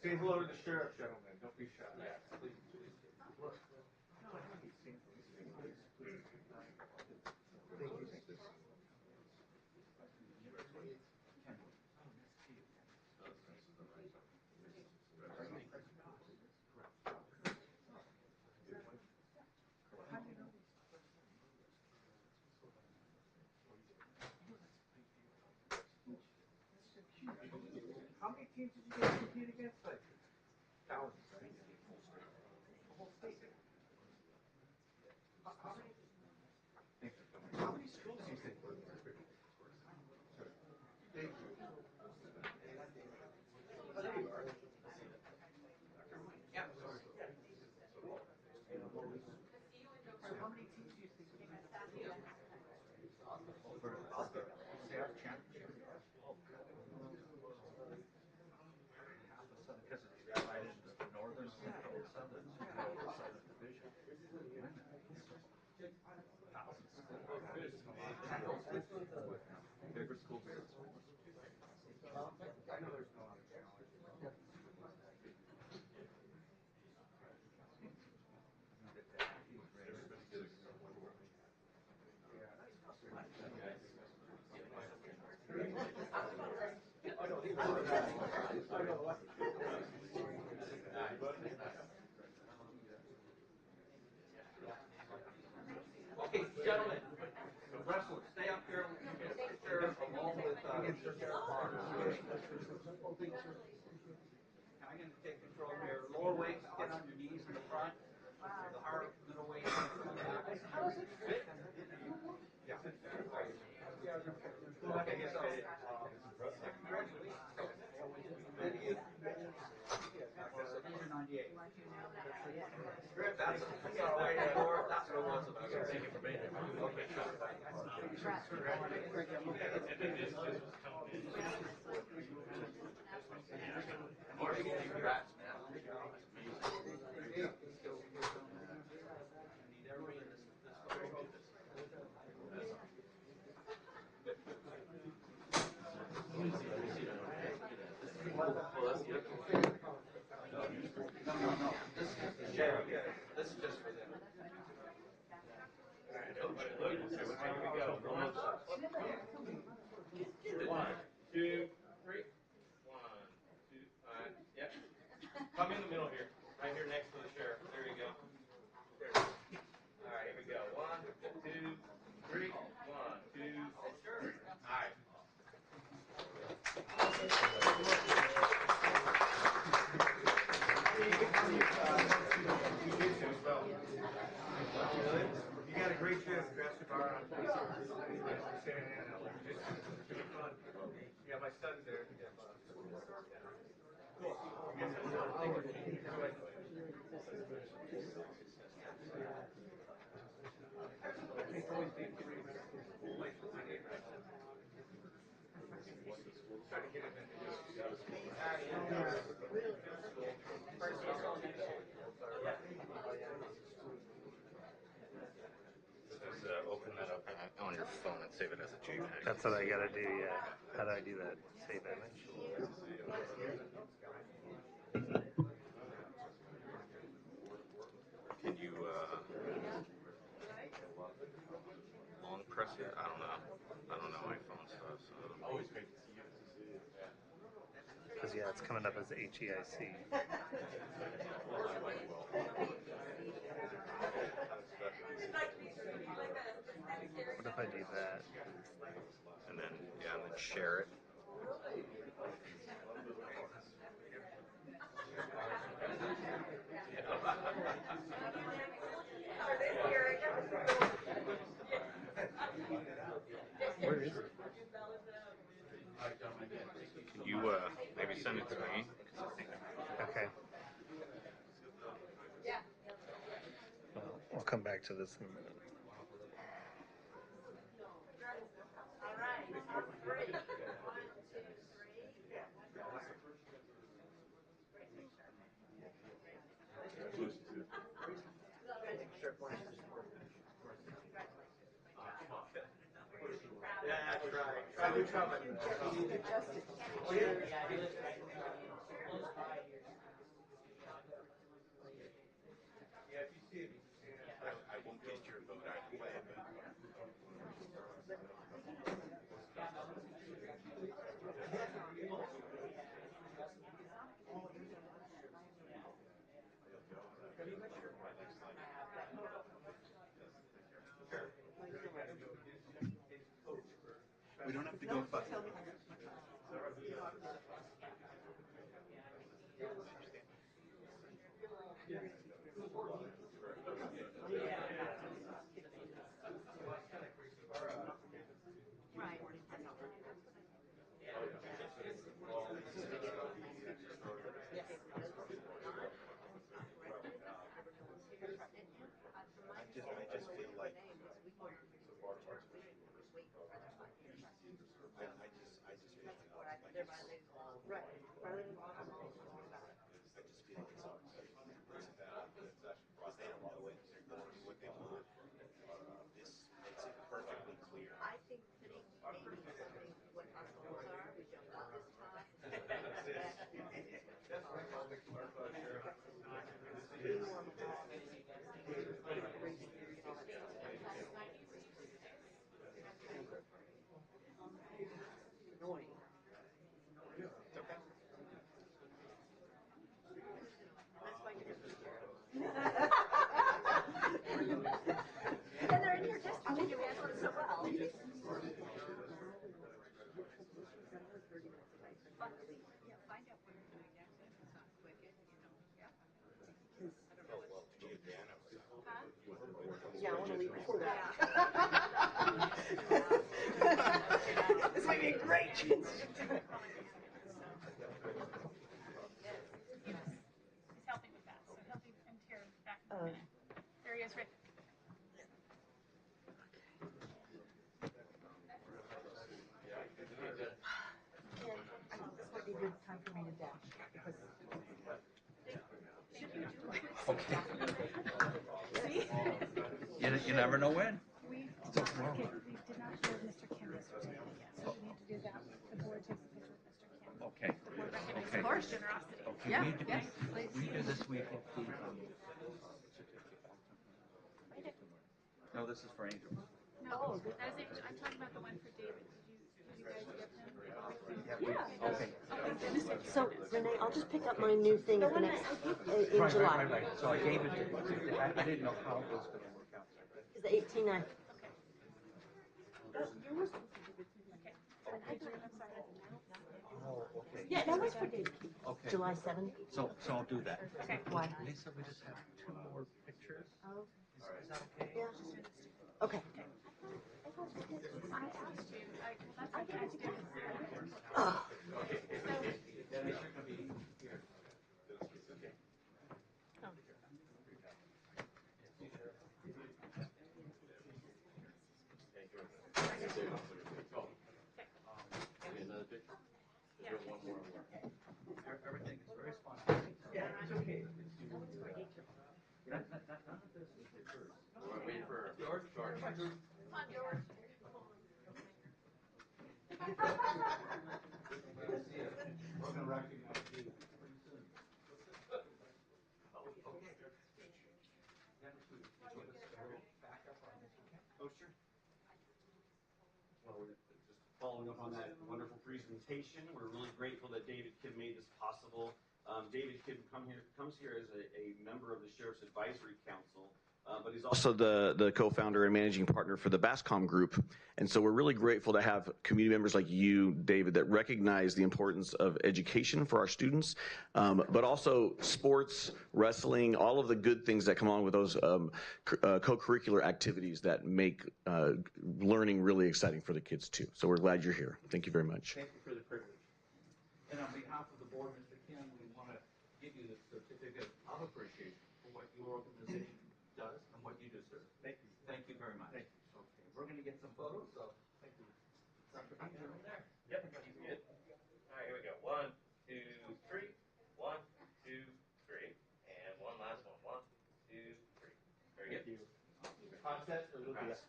Say hello to the sheriff, gentlemen. Don't be shy. Please. How many teams did you guys compete against? Like thousands, right? The whole state. How many? Thanks for coming. How many schools do you think were there? Thank you. Oh, there you are. Yeah, sorry. So how many teams do you think came in? For staff championship? Because insert there. Now I'm going to take control here. Lower weights, get on your knees in the front. The higher middle weight. How does it fit? Yeah. Okay, so. These are 98. That's our way forward. That's what it was about. Thank you for being here. Okay. Congrats, man. No. This is just the share. This is just for them. One, two, three. One, two, yep. Come in the middle here. Right here next to the sheriff. There you go. There. All right, here we go. One, two, three. One, two. All right. You got a great chance to grab some bar on. Yeah, my son's there. Open that up on your phone and save it as a JPEG. That's what I gotta do, yeah. How do I do that? Save image? Can you long press it? I don't know. I don't know iPhone stuff. So. Always great to see you. Because, yeah, it's coming up as HEIC. What if I do that? And then, yeah, and then share it. Where is it? Can you maybe send it to me? Okay. We'll come back to this in a minute. That's right. Try to come in. Yeah, if you see it, I won't get your vote either way, but. We don't have to go fast. I just feel like Yeah, I want to leave before that. This might be a great chance. He's helping with that, so he'll be in here back in a minute. There he is, Rick. This might be a good time for me to dash. Okay. You never know when. We did not show Mr. Kim yesterday yet, so we need to do that. The board takes a picture with Mr. Kim. Okay. The board recognizes Okay. his generosity. Okay. Yeah, We do- yes, please. We do this week. No, this is for Angel. No, that is it. I'm talking about the one for David. Did you guys get him? Yeah. Okay. So, Renee, I'll just pick up my new thing at the next, in July. Right. So I gave it to, I didn't know how it was going to work out. Is the 18th. Okay. Oh, okay. Yeah, that was for David. Okay. July 7th. So I'll do that. Okay. Why? Lisa, we just have 2 more pictures. Oh. Is that okay? Yeah. Okay. I asked you, that's what I did. Oh. Everything is very spontaneous. Yeah, it's okay. None of this is rehearsed. We're waiting for George. Come on, George. We're going to recognize you pretty soon. Oh, sure. Well, we're just following up on that wonderful presentation. We're really grateful that David Kim made this possible. David Kim comes here as a member of the Sheriff's Advisory Council, but he's also the co-founder and managing partner for the BASCOM Group. And so we're really grateful to have community members like you, David, that recognize the importance of education for our students, but also sports, wrestling, all of the good things that come along with those co-curricular activities that make learning really exciting for the kids too. So we're glad you're here. Thank you very much. Thank you for the privilege. And on behalf of the board, Mr. Kim, we want to give you the certificate of appreciation for what your organization does and what you deserve. Thank you. Thank you very much. Thank you. Okay, we're going to get some photos, so thank you. Dr. Bean, over there. Yep, he's good. All right, here we go. 1, 2, 3. 1, 2, 3. And one last one. 1, 2, 3. Very good. Concept or little Yes.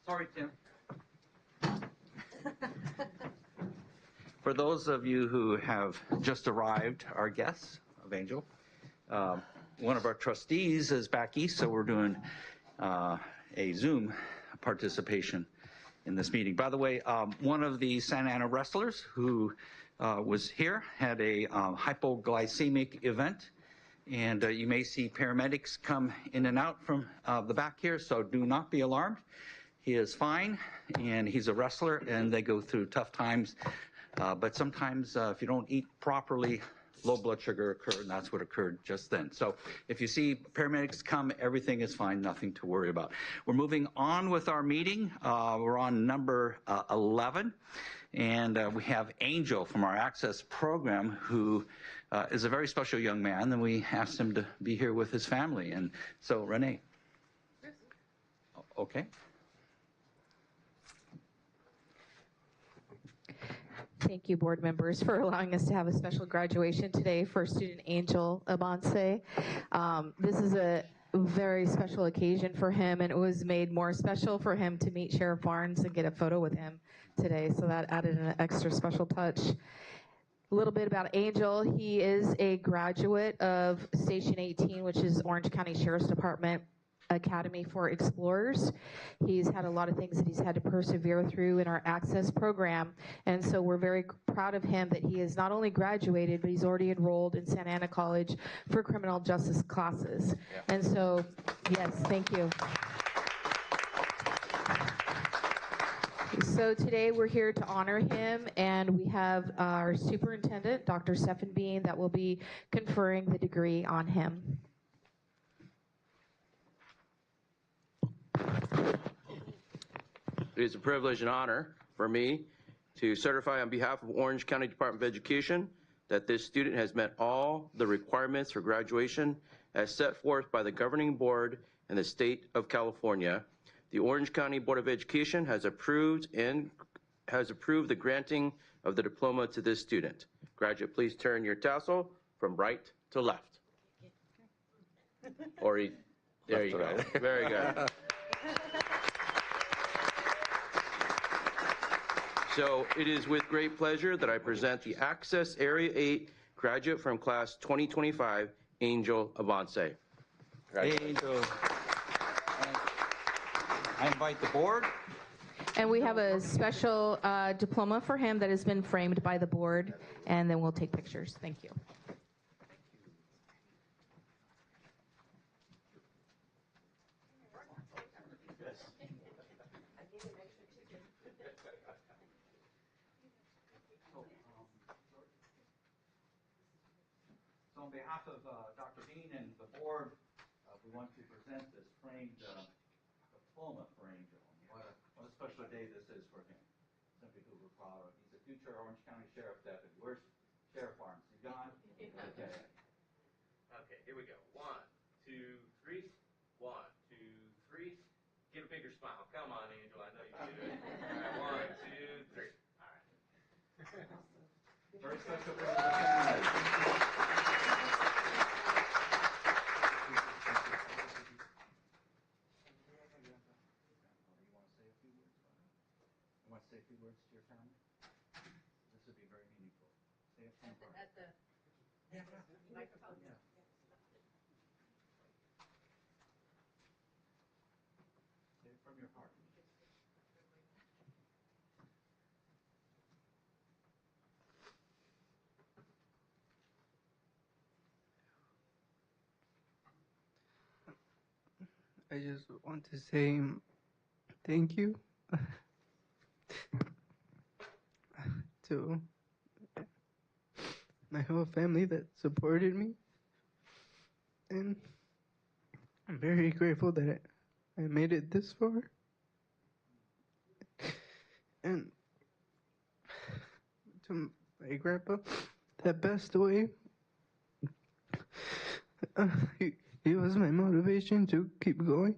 Sorry, Tim. For those of you who have just arrived, our guests of Angel, one of our trustees is back east, so we're doing a Zoom participation in this meeting. By the way, one of the Santa Ana wrestlers who was here had a hypoglycemic event, and you may see paramedics come in and out from the back here, so do not be alarmed. He is fine, and he's a wrestler, and they go through tough times. But sometimes if you don't eat properly, low blood sugar occurs, and that's what occurred just then. So if you see paramedics come, everything is fine, nothing to worry about. We're moving on with our meeting. We're on number 11, and we have Angel from our Access program, who is a very special young man, and we asked him to be here with his family. And so, Renee. Okay. Thank you, board members, for allowing us to have a special graduation today for student Angel Abanse. This is a very special occasion for him, and it was made more special for him to meet Sheriff Barnes and get a photo with him today, so that added an extra special touch. A little bit about Angel. He is a graduate of Station 18, which is Orange County Sheriff's Department. Academy for Explorers. He's had a lot of things that he's had to persevere through in our Access program, and so we're very proud of him that he has not only graduated, but he's already enrolled in Santa Ana College for criminal justice classes. Yeah. And so, yes, thank you. So today we're here to honor him, and we have our superintendent, Dr. Stephen Bean, that will be conferring the degree on him. It is a privilege and honor for me to certify on behalf of Orange County Department of Education that this student has met all the requirements for graduation as set forth by the governing board in the state of California. The Orange County Board of Education has approved the granting of the diploma to this student. Graduate, please turn your tassel from right to left. Or there you go. Very good. So it is with great pleasure that I present the Access Area 8 graduate from class 2025, Angel Avance. Angel. I invite the board. And we have a special diploma for him that has been framed by the board, and then we'll take pictures. Thank you. So on behalf of Dr. Bean and the board, we want to present this framed diploma for Angel. What a special day this is for him. Simply who we're proud of. He's a future Orange County Sheriff Deputy. Where's Sheriff Barnes? You gone? Okay. Okay, here we go. 1, 2, 3. 1, 2, 3. Give a bigger smile. Come on, Angel. I know you can do it. All right, 1, 2, 3. All right. Very special for the say a few words to your family? This would be very meaningful. Say it from the heart. At the microphone. Yeah. Say it from your heart. I just want to say thank you to my whole family that supported me, and I'm very grateful that I made it this far, and to my grandpa that passed away. He was my motivation to keep going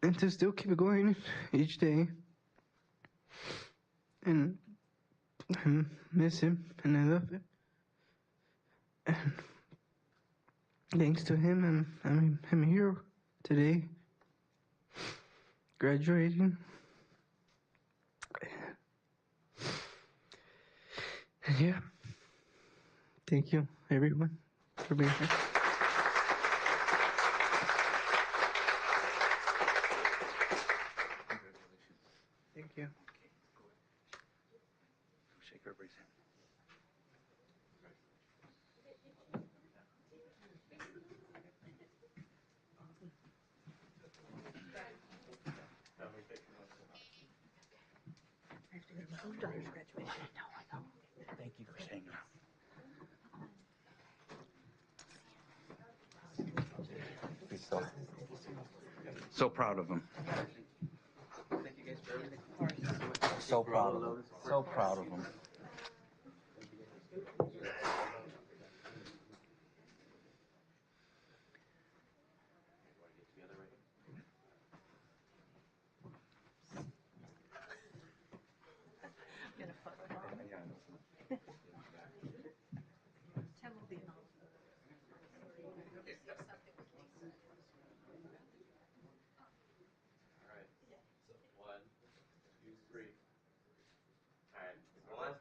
and to still keep going each day. And I miss him and I love him. And thanks to him, I'm here today, graduating. And yeah, thank you everyone for being here. Thank you. Shake everybody's hand. I have to go to my own daughter's graduation. No, I know. Thank you for saying that. So proud of him. So proud of him. So proud of him. All right. So 1, 2, 3. All right. 1,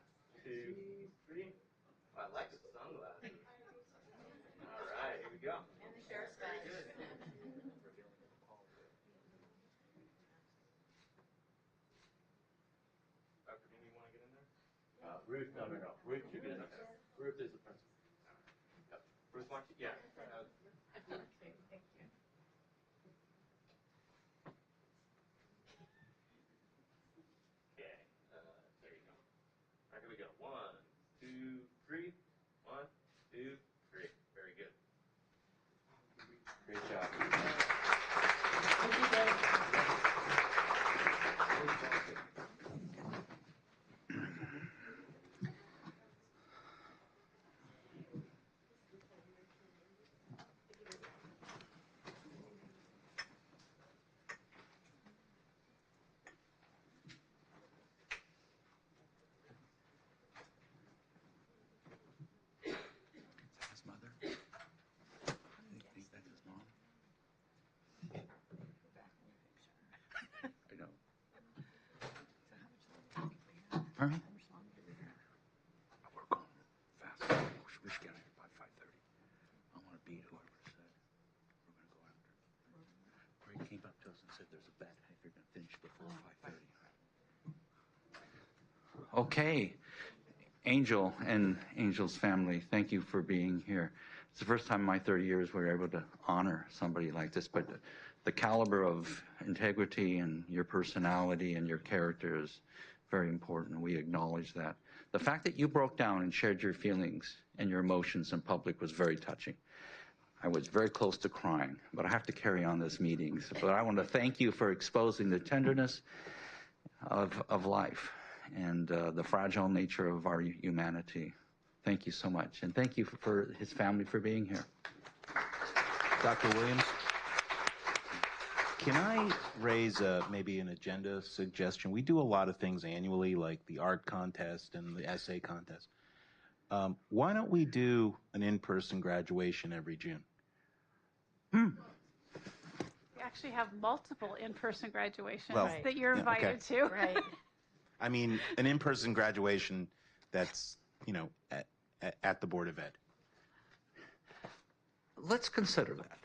Ruth, no. Ruth, you're good enough. Ruth is the principal. Yep. Ruth, why don't you, yeah. Okay, thank you. Okay, there you go. All right, here we go. 1, 2, 3. 1, 2, 3. Very good. Great job. His mother? You think that's his mom? I know. Huh? We're going fast. We should get here by 5:30. I want to beat whoever said we're going to go after. Greg came up to us and said there's a bet if you're going to finish before 5:30. Okay. Angel and Angel's family, thank you for being here. It's the first time in my 30 years we were able to honor somebody like this, but the caliber of integrity and your personality and your character is very important. We acknowledge that. The fact that you broke down and shared your feelings and your emotions in public was very touching. I was very close to crying, but I have to carry on this meeting. But I want to thank you for exposing the tenderness of life and the fragile nature of our humanity. Thank you so much. And thank you for his family for being here. Dr. Williams, can I raise maybe an agenda suggestion? We do a lot of things annually, like the art contest and the essay contest. Why don't we do an in-person graduation every June? We actually have multiple in-person graduations Well, that you're yeah, invited okay. to. Right. I mean, an in-person graduation that's, at the Board of Ed. Let's consider that.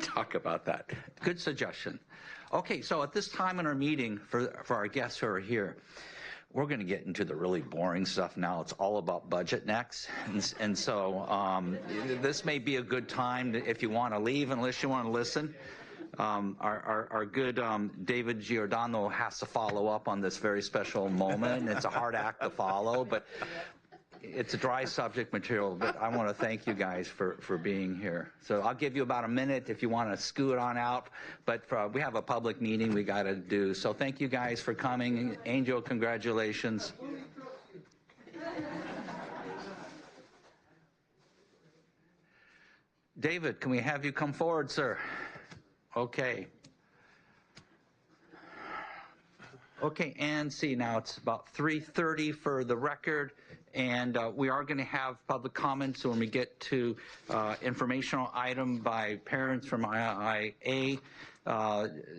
Talk about that. Good suggestion. Okay, so at this time in our meeting, for our guests who are here, we're going to get into the really boring stuff now. It's all about budget next. And so this may be a good time if you want to leave, unless you want to listen. Our good David Giordano has to follow up on this very special moment. It's a hard act to follow, but it's a dry subject material. But I want to thank you guys for being here. So I'll give you about a minute if you want to scoot on out. But we have a public meeting we got to do. So thank you guys for coming. Angel, congratulations. David, can we have you come forward, sir? Okay. Okay, and see, now it's about 3:30 for the record, and we are going to have public comments when we get to informational item by parents from IIA.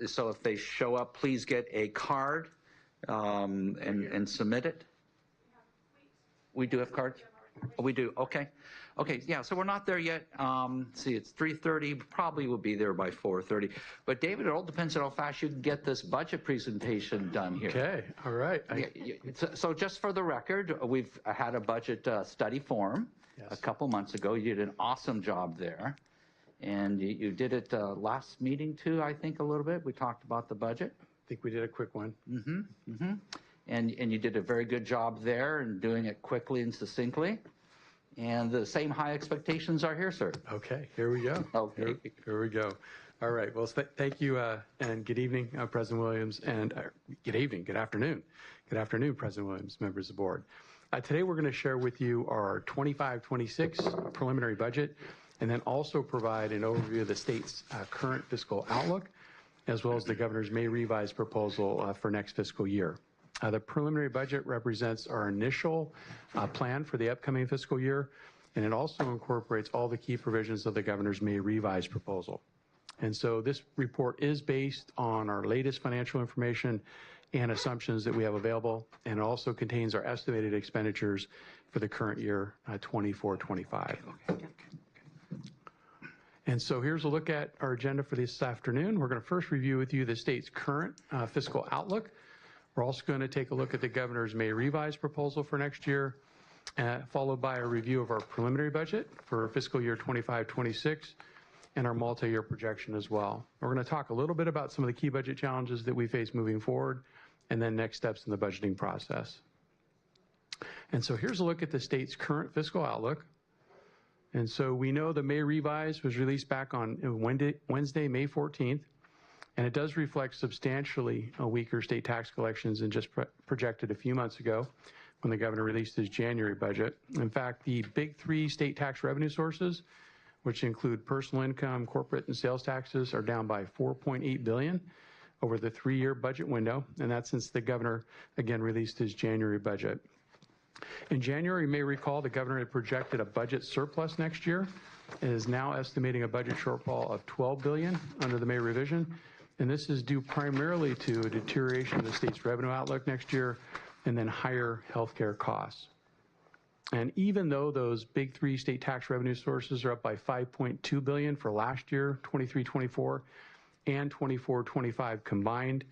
So if they show up, please get a card and submit it. We do have cards? Oh, we do, okay. Okay, yeah, so we're not there yet. See, it's 3:30, probably will be there by 4:30. But David, it all depends on how fast you can get this budget presentation done here. Okay, all right. So just for the record, we've had a budget study forum a couple months ago. You did an awesome job there. And you did it last meeting too, I think, a little bit. We talked about the budget. I think we did a quick one. And you did a very good job there and doing it quickly and succinctly. And the same high expectations are here, sir. Okay, here we go. Okay. Here we go. All right, well, thank you, and good evening, President Williams, and good evening, good afternoon. Good afternoon, President Williams, members of the board. Today we're going to share with you our 25-26 preliminary budget, and then also provide an overview of the state's current fiscal outlook, as well as the governor's May revised proposal for next fiscal year. The preliminary budget represents our initial plan for the upcoming fiscal year, and it also incorporates all the key provisions of the governor's May revised proposal. And so this report is based on our latest financial information and assumptions that we have available, and it also contains our estimated expenditures for the current year, 24-25. And so here's a look at our agenda for this afternoon. We're going to first review with you the state's current fiscal outlook. We're also going to take a look at the governor's May revised proposal for next year, followed by a review of our preliminary budget for fiscal year 25-26 and our multi-year projection as well. We're going to talk a little bit about some of the key budget challenges that we face moving forward, and then next steps in the budgeting process. And so here's a look at the state's current fiscal outlook. And so we know the May revise was released back on Wednesday, May 14th, and it does reflect substantially a weaker state tax collections than just projected a few months ago when the governor released his January budget. In fact, the big three state tax revenue sources, which include personal income, corporate, and sales taxes, are down by $4.8 billion over the 3-year budget window, and that's since the governor again released his January budget. In January, you may recall the governor had projected a budget surplus next year and is now estimating a budget shortfall of $12 billion under the May revision. And this is due primarily to a deterioration of the state's revenue outlook next year and then higher healthcare costs. And even though those big three state tax revenue sources are up by $5.2 billion for last year, 23-24, and 24-25 combined,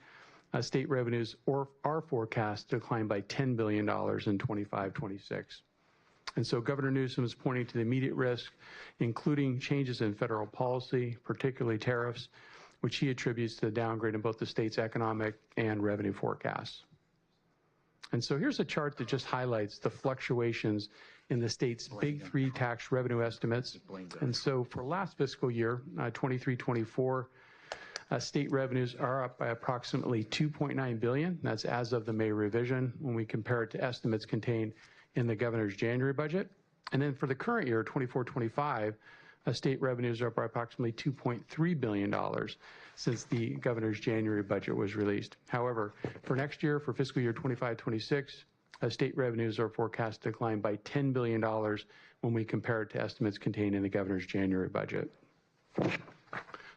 state revenues are forecast to decline by $10 billion in 25-26. And so Governor Newsom is pointing to the immediate risk, including changes in federal policy, particularly tariffs, which he attributes to the downgrade in both the state's economic and revenue forecasts. And so here's a chart that just highlights the fluctuations in the state's big three tax revenue estimates. And so for last fiscal year, 23-24, state revenues are up by approximately $2.9 billion. That's as of the May revision when we compare it to estimates contained in the governor's January budget. And then for the current year, 24-25, state revenues are up by approximately $2.3 billion since the governor's January budget was released. However, for next year, for fiscal year 25-26, state revenues are forecast to decline by $10 billion when we compare it to estimates contained in the governor's January budget.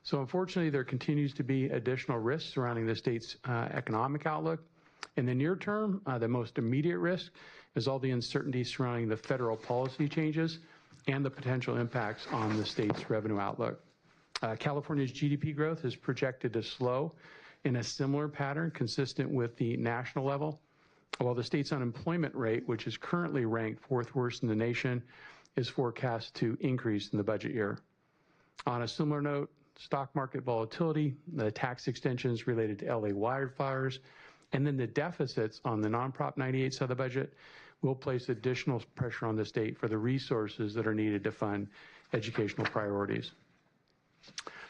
So unfortunately, there continues to be additional risks surrounding the state's economic outlook. In the near term, the most immediate risk is all the uncertainty surrounding the federal policy changes and the potential impacts on the state's revenue outlook. California's GDP growth is projected to slow in a similar pattern consistent with the national level, while the state's unemployment rate, which is currently ranked 4th worst in the nation, is forecast to increase in the budget year. On a similar note, stock market volatility, the tax extensions related to LA wildfires, and then the deficits on the non-Prop 98 side of the budget will place additional pressure on the state for the resources that are needed to fund educational priorities.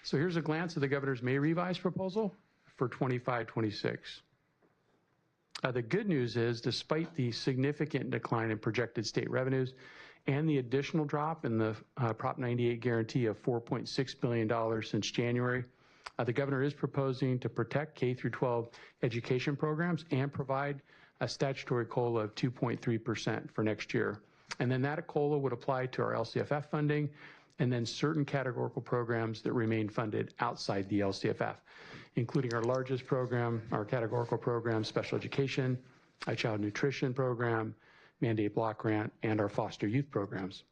So here's a glance at the governor's May revised proposal for 25-26. The good news is, despite the significant decline in projected state revenues and the additional drop in the Prop 98 guarantee of $4.6 billion since January, the governor is proposing to protect K-12 education programs and provide a statutory COLA of 2.3% for next year. And then that COLA would apply to our LCFF funding and then certain categorical programs that remain funded outside the LCFF, including our largest program, our categorical program, special education, a child nutrition program, mandate block grant, and our foster youth programs.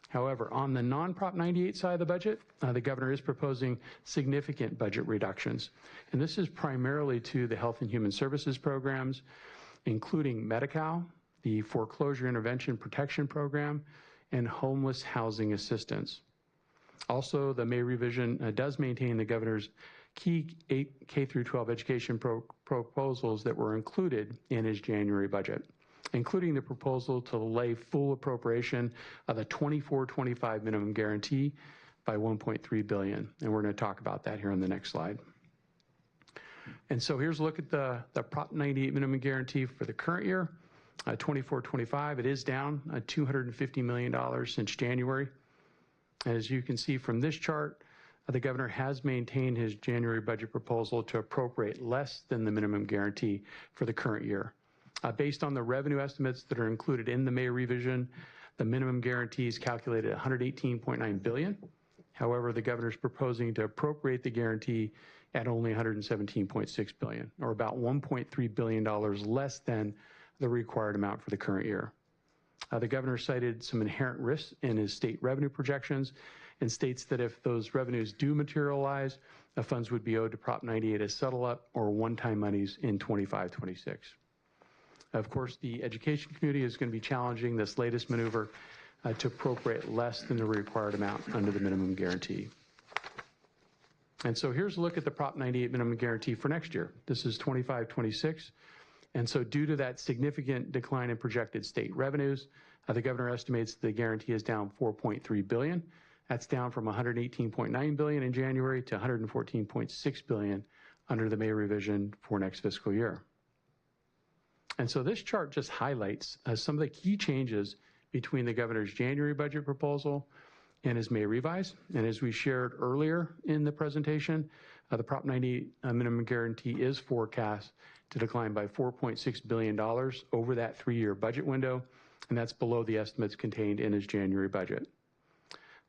However, on the non-Prop 98 side of the budget, the governor is proposing significant budget reductions. And this is primarily to the health and human services programs, including Medi-Cal, the foreclosure intervention protection program, and homeless housing assistance. Also, the May revision does maintain the governor's key K-12 education proposals that were included in his January budget, including the proposal to lay full appropriation of the 24-25 minimum guarantee by $1.3 billion. And we're going to talk about that here on the next slide. And so here's a look at the Prop 98 minimum guarantee for the current year, 24-25. It is down $250 million since January. As you can see from this chart, the governor has maintained his January budget proposal to appropriate less than the minimum guarantee for the current year. Based on the revenue estimates that are included in the May revision, the minimum guarantee is calculated at $118.9 billion. However, the governor is proposing to appropriate the guarantee at only $117.6 billion, or about $1.3 billion less than the required amount for the current year. The governor cited some inherent risks in his state revenue projections and states that if those revenues do materialize, funds would be owed to Prop 98 as settle up or one-time monies in 25-26. Of course, the education community is going to be challenging this latest maneuver to appropriate less than the required amount under the minimum guarantee. And so here's a look at the Prop 98 minimum guarantee for next year. This is 25-26. And so due to that significant decline in projected state revenues, the governor estimates the guarantee is down $4.3 billion. That's down from $118.9 billion in January to $114.6 billion under the May revision for next fiscal year. And so this chart just highlights some of the key changes between the governor's January budget proposal and his May revise. And as we shared earlier in the presentation, the Prop 98 minimum guarantee is forecast to decline by $4.6 billion over that 3-year budget window, and that's below the estimates contained in his January budget.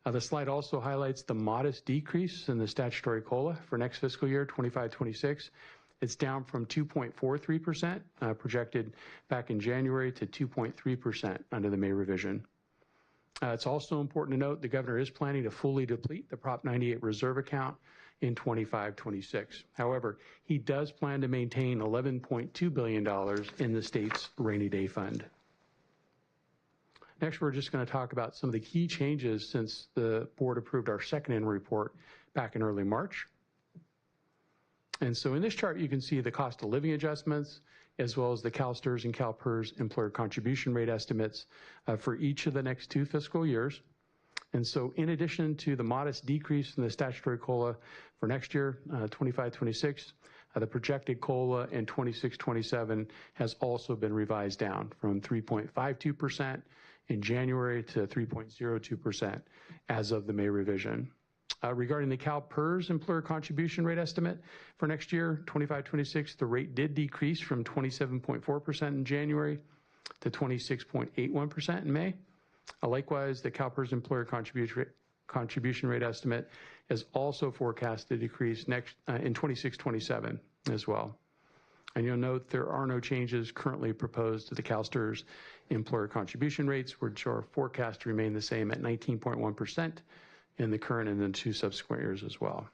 The slide also highlights the modest decrease in the statutory COLA for next fiscal year, 25-26. It's down from 2.43% projected back in January to 2.3% under the May revision. It's also important to note the governor is planning to fully deplete the Prop 98 reserve account in 25-26. However, he does plan to maintain $11.2 billion in the state's rainy day fund. Next, we're just going to talk about some of the key changes since the board approved our second annual report back in early March. And so in this chart, you can see the cost of living adjustments, as well as the CalSTRS and CalPERS employer contribution rate estimates for each of the next 2 fiscal years. And so in addition to the modest decrease in the statutory COLA for next year, 25-26, the projected COLA in 26-27 has also been revised down from 3.52% in January to 3.02% as of the May revision. Regarding the CalPERS employer contribution rate estimate for next year, 25-26, the rate did decrease from 27.4% in January to 26.81% in May. Likewise, the CalPERS employer contribution rate estimate is also forecast to decrease next in 26-27 as well. And you'll note there are no changes currently proposed to the CalSTRS employer contribution rates, which are forecast to remain the same at 19.1% in the current and then 2 subsequent years as well.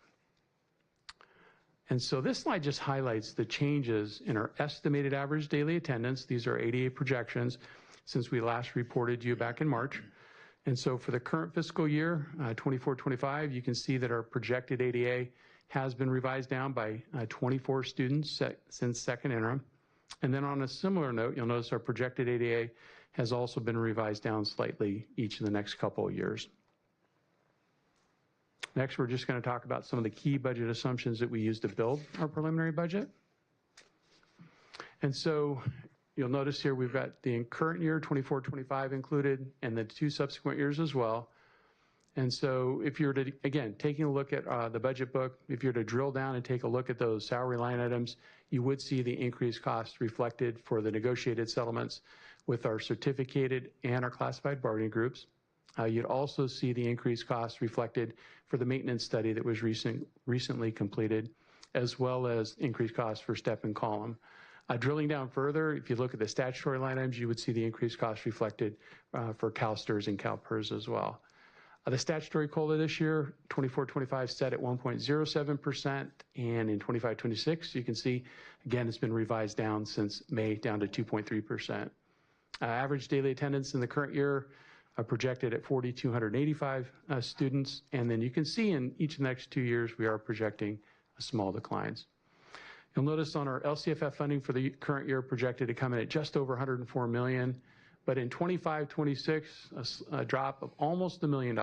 And so this slide just highlights the changes in our estimated average daily attendance. These are ADA projections since we last reported to you back in March. And so for the current fiscal year, 24-25, you can see that our projected ADA has been revised down by 24 students since second interim. And then on a similar note, you'll notice our projected ADA has also been revised down slightly each of the next couple of years. Next, we're just going to talk about some of the key budget assumptions that we use to build our preliminary budget. And so you'll notice here we've got the current year, 24-25 included, and the 2 subsequent years as well. And so if you're to, again, taking a look at the budget book, if you're to drill down and take a look at those salary line items, you would see the increased costs reflected for the negotiated settlements with our certificated and our classified bargaining groups. You'd also see the increased costs reflected for the maintenance study that was recently completed, as well as increased costs for step and column. Drilling down further, if you look at the statutory line items, you would see the increased costs reflected for CalSTRS and CalPERS as well. The statutory COLA this year, 24-25, set at 1.07%, and in 25-26, you can see, again, it's been revised down since May, down to 2.3%. Average daily attendance in the current year projected at 4,285 students, and then you can see in each of the next 2 years, we are projecting small declines. You'll notice on our LCFF funding for the current year projected to come in at just over $104 million, but in 25-26, a drop of almost $1 million.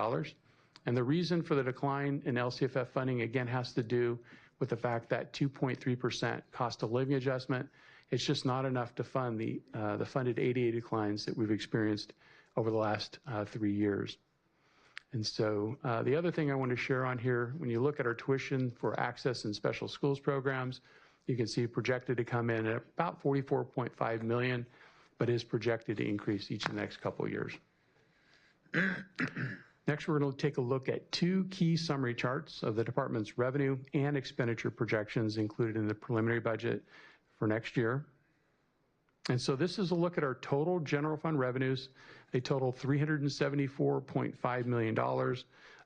And the reason for the decline in LCFF funding, again, has to do with the fact that 2.3% cost of living adjustment, it's just not enough to fund the funded ADA declines that we've experienced over the last 3 years. And so the other thing I want to share on here, when you look at our tuition for access and special schools programs, you can see projected to come in at about $44.5 million, but is projected to increase each of the next couple of years. Next, we're going to take a look at 2 key summary charts of the department's revenue and expenditure projections included in the preliminary budget for next year. And so this is a look at our total general fund revenues. They total $374.5 million.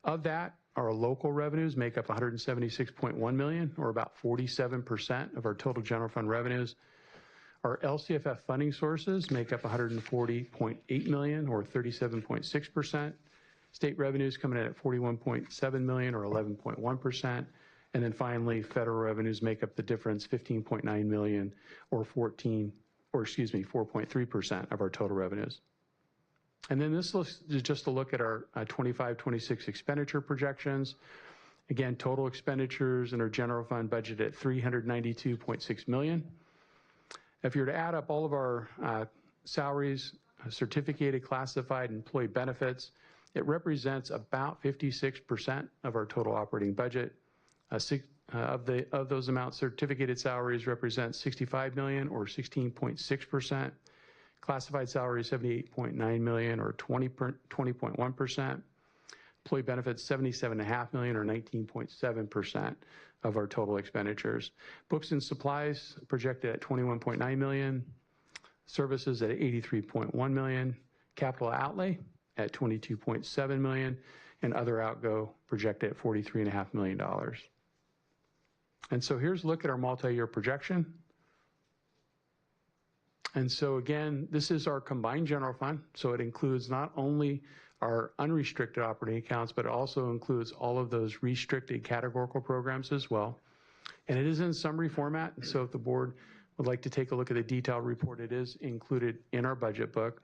Of that, Our local revenues make up $176.1 million, or about 47% of our total general fund revenues. Our LCFF funding sources make up $140.8 million, or 37.6%. State revenues coming in at $41.7 million, or 11.1%. And then finally, federal revenues make up the difference, $15.9 million, or 4.3% of our total revenues. And then this is just a look at our 25-26 expenditure projections. Again, total expenditures in our general fund budget at $392.6 million. If you were to add up all of our salaries, certificated, classified, employee benefits, it represents about 56% of our total operating budget. Of those amounts, certificated salaries represent $65 million, or 16.6%. Classified salaries, $78.9 million, or 20.1%. Employee benefits, $77.5 million, or 19.7% of our total expenditures. Books and supplies projected at $21.9 million. Services at $83.1 million. Capital outlay at $22.7 million. And other outgo projected at $43.5 million. And so here's a look at our multi-year projection. And so again, this is our combined general fund. So it includes not only our unrestricted operating accounts, but it also includes all of those restricted categorical programs as well. And it is in summary format. And so if the board would like to take a look at the detailed report, it is included in our budget book.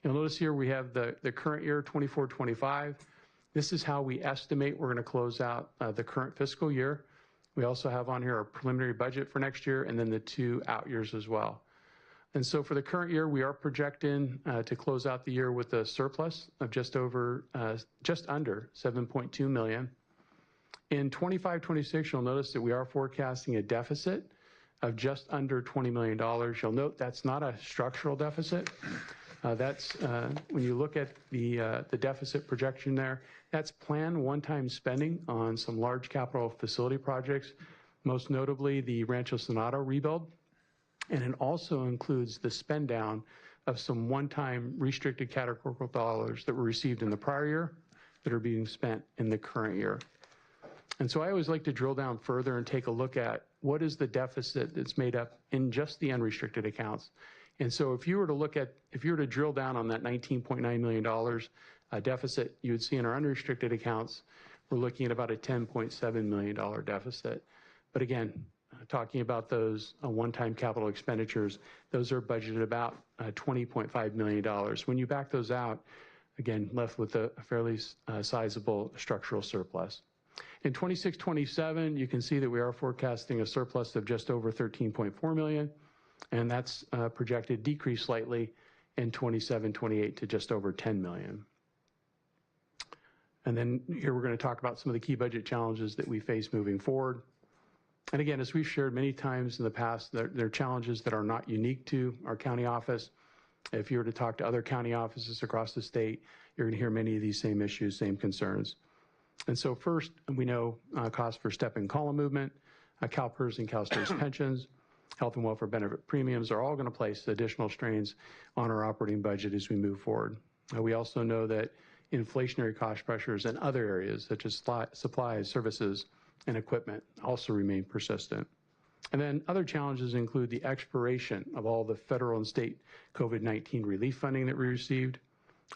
You'll notice here we have the current year, 24-25. This is how we estimate we're going to close out the current fiscal year. We also have on here our preliminary budget for next year, and then the 2 out years as well. And so for the current year, we are projecting to close out the year with a surplus of just under $7.2 million. In 25-26, you'll notice that we are forecasting a deficit of just under $20 million. You'll note that's not a structural deficit. That's when you look at the deficit projection there, that's planned one-time spending on some large capital facility projects, most notably the Rancho Sonata rebuild. And it also includes the spend down of some one-time restricted categorical dollars that were received in the prior year that are being spent in the current year. And so I always like to drill down further and take a look at what is the deficit that's made up in just the unrestricted accounts. And so if you were to drill down on that $19.9 million deficit, you would see in our unrestricted accounts, we're looking at about a $10.7 million deficit. But again, talking about those one-time capital expenditures, those are budgeted about $20.5 million. When you back those out, again, left with a fairly sizable structural surplus. In 26-27, you can see that we are forecasting a surplus of just over $13.4 million, and that's projected decrease slightly in 27-28 to just over $10 million. And then here we're going to talk about some of the key budget challenges that we face moving forward. And again, as we've shared many times in the past, there are challenges that are not unique to our county office. If you were to talk to other county offices across the state, you're going to hear many of these same issues, same concerns. And so first, we know costs for step and column movement, CalPERS and CalSTRS pensions, health and welfare benefit premiums are all going to place additional strains on our operating budget as we move forward. We also know that inflationary cost pressures in other areas, such as supplies, services, and equipment, also remain persistent. And then other challenges include the expiration of all the federal and state COVID-19 relief funding that we received,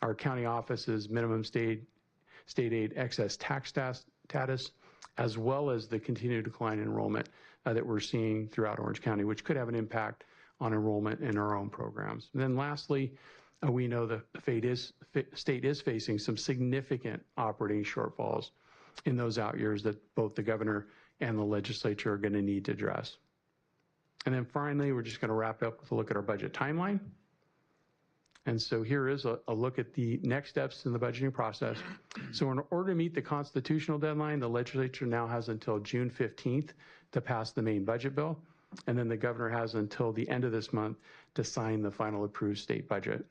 our county office's minimum state aid excess tax status, as well as the continued decline in enrollment that we're seeing throughout Orange County, which could have an impact on enrollment in our own programs. And then lastly, we know the state is facing some significant operating shortfalls in those out years that both the governor and the legislature are going to need to address. And then finally, we're just going to wrap up with a look at our budget timeline. And so here is a look at the next steps in the budgeting process. So in order to meet the constitutional deadline, the legislature now has until June 15th to pass the main budget bill. And then the governor has until the end of this month to sign the final approved state budget.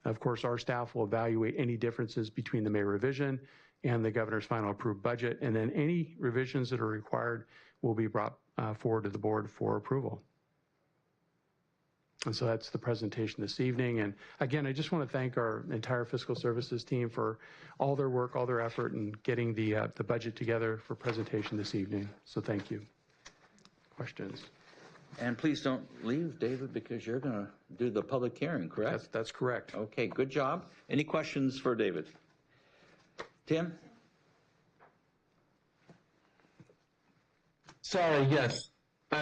Of course, our staff will evaluate any differences between the May revision and the governor's final approved budget. And then any revisions that are required will be brought forward to the board for approval. And so that's the presentation this evening. And again, I just want to thank our entire fiscal services team for all their work, all their effort in getting the budget together for presentation this evening. So thank you. Questions? And please don't leave, David, because you're going to do the public hearing, correct? That's correct. Okay, good job. Any questions for David? Tim? Sorry, yes.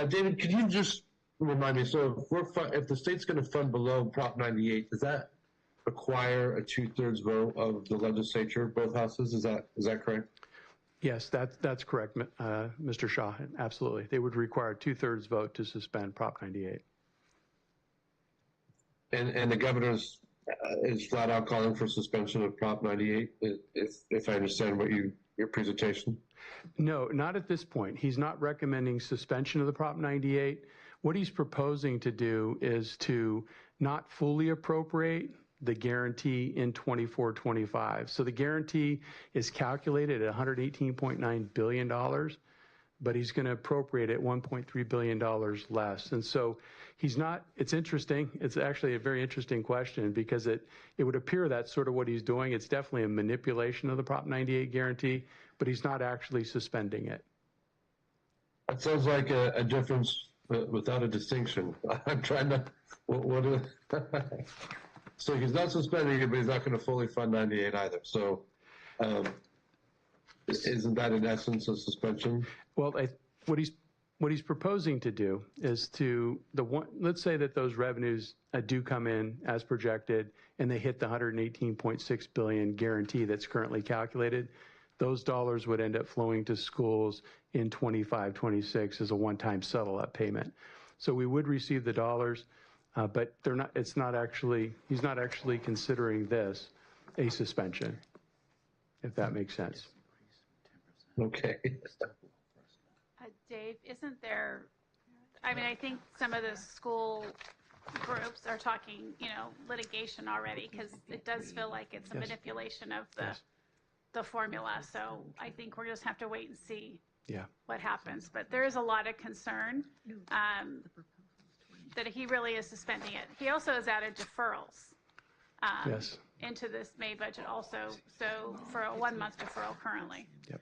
David, could you just remind me, so if the state's going to fund below Prop 98, does that require a 2/3 vote of the legislature, both houses? Is that correct? Yes, that's correct, Mr. Shaw. Absolutely. They would require a 2/3 vote to suspend Prop 98. And the governor is flat out calling for suspension of Prop 98, if I understand your presentation? No, not at this point. He's not recommending suspension of the Prop 98. What he's proposing to do is to not fully appropriate the guarantee in 24-25. So the guarantee is calculated at $118.9 billion, but he's going to appropriate it $1.3 billion less. And so he's not, it's interesting. It's actually a very interesting question because it would appear that's sort of what he's doing. It's definitely a manipulation of the Prop 98 guarantee, but he's not actually suspending it. That sounds like a difference without a distinction. I'm trying to, so he's not suspending it, but he's not going to fully fund 98 either. So isn't that in essence a suspension? Well, what he's proposing to do is let's say that those revenues do come in as projected and they hit the $118.6 billion guarantee that's currently calculated. Those dollars would end up flowing to schools in 25-26 as a one-time settle-up payment. So we would receive the dollars, but he's not actually considering this a suspension, if that makes sense. Okay. Dave, isn't there, I mean, I think some of the school groups are talking, litigation already, because it does feel like it's a manipulation of the formula. So I think we're just have to wait and see what happens. But there is a lot of concern that he really is suspending it. He also has added deferrals into this May budget also, so for a 1-month deferral currently. Yep.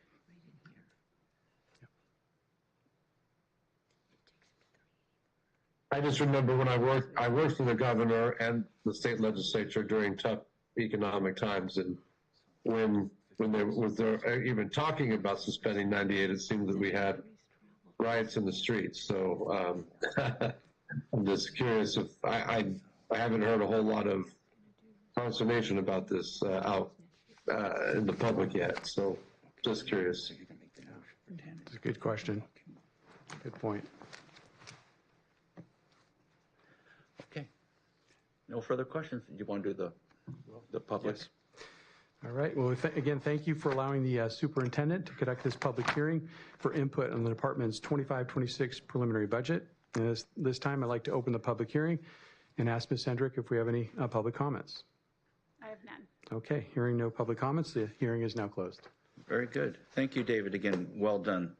I just remember when I worked for the governor and the state legislature during tough economic times, and when they're even talking about suspending 98, it seemed that we had riots in the streets. So I'm just curious if I haven't heard a whole lot of consternation about this out in the public yet. So just curious. It's a good question. Good point. Okay. No further questions? You want to do the public? Yes. All right. Well, again, thank you for allowing the superintendent to conduct this public hearing for input on the department's 25-26 preliminary budget. And this time, I'd like to open the public hearing and ask Ms. Hendrick if we have any public comments. I have none. Okay. Hearing no public comments, the hearing is now closed. Very good. Thank you, David. Again, well done.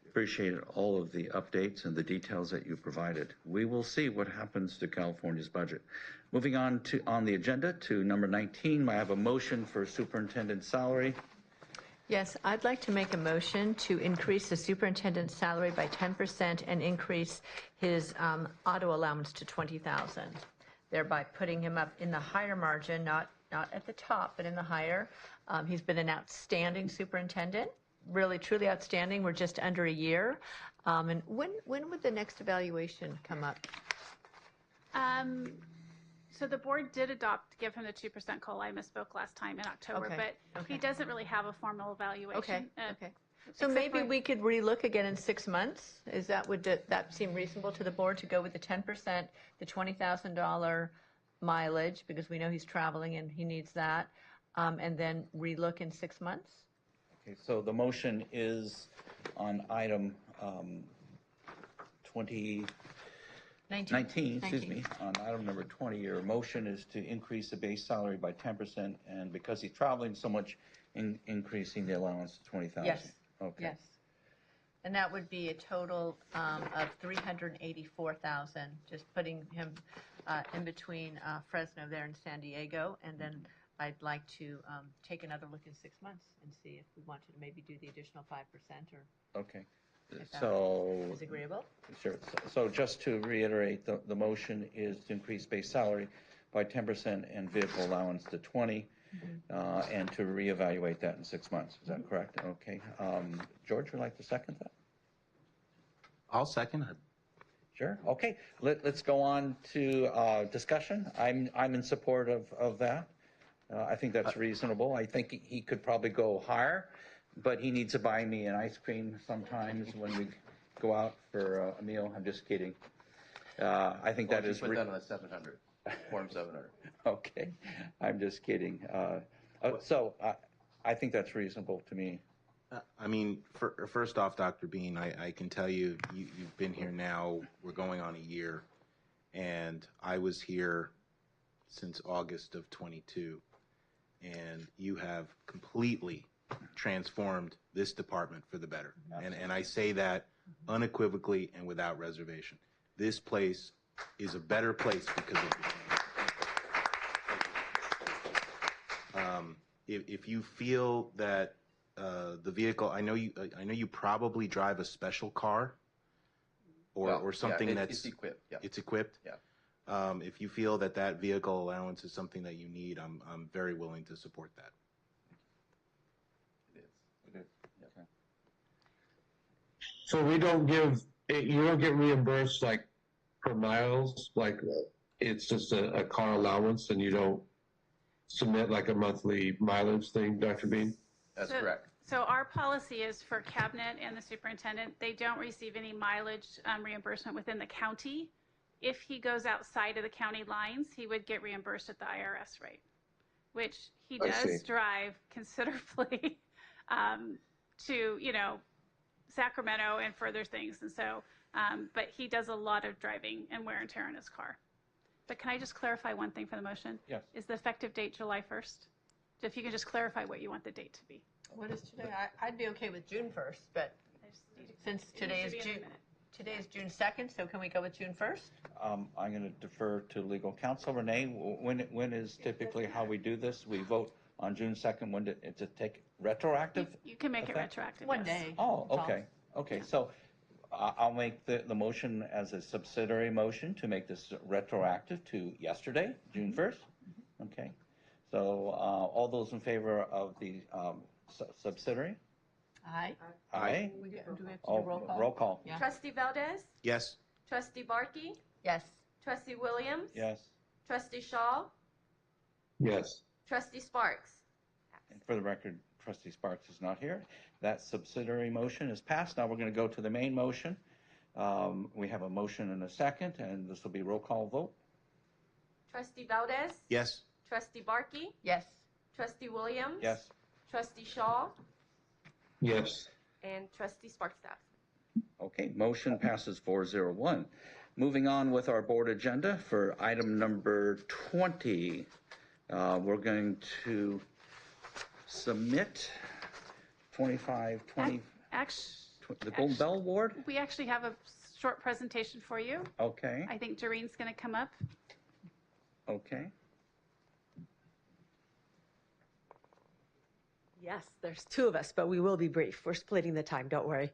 Appreciate all of the updates and the details that you provided. We will see what happens to California's budget. Moving on the agenda to number 19, I have a motion for superintendent's salary. Yes, I'd like to make a motion to increase the superintendent's salary by 10% and increase his auto allowance to $20,000, thereby putting him up in the higher margin, not at the top, but in the higher. He's been an outstanding superintendent, really truly outstanding. We're just under a year. And when would the next evaluation come up? So the board did give him the 2% COLA. I misspoke last time in October, but he doesn't really have a formal evaluation. Okay. So maybe we could relook again in 6 months. Would that seem reasonable to the board to go with the 10%, the $20,000 mileage, because we know he's traveling and he needs that, and then relook in 6 months? Okay, so the motion is on item 19, excuse me, on item number 20, your motion is to increase the base salary by 10%, and because he's traveling so much, increasing the allowance to $20,000. Yes. Okay. Yes. And that would be a total of $384,000, just putting him in between Fresno there and San Diego. And then I'd like to take another look in 6 months and see if we wanted to maybe do the additional 5% or Okay. if that So. is agreeable. Sure. So just to reiterate, the motion is to increase base salary by 10% and vehicle allowance to 20, and to reevaluate that in 6 months. Is that correct? Okay. George, would like to second that? I'll second it. Sure. Okay. Let's go on to discussion. I'm in support of that. I think that's reasonable. I think he could probably go higher, but he needs to buy me an ice cream sometimes when we go out for a meal. I'm just kidding. I think that is. Put that on a 700, Form 700. Okay. I'm just kidding. So I think that's reasonable to me. I mean, first off, Dr. Bean, I can tell you, you've been here now, we're going on a year, and I was here since August of 22, and you have completely transformed this department for the better. And I say that unequivocally and without reservation. This place is a better place because of you. If you feel that the vehicle, I know you probably drive a special car or something it's equipped. Yeah. It's equipped. Yeah. If you feel that vehicle allowance is something that you need, I'm very willing to support that. It is. Okay. So you don't get reimbursed like per miles, like it's just a car allowance and you don't submit like a monthly mileage thing, Dr. Bean? That's correct. So our policy is for cabinet and the superintendent, they don't receive any mileage reimbursement within the county. If he goes outside of the county lines, he would get reimbursed at the IRS rate, which he does drive considerably to, Sacramento and further things. And so, but he does a lot of driving and wear and tear on his car. But can I just clarify one thing for the motion? Yes. Is the effective date July 1st? If you can just clarify what you want the date to be. What is today? I'd be okay with June 1st, but since today is June 2nd, so can we go with June 1st? I'm going to defer to legal counsel. Renee, when is typically how we do this? We vote on June 2nd. When to take retroactive? You can make it effect? retroactive. One yes. day. Oh, okay. Okay, so I'll make the motion as a subsidiary motion to make this retroactive to yesterday, June 1st. Okay. So all those in favor of the subsidiary? Aye. Aye. Do we have to do Oh, roll call? roll call. Yeah. Trustee Valdez? Yes. Trustee Barkey? Yes. Trustee Williams? Yes. Trustee Shaw? Yes. Trustee Sparks? And for the record, Trustee Sparks is not here. That subsidiary motion is passed. Now we're going to go to the main motion. We have a motion and a second, and this will be roll call vote. Trustee Valdez? Yes. Trustee Barkey? Yes. Trustee Williams? Yes. Trustee Shaw? Yes. And Trustee Sparks? Okay, motion passes 401. Moving on with our board agenda for item number 20. We're going to submit 2520, the Golden Bell Award. We actually have a short presentation for you. Okay, I think Doreen's going to come up. okay. Yes, there's two of us, but we will be brief. We're splitting the time, don't worry.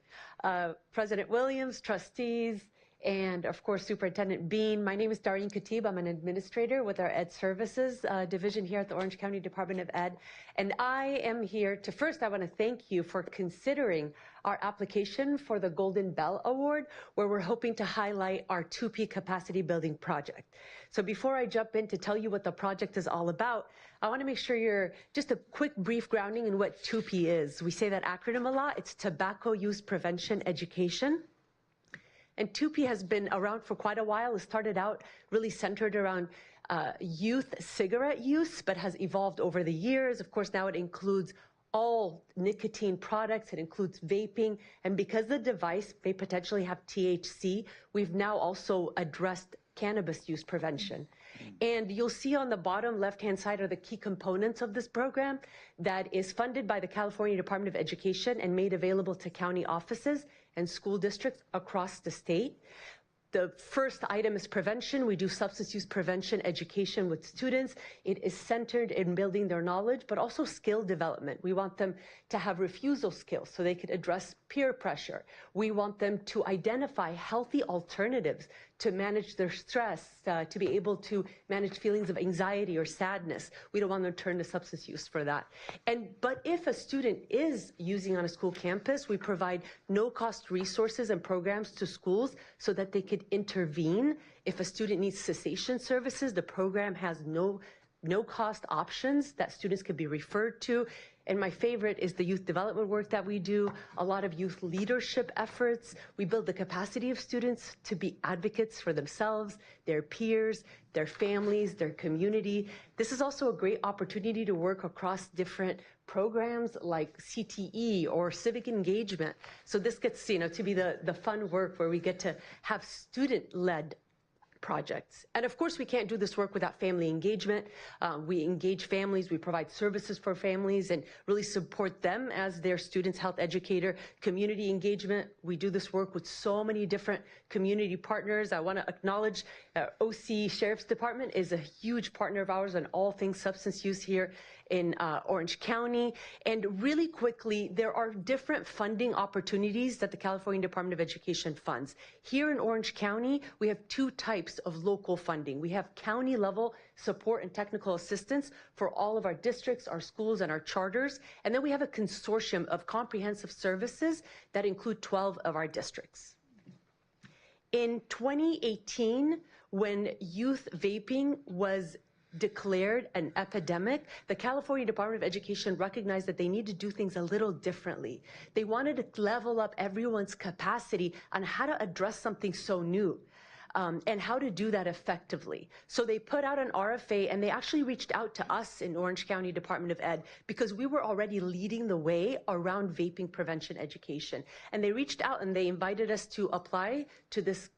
President Williams, trustees, and of course, Superintendent Bean. My name is Darlene Khatib. I'm an administrator with our Ed Services division here at the Orange County Department of Ed. And I am here to, first, I want to thank you for considering our application for the Golden Bell Award, where we're hoping to highlight our 2P capacity building project. So before I jump in to tell you what the project is all about, I want to make sure you're just a quick brief grounding in what 2P is. We say that acronym a lot. It's Tobacco Use Prevention Education. And 2P has been around for quite a while. It started out really centered around youth cigarette use, but has evolved over the years. Of course, now it includes all nicotine products. It includes vaping. And because the device may potentially have THC, we've now also addressed cannabis use prevention. And you'll see on the bottom left-hand side are the key components of this program that is funded by the California Department of Education and made available to county offices and school districts across the state. The first item is prevention. We do substance use prevention education with students. It is centered in building their knowledge, but also skill development. We want them to have refusal skills so they could address peer pressure. We want them to identify healthy alternatives to manage their stress, to be able to manage feelings of anxiety or sadness. We don't want them to turn to substance use for that. But if a student is using on a school campus, we provide no-cost resources and programs to schools so that they could intervene. If a student needs cessation services, the program has no-cost options that students could be referred to. And my favorite is the youth development work that we do, a lot of youth leadership efforts. We build the capacity of students to be advocates for themselves, their peers, their families, their community. This is also a great opportunity to work across different programs like CTE or civic engagement. So this gets, to be the fun work where we get to have student-led projects. And of course, we can't do this work without family engagement. We engage families, we provide services for families and really support them as their students' health educator. Community engagement, we do this work with so many different community partners. I want to acknowledge OC Sheriff's Department is a huge partner of ours on all things substance use here in Orange County. And really quickly, there are different funding opportunities that the California Department of Education funds. Here in Orange County, we have two types of local funding. We have county level support and technical assistance for all of our districts, our schools, and our charters. And then we have a consortium of comprehensive services that include 12 of our districts. In 2018, when youth vaping was declared an epidemic, the California Department of Education recognized that they need to do things a little differently. They wanted to level up everyone's capacity on how to address something so new. And how to do that effectively. So they put out an RFA and they actually reached out to us in Orange County Department of Ed because we were already leading the way around vaping prevention education. And they reached out and they invited us to apply to this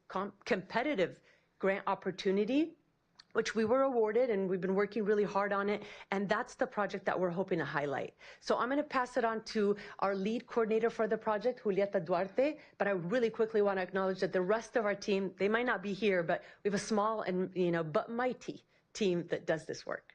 competitive grant opportunity, which we were awarded, and we've been working really hard on it, and that's the project that we're hoping to highlight. So I'm going to pass it on to our lead coordinator for the project, Julieta Duarte, but I really quickly want to acknowledge that the rest of our team, they might not be here, but we have a small and, but mighty team that does this work.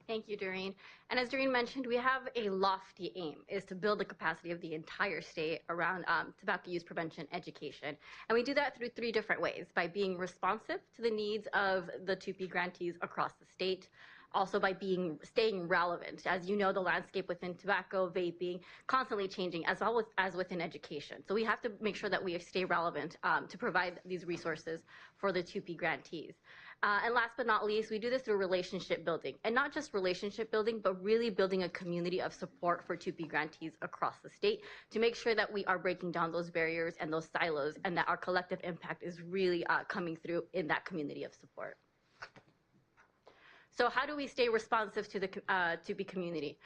Thank you, Doreen. And as Doreen mentioned, we have a lofty aim, is to build the capacity of the entire state around tobacco use prevention education. And we do that through 3 different ways: by being responsive to the needs of the 2P grantees across the state, also by staying relevant. As you know, the landscape within tobacco, vaping, constantly changing, as well as within education. So we have to make sure that we stay relevant to provide these resources for the 2P grantees. And last but not least, we do this through relationship building. And not just relationship building, but really building a community of support for 2P grantees across the state to make sure that we are breaking down those barriers and those silos, and that our collective impact is really coming through in that community of support. So how do we stay responsive to the 2P community?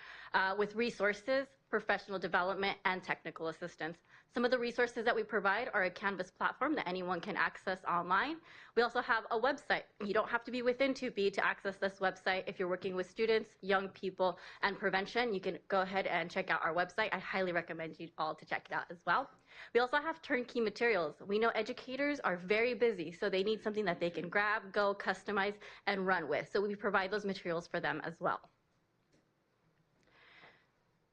With resources, professional development, and technical assistance. Some of the resources that we provide are a Canvas platform that anyone can access online. We also have a website. You don't have to be within 2P to access this website. If you're working with students, young people, and prevention, you can go ahead and check out our website. I highly recommend you all to check it out as well. We also have turnkey materials. We know educators are very busy, so they need something that they can grab, go, customize, and run with. So we provide those materials for them as well.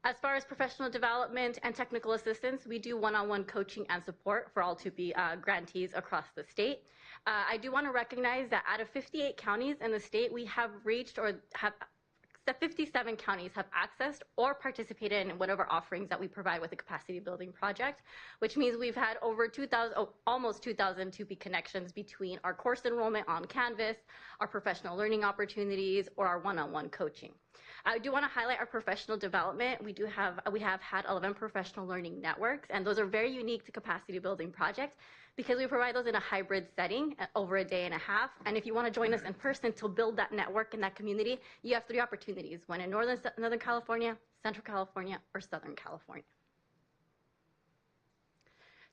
As far as professional development and technical assistance, we do one-on-one coaching and support for all 2P grantees across the state. I do want to recognize that out of 58 counties in the state, we have reached or have 57 counties have accessed or participated in one of our offerings that we provide with the capacity building project, which means we've had over almost 2,000 2P connections between our course enrollment on Canvas, our professional learning opportunities, or our one-on-one coaching. I do want to highlight our professional development. We have had 11 professional learning networks, and those are very unique to capacity building projects because we provide those in a hybrid setting over a day and a half. And if you want to join us in person to build that network and that community, you have 3 opportunities: one in Northern California, Central California, or Southern California.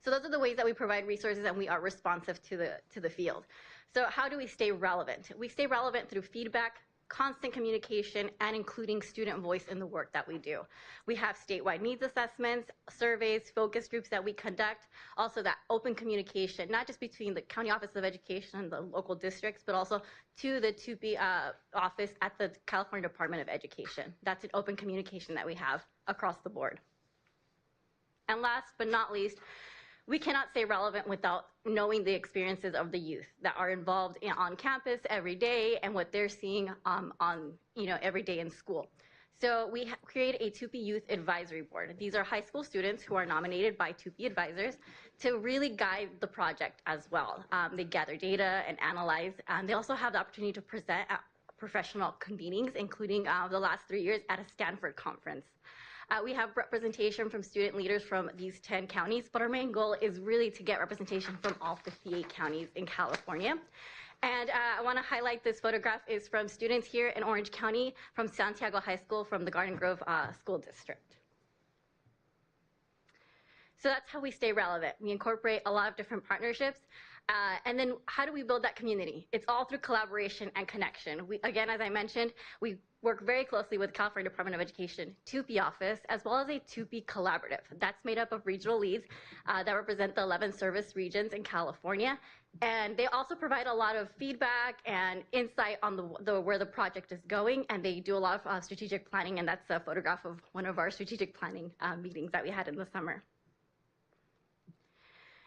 So those are the ways that we provide resources, and we are responsive to the field. So how do we stay relevant? We stay relevant through feedback, constant communication and including student voice in the work that we do. We have statewide needs assessments, surveys, focus groups that we conduct, also that open communication, not just between the County Office of Education and the local districts, but also to the TUPE office at the California Department of Education. That's an open communication that we have across the board. And last but not least, we cannot stay relevant without knowing the experiences of the youth that are involved on campus every day and what they're seeing every day in school. So we create a TUPE Youth Advisory Board. These are high school students who are nominated by TUPE advisors to really guide the project as well. They gather data and analyze, and they also have the opportunity to present at professional convenings, including the last 3 years at a Stanford conference. We have representation from student leaders from these 10 counties, but our main goal is really to get representation from all 58 counties in California. And I want to highlight this photograph is from students here in Orange County from Santiago High School from the Garden Grove School District. So that's how we stay relevant. We incorporate a lot of different partnerships. And then how do we build that community? It's all through collaboration and connection. Again, as I mentioned, we work very closely with California Department of Education, TUPE office, as well as a TUPE collaborative. That's made up of regional leads that represent the 11 service regions in California. And they also provide a lot of feedback and insight on where the project is going. And they do a lot of strategic planning. And that's a photograph of one of our strategic planning meetings that we had in the summer.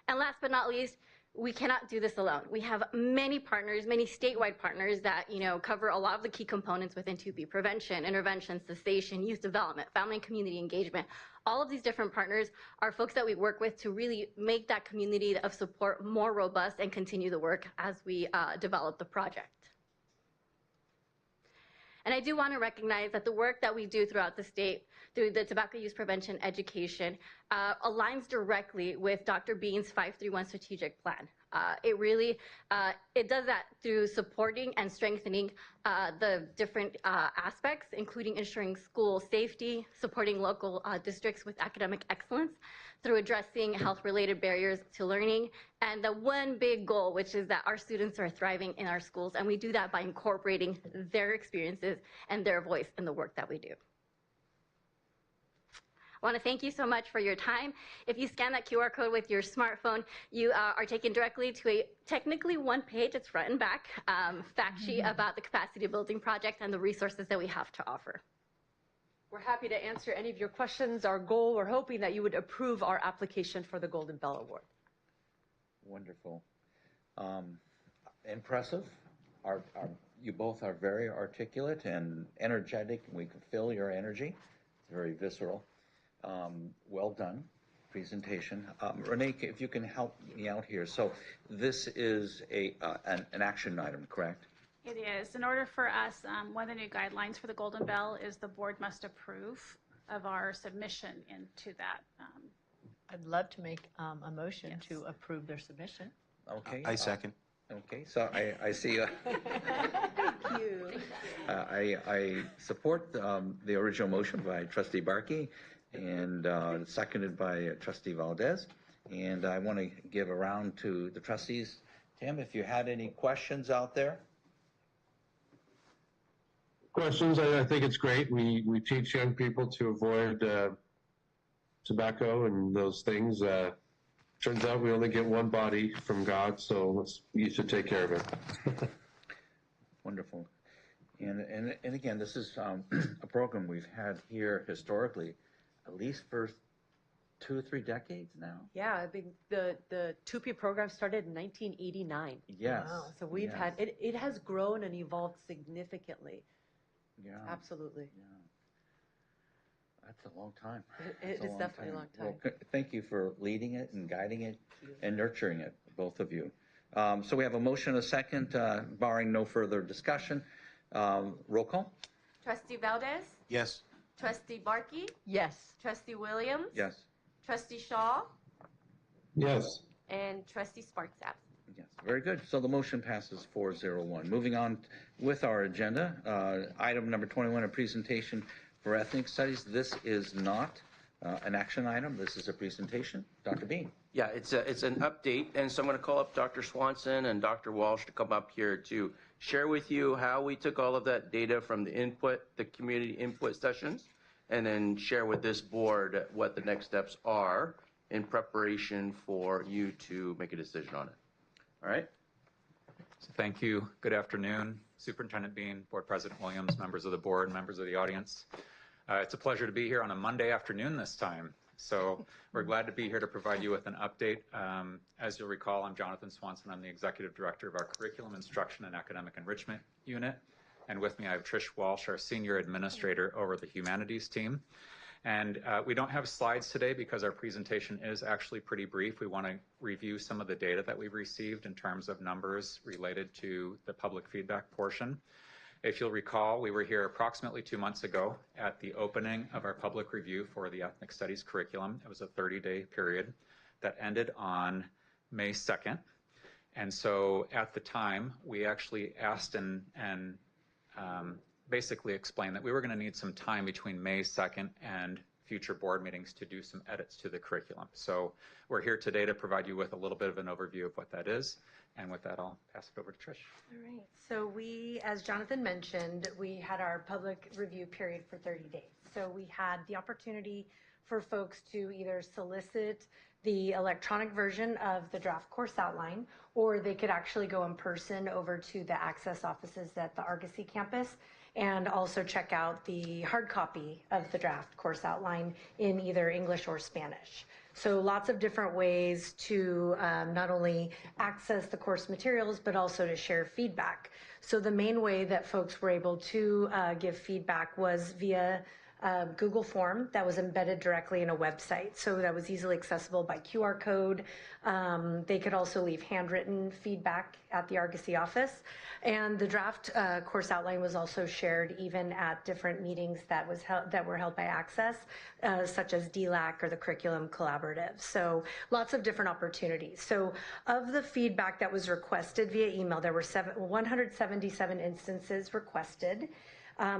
And last but not least, we cannot do this alone. We have many partners, many statewide partners that cover a lot of the key components within TUPE: prevention, intervention, cessation, youth development, family and community engagement. All of these different partners are folks that we work with to really make that community of support more robust and continue the work as we develop the project. And I do want to recognize that the work that we do throughout the state through the tobacco use prevention education aligns directly with Dr. Bean's 531 strategic plan. It really, it does that through supporting and strengthening the different aspects, including ensuring school safety, supporting local districts with academic excellence, through addressing health-related barriers to learning, and the one big goal, which is that our students are thriving in our schools, and we do that by incorporating their experiences and their voice in the work that we do. I want to thank you so much for your time. If you scan that QR code with your smartphone, you are taken directly to a technically one-page, it's front and back, fact sheet about the capacity building project and the resources that we have to offer. We're happy to answer any of your questions. Our goal, we're hoping that you would approve our application for the Golden Bell Award. Wonderful. Impressive. You both are very articulate and energetic. We can feel your energy. It's very visceral. Well done presentation. Renee, if you can help me out here. So this is an action item, correct? It is. In order for us, one of the new guidelines for the Golden Bell is the board must approve of our submission into that. I'd love to make a motion to approve their submission. Okay. I second. Okay, so I see. Thank you. I support the original motion by Trustee Barkey and seconded by Trustee Valdez. And I want to give a round to the trustees. Tim, if you had any questions out there. Questions? I think it's great. We teach young people to avoid tobacco and those things. Turns out we only get one body from God, so you should take care of it. Wonderful. And again, this is a program we've had here historically, at least for 2 or 3 decades now. Yeah, I think the TUPE program started in 1989. Yes. Wow. So we've had, it has grown and evolved significantly. Yeah. Absolutely. Yeah. That's a long time. It is definitely a long time. Well, thank you for leading it and guiding it and nurturing it, both of you. So we have a motion, a second, barring no further discussion. Roll call? Trustee Valdez? Yes. Trustee Barkey? Yes. Trustee Williams? Yes. Trustee Shaw? Yes. And Trustee Sparks absent. Yes, very good. So the motion passes 4-0-1. Moving on with our agenda, item number 21, a presentation for ethnic studies. This is not an action item. This is a presentation. Dr. Bean. Yeah, it's an update, and so I'm going to call up Dr. Swanson and Dr. Walsh to come up here to share with you how we took all of that data from the community input sessions, and then share with this board what the next steps are in preparation for you to make a decision on it. All right? So thank you. Good afternoon, Superintendent Bean, Board President Williams, members of the board, members of the audience. It's a pleasure to be here on a Monday afternoon this time. So we're glad to be here to provide you with an update. As you'll recall, I'm Jonathan Swanson. I'm the Executive Director of our Curriculum Instruction and Academic Enrichment Unit. And with me, I have Trish Walsh, our Senior Administrator over the Humanities team. And we don't have slides today because our presentation is actually pretty brief. We want to review some of the data that we've received in terms of numbers related to the public feedback portion. If you'll recall, we were here approximately 2 months ago at the opening of our public review for the Ethnic Studies curriculum. It was a 30-day period that ended on May 2nd. And so at the time, we actually asked and basically explained that we were going to need some time between May 2nd and future board meetings to do some edits to the curriculum. So we're here today to provide you with a little bit of an overview of what that is. And with that, I'll pass it over to Trish. All right. So we, as Jonathan mentioned, we had our public review period for 30 days. So we had the opportunity for folks to either solicit the electronic version of the draft course outline, or they could actually go in person over to the access offices at the Argosy campus and also check out the hard copy of the draft course outline in either English or Spanish. So lots of different ways to not only access the course materials, but also to share feedback. So the main way that folks were able to give feedback was via Google form that was embedded directly in a website. So that was easily accessible by QR code. They could also leave handwritten feedback at the Argosy office. And the draft course outline was also shared even at different meetings that were held by Access, such as DLAC or the Curriculum Collaborative. So lots of different opportunities. So of the feedback that was requested via email, there were 177 instances requested.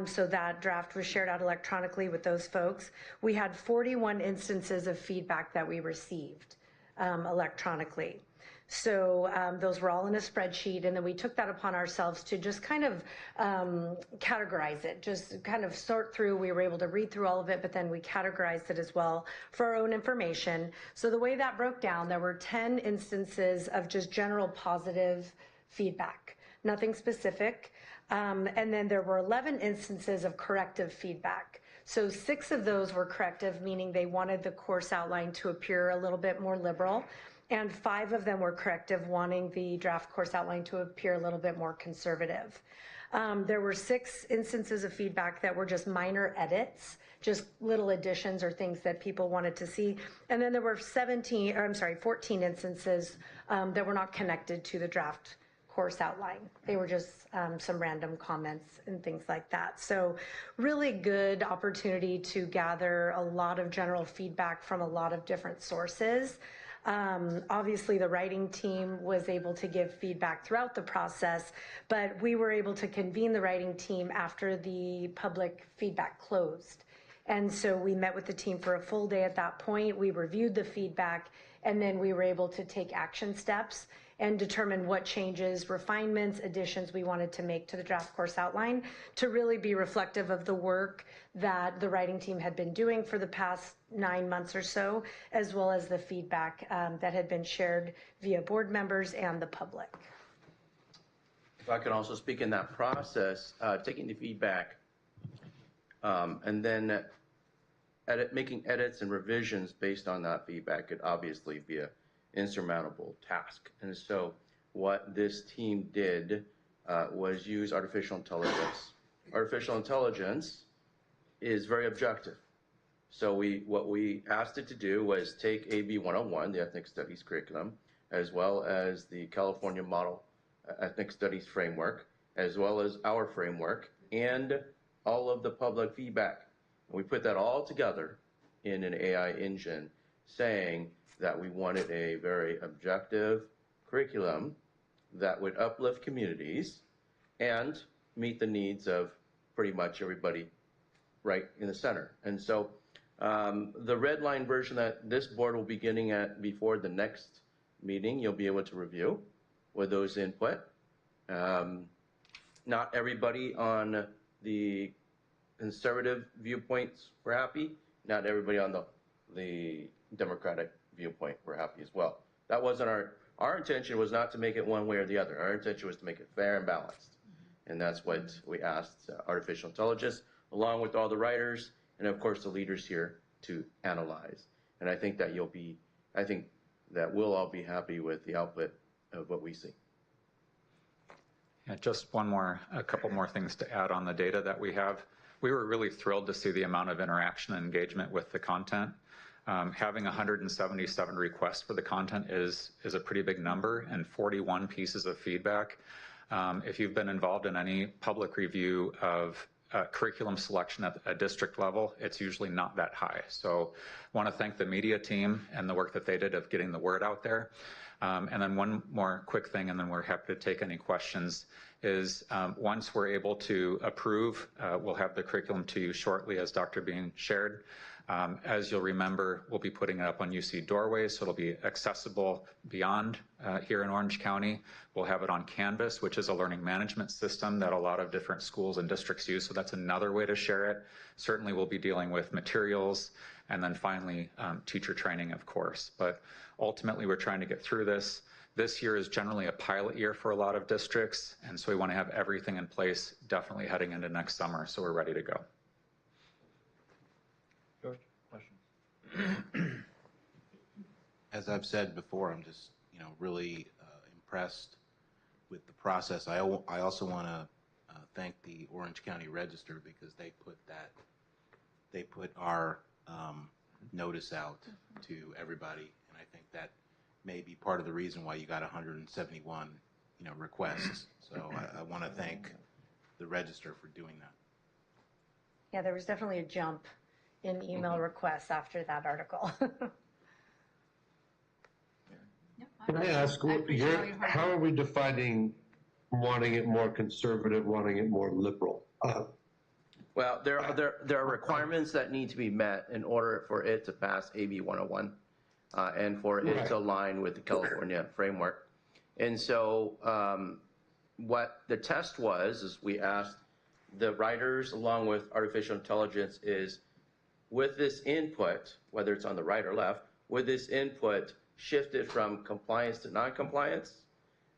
So that draft was shared out electronically with those folks. We had 41 instances of feedback that we received electronically. So those were all in a spreadsheet, and then we took that upon ourselves to just kind of categorize it, just kind of sort through. We were able to read through all of it, but then we categorized it as well for our own information. So the way that broke down, there were 10 instances of just general positive feedback, nothing specific. And then there were 11 instances of corrective feedback. So 6 of those were corrective, meaning they wanted the course outline to appear a little bit more liberal. And 5 of them were corrective, wanting the draft course outline to appear a little bit more conservative. There were 6 instances of feedback that were just minor edits, just little additions or things that people wanted to see. And then there were 14 instances that were not connected to the draft course outline. They were just some random comments and things like that. So really good opportunity to gather a lot of general feedback from a lot of different sources. Obviously, the writing team was able to give feedback throughout the process, but we were able to convene the writing team after the public feedback closed. And so we met with the team for a full day at that point. We reviewed the feedback, and then we were able to take action steps and determine what changes, refinements, additions we wanted to make to the draft course outline to really be reflective of the work that the writing team had been doing for the past 9 months or so, as well as the feedback that had been shared via board members and the public. If I can also speak in that process, taking the feedback and then making edits and revisions based on that feedback could obviously be an insurmountable task. And so what this team did was use artificial intelligence. Artificial intelligence is very objective. So what we asked it to do was take AB 101, the Ethnic Studies curriculum, as well as the California Model Ethnic Studies framework, as well as our framework, and all of the public feedback. And we put that all together in an AI engine, saying that we wanted a very objective curriculum that would uplift communities and meet the needs of pretty much everybody right in the center. And so the red line version that this board will be getting at before the next meeting, you'll be able to review with those input. not everybody on the conservative viewpoints were happy. Not everybody on the Democratic viewpoint were happy as well. That wasn't our intention was not to make it one way or the other. Our intention was to make it fair and balanced. And that's what we asked artificial intelligence, along with all the writers and of course the leaders here, to analyze. And I think that we'll all be happy with the output of what we see. Yeah, just a couple more things to add on the data that we have. We were really thrilled to see the amount of interaction and engagement with the content. Having 177 requests for the content is a pretty big number, and 41 pieces of feedback. If you've been involved in any public review of curriculum selection at a district level, it's usually not that high. So I want to thank the media team and the work that they did of getting the word out there. And then one more quick thing, and then we're happy to take any questions, is once we're able to approve, we'll have the curriculum to you shortly, as Dr. Bean shared. As you'll remember, we'll be putting it up on UC Doorways, so it'll be accessible beyond here in Orange County. We'll have it on Canvas, which is a learning management system that a lot of different schools and districts use, so that's another way to share it. Certainly we'll be dealing with materials, and then finally teacher training, of course. But ultimately we're trying to get through this. This year is generally a pilot year for a lot of districts, and so we want to have everything in place definitely heading into next summer, so we're ready to go. As I've said before, I'm just, really impressed with the process. I also want to thank the Orange County Register, because they put our notice out to everybody, and I think that may be part of the reason why you got 171, requests. So I want to thank the Register for doing that. Yeah, there was definitely a jump in email requests after that article. Can I ask, how are we defining wanting it more conservative, wanting it more liberal? Well, there are requirements that need to be met in order for it to pass AB 101 and for it to align with the California framework. And so what the test was is we asked the writers, along with artificial intelligence, is with this input, whether it's on the right or left, with this input shifted from compliance to non-compliance?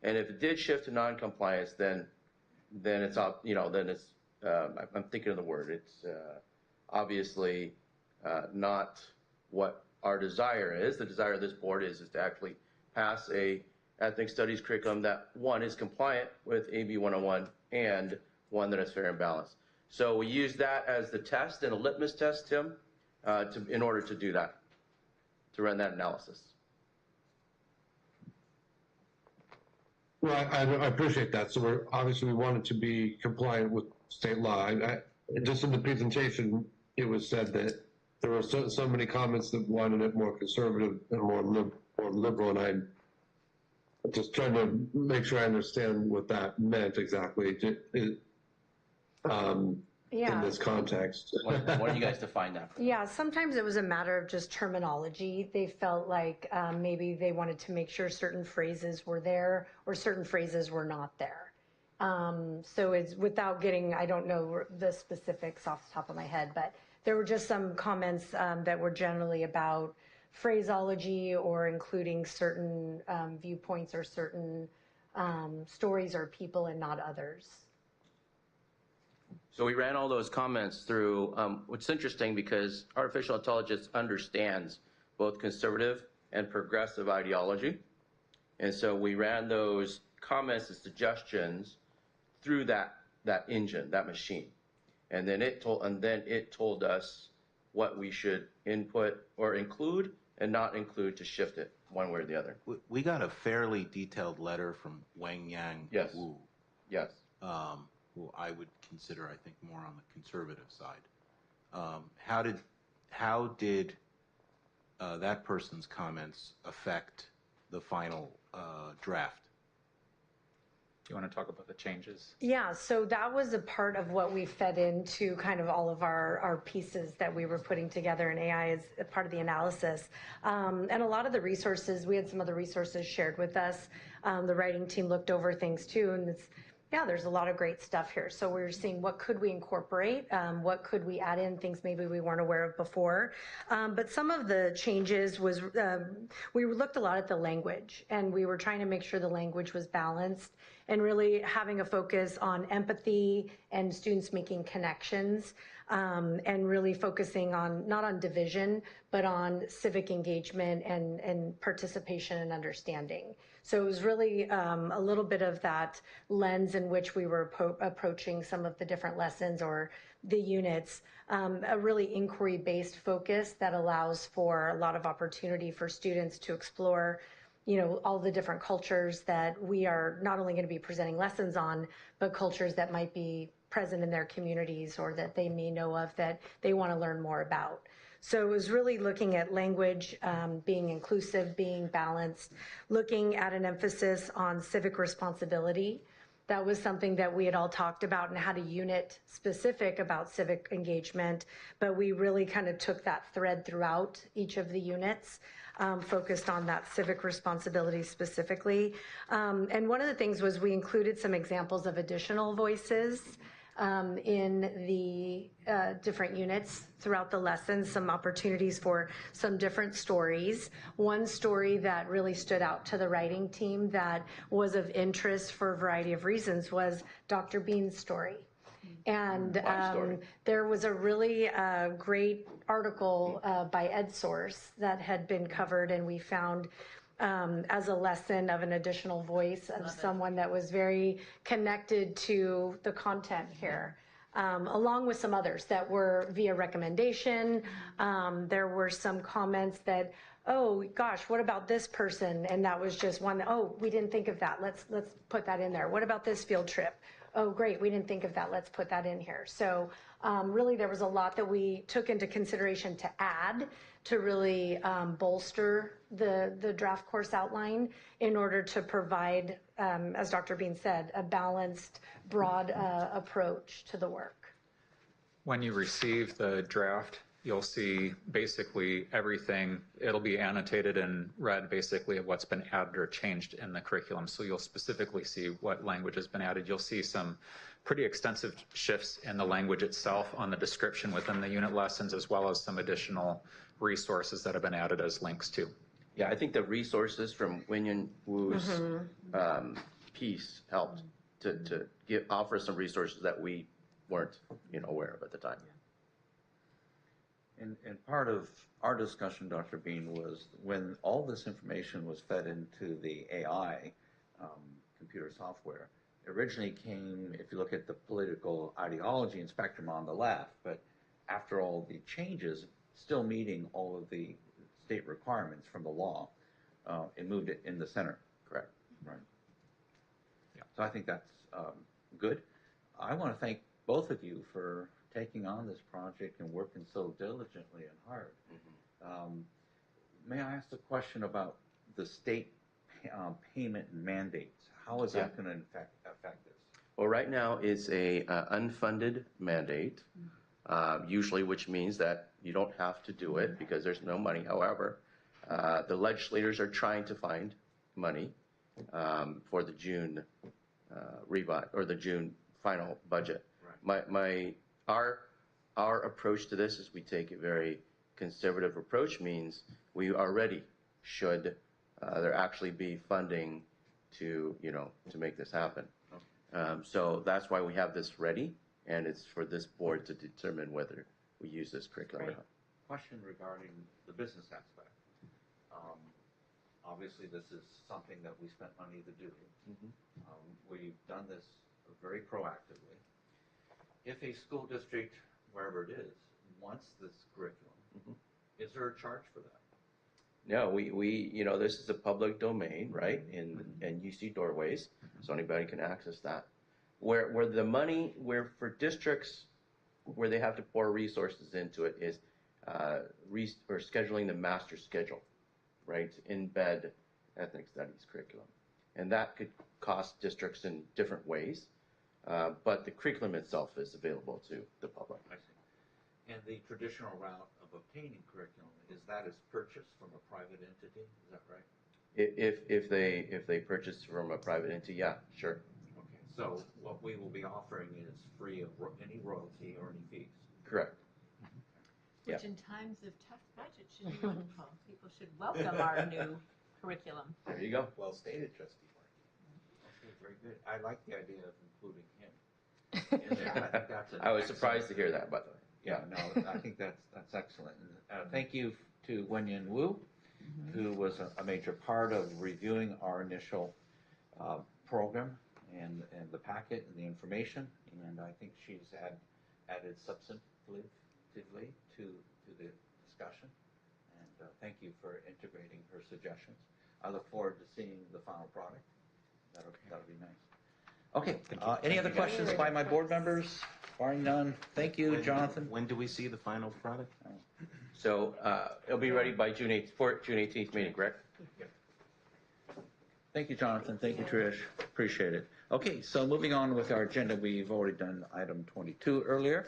And if it did shift to non-compliance, then it's up, then it's, I'm thinking of the word, it's obviously not what our desire is. The desire of this board is to actually pass a ethnic studies curriculum that, one, is compliant with AB 101 and one that is fair and balanced. So we use that as the test and a litmus test, Tim, in order to do that, to run that analysis. Well, I appreciate that. So we wanted to be compliant with state law. Just in the presentation, it was said that there were so many comments that wanted it more conservative and more liberal, and I'm just trying to make sure I understand what that meant exactly in this context. Why don't you guys define that? Yeah, sometimes it was a matter of just terminology. They felt like maybe they wanted to make sure certain phrases were there or certain phrases were not there. So it's without getting, I don't know the specifics off the top of my head, but there were just some comments that were generally about phraseology or including certain viewpoints or certain stories or people and not others. So we ran all those comments through, which is interesting because artificial intelligence understands both conservative and progressive ideology. And so we ran those comments and suggestions through that engine, that machine. And then it told us what we should input or include and not include to shift it one way or the other. We got a fairly detailed letter from Wengyang Wu. Yes. Who I would consider, I think, more on the conservative side. How did that person's comments affect the final draft? Do you want to talk about the changes? Yeah, so that was a part of what we fed into kind of all of our pieces that we were putting together, and AI is a part of the analysis. And a lot of the resources, we had some other resources shared with us. The writing team looked over things too, and yeah, there's a lot of great stuff here. So we're seeing what could we incorporate, what could we add in, things maybe we weren't aware of before. But some of the changes was, we looked a lot at the language, and we were trying to make sure the language was balanced and really having a focus on empathy and students making connections, and really focusing on, not on division, but on civic engagement and participation and understanding. So it was really a little bit of that lens in which we were approaching some of the different lessons or the units, a really inquiry-based focus that allows for a lot of opportunity for students to explore, you know, all the different cultures that we are not only going to be presenting lessons on, but cultures that might be present in their communities or that they may know of that they want to learn more about. So it was really looking at language, being inclusive, being balanced, looking at an emphasis on civic responsibility. That was something that we had all talked about and had a unit specific about civic engagement, but we really kind of took that thread throughout each of the units, focused on that civic responsibility specifically. And one of the things was we included some examples of additional voices in the different units throughout the lessons, some opportunities for some different stories. One story that really stood out to the writing team that was of interest for a variety of reasons was Dr. Bean's story. And there was a really great article by EdSource that had been covered, and we found as a lesson of an additional voice of someone that was very connected to the content here, along with some others that were via recommendation. There were some comments that, oh gosh, what about this person? And that was just one that, oh, we didn't think of that. Let's put that in there. What about this field trip? Oh, great, we didn't think of that. Let's put that in here. So really there was a lot that we took into consideration to add to really bolster the draft course outline in order to provide, as Dr. Bean said, a balanced, broad approach to the work. When you receive the draft, you'll see basically everything. It'll be annotated in red basically of what's been added or changed in the curriculum. So you'll specifically see what language has been added. You'll see some pretty extensive shifts in the language itself on the description within the unit lessons, as well as some additional resources that have been added as links too. Yeah, I think the resources from Wenyan Wu's piece helped to offer some resources that we weren't, aware of at the time. And part of our discussion, Dr. Bean, was when all this information was fed into the AI computer software, it originally came, if you look at the political ideology and spectrum on the left, but after all the changes, still meeting all of the state requirements from the law, it moved it in the center. Correct. Right. Yeah. So I think that's good. I want to thank both of you for taking on this project and working so diligently and hard. May I ask a question about the state payment mandates? How is that going to affect this? Well, right now it's a unfunded mandate, usually, which means that you don't have to do it because there's no money. However, the legislators are trying to find money for the June revise or the June final budget. Right. Our approach to this is we take a very conservative approach, means we already should there actually be funding to make this happen. Okay. So that's why we have this ready, and it's for this board to determine whether we use this curriculum or not. Question regarding the business aspect. Obviously, this is something that we spent money to do. We've done this very proactively. If a school district, wherever it is, wants this curriculum, is there a charge for that? No, we this is a public domain, right? And UC Doorways, so anybody can access that. Where the money, where for districts, where they have to pour resources into it is or scheduling the master schedule, right? Embed ethnic studies curriculum, and that could cost districts in different ways. But the curriculum itself is available to the public. I see. And the traditional route of obtaining curriculum, is that as purchased from a private entity? Is that right? If they purchase from a private entity, yeah, sure. Okay, So what we will be offering is free of any royalty or any fees. Correct. Which in times of tough budgets should be wonderful. People should welcome our new curriculum. There you go. Well stated, Trustee Markey. Okay, very good. I like the idea of including him. in there. I think that's an I was excellent- surprised to hear that, by the way. Yeah, no, I think that's excellent. And, thank you to Wenyan Wu, who was a major part of reviewing our initial program and the packet and the information. And I think she's added substantively to the discussion. And thank you for integrating her suggestions. I look forward to seeing the final product. That'll be nice. Okay, any other questions by my board members? Barring none, thank you, Jonathan. When do we see the final product? So it'll be ready by June 18th meeting, correct? Thank you, Jonathan. Thank you, Trish. Appreciate it. Okay, so moving on with our agenda, we've already done item 22 earlier.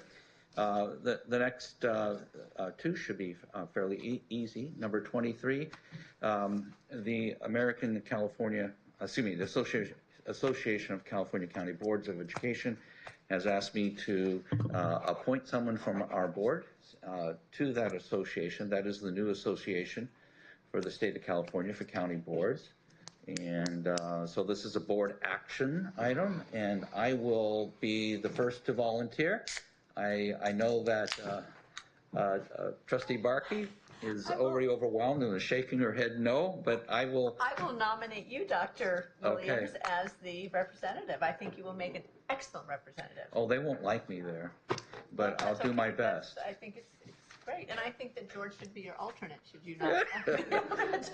The next two should be fairly easy. Number 23, the the Association of California County Boards of Education has asked me to appoint someone from our board to that association. That is the new association for the state of California for county boards. And so this is a board action item, and I will be the first to volunteer. I know that Trustee Barkey is already overwhelmed and is shaking her head no, but I will. I will nominate you, Dr. Williams, as the representative. I think you will make an excellent representative. Oh, they won't like me there, but I'll do my best. I think it's great, and I think that George should be your alternate, should you not attend.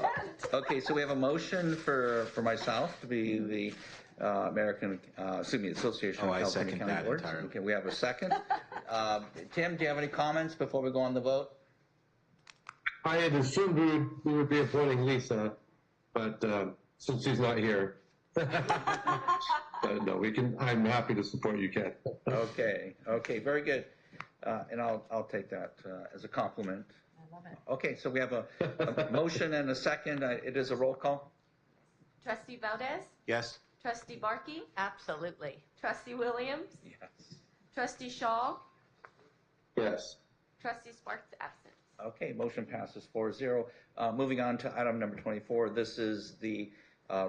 Okay, so we have a motion for myself to be the Association of I California second County that Boards. entirely. Okay, we have a second. Tim, do you have any comments before we go on the vote? I had assumed we would be appointing Lisa, but since she's not here, but no, I'm happy to support you, Ken. Okay, very good. And I'll take that as a compliment. I love it. Okay, so we have a motion and a second. It is a roll call. Trustee Valdez? Yes. Trustee Barkey? Absolutely. Trustee Williams? Yes. Trustee Shaw? Yes. Trustee Sparks absent. Okay, motion passes 4-0. Moving on to item number 24. This is the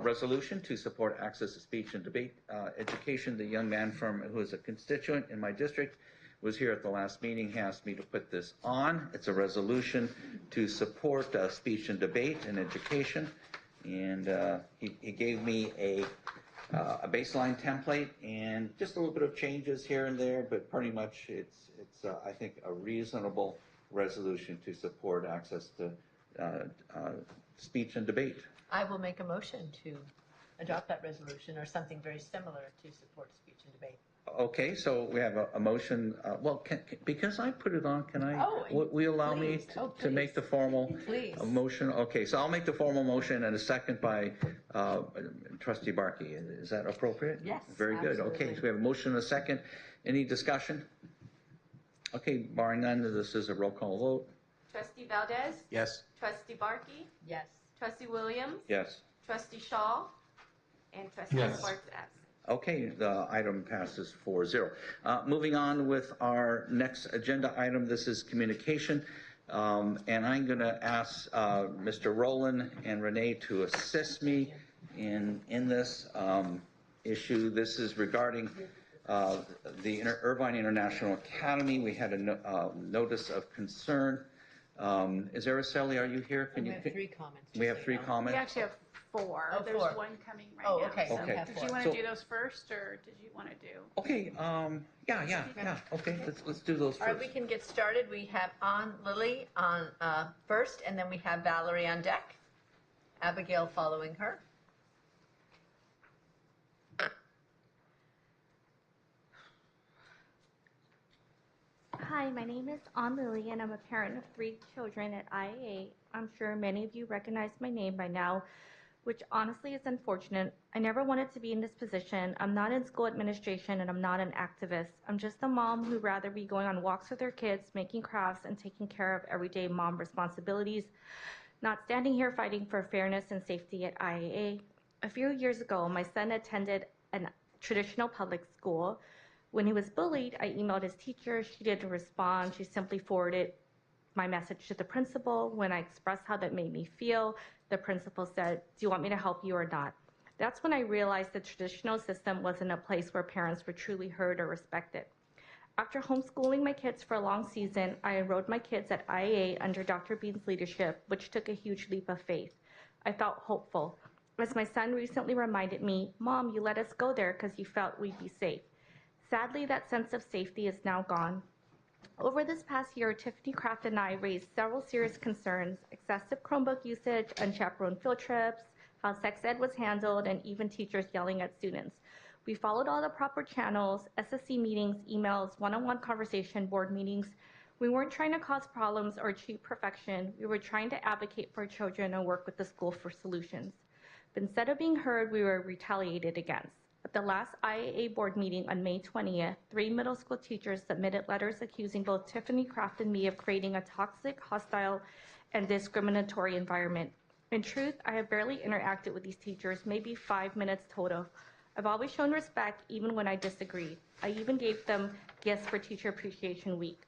resolution to support access to speech and debate education. The young man who is a constituent in my district was here at the last meeting. He asked me to put this on. It's a resolution to support speech and debate in education. And he gave me a baseline template and just a little bit of changes here and there, but pretty much it's I think a reasonable resolution to support access to speech and debate. I will make a motion to adopt that resolution or something very similar to support speech and debate. Okay, so we have a motion. Well, because I put it on, can I? Oh, will you allow please. me Oh, to make the formal Please. motion? Okay, so I'll make the formal motion and a second by Trustee Barkey. Is that appropriate? Yes, Very good. Okay, absolutely. so we have a motion and a second. Any discussion? Okay, barring none, this is a roll call vote. Trustee Valdez? Yes. Trustee Barkey? Yes. Trustee Williams? Yes. Trustee Shaw? And Trustee Yes. Sparks absent. Okay, the item passes 4-0. Moving on with our next agenda item, this is communication. And I'm going to ask Mr. Rowland and Renee to assist me in this issue. This is regarding the Irvine International Academy. We had a notice of concern. Is Araceli, are you here? We have 3 comments. We have 3 We comments? actually have 4. Oh, There's 4. one coming right Oh, now. okay, so we have Did 4. you want So- to do those first, or did you want to do? Okay, yeah. Okay, let's do those All right, we first. can get started. We have Lily on first, and then we have Valerie on deck. Abigail following her. Hi, my name is Ann Lily, and I'm a parent of 3 children at IAA. I'm sure many of you recognize my name by now, which honestly is unfortunate. I never wanted to be in this position. I'm not in school administration, and I'm not an activist. I'm just a mom who'd rather be going on walks with her kids, making crafts, and taking care of everyday mom responsibilities, not standing here fighting for fairness and safety at IAA. A few years ago, my son attended an traditional public school. When he was bullied, I emailed his teacher. She didn't respond. She simply forwarded my message to the principal. When I expressed how that made me feel, the principal said, "Do you want me to help you or not?" That's when I realized the traditional system wasn't a place where parents were truly heard or respected. After homeschooling my kids for a long season, I enrolled my kids at IAA under Dr. Bean's leadership, which took a huge leap of faith. I felt hopeful. As my son recently reminded me, "Mom, you let us go there because you felt we'd be safe." Sadly, that sense of safety is now gone. Over this past year, Tiffany Kraft and I raised several serious concerns: excessive Chromebook usage, unchaperoned field trips, how sex ed was handled, and even teachers yelling at students. We followed all the proper channels: SSC meetings, emails, one-on-one conversation, board meetings. We weren't trying to cause problems or achieve perfection. We were trying to advocate for children and work with the school for solutions. But instead of being heard, we were retaliated against. At the last IAA board meeting on May 20th, 3 middle school teachers submitted letters accusing both Tiffany Kraft and me of creating a toxic, hostile, and discriminatory environment. In truth, I have barely interacted with these teachers, maybe 5 minutes total. I've always shown respect, even when I disagreed. I even gave them gifts for Teacher Appreciation Week.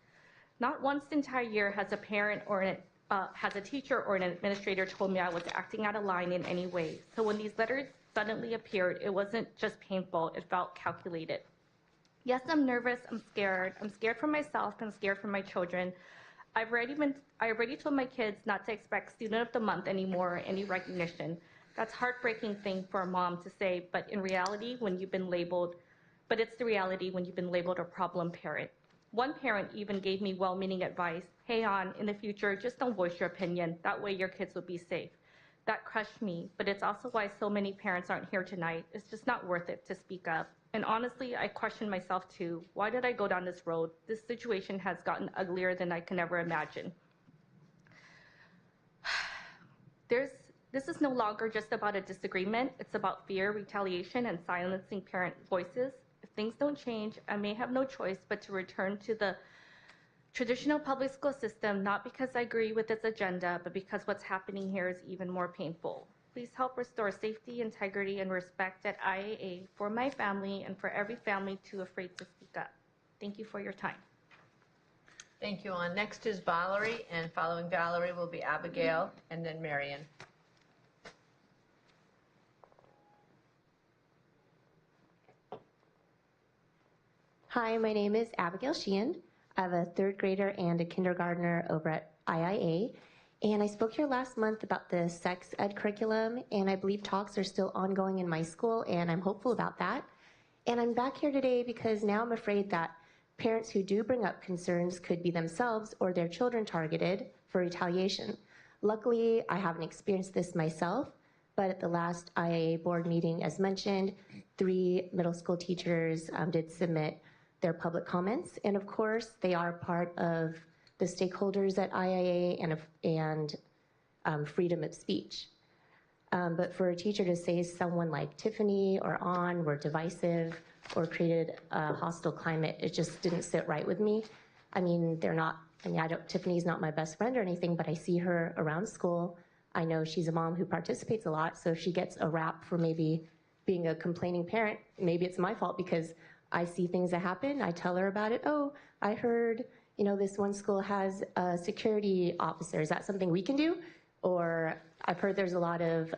Not once the entire year has a parent or has a teacher or an administrator told me I was acting out of line in any way. So when these letters suddenly appeared, it wasn't just painful, it felt calculated. Yes, I'm nervous, I'm scared. I'm scared for myself, I'm scared for my children. I already told my kids not to expect Student of the Month anymore or any recognition. That's a heartbreaking thing for a mom to say, but in reality, it's the reality when you've been labeled a problem parent. One parent even gave me well-meaning advice: "Hey, in the future, just don't voice your opinion. That way your kids will be safe." That crushed me, but it's also why so many parents aren't here tonight. It's just not worth it to speak up. And honestly, I question myself too. Why did I go down this road? This situation has gotten uglier than I can ever imagine. This is no longer just about a disagreement. It's about fear, retaliation, and silencing parent voices. If things don't change, I may have no choice but to return to the traditional public school system, not because I agree with its agenda, but because what's happening here is even more painful. Please help restore safety, integrity, and respect at IAA for my family and for every family too afraid to speak up. Thank you for your time. Thank you, Ann. Next is Valerie, and following Valerie will be Abigail, and then Marion. Hi, my name is Abigail Sheehan. I have a third grader and a kindergartner over at IIA. And I spoke here last month about the sex ed curriculum, and I believe talks are still ongoing in my school, and I'm hopeful about that. And I'm back here today because now I'm afraid that parents who do bring up concerns could be themselves or their children targeted for retaliation. Luckily, I haven't experienced this myself, but at the last IIA board meeting, as mentioned, 3 middle school teachers did submit their public comments, and of course, they are part of the stakeholders at IIA and freedom of speech. But for a teacher to say someone like Tiffany or Ann were divisive or created a hostile climate, it just didn't sit right with me. Tiffany's not my best friend or anything, but I see her around school. I know she's a mom who participates a lot, so if she gets a rap for maybe being a complaining parent, maybe it's my fault because I see things that happen, I tell her about it. "Oh, I heard, this one school has a security officer. Is that something we can do?" Or I've heard there's a lot of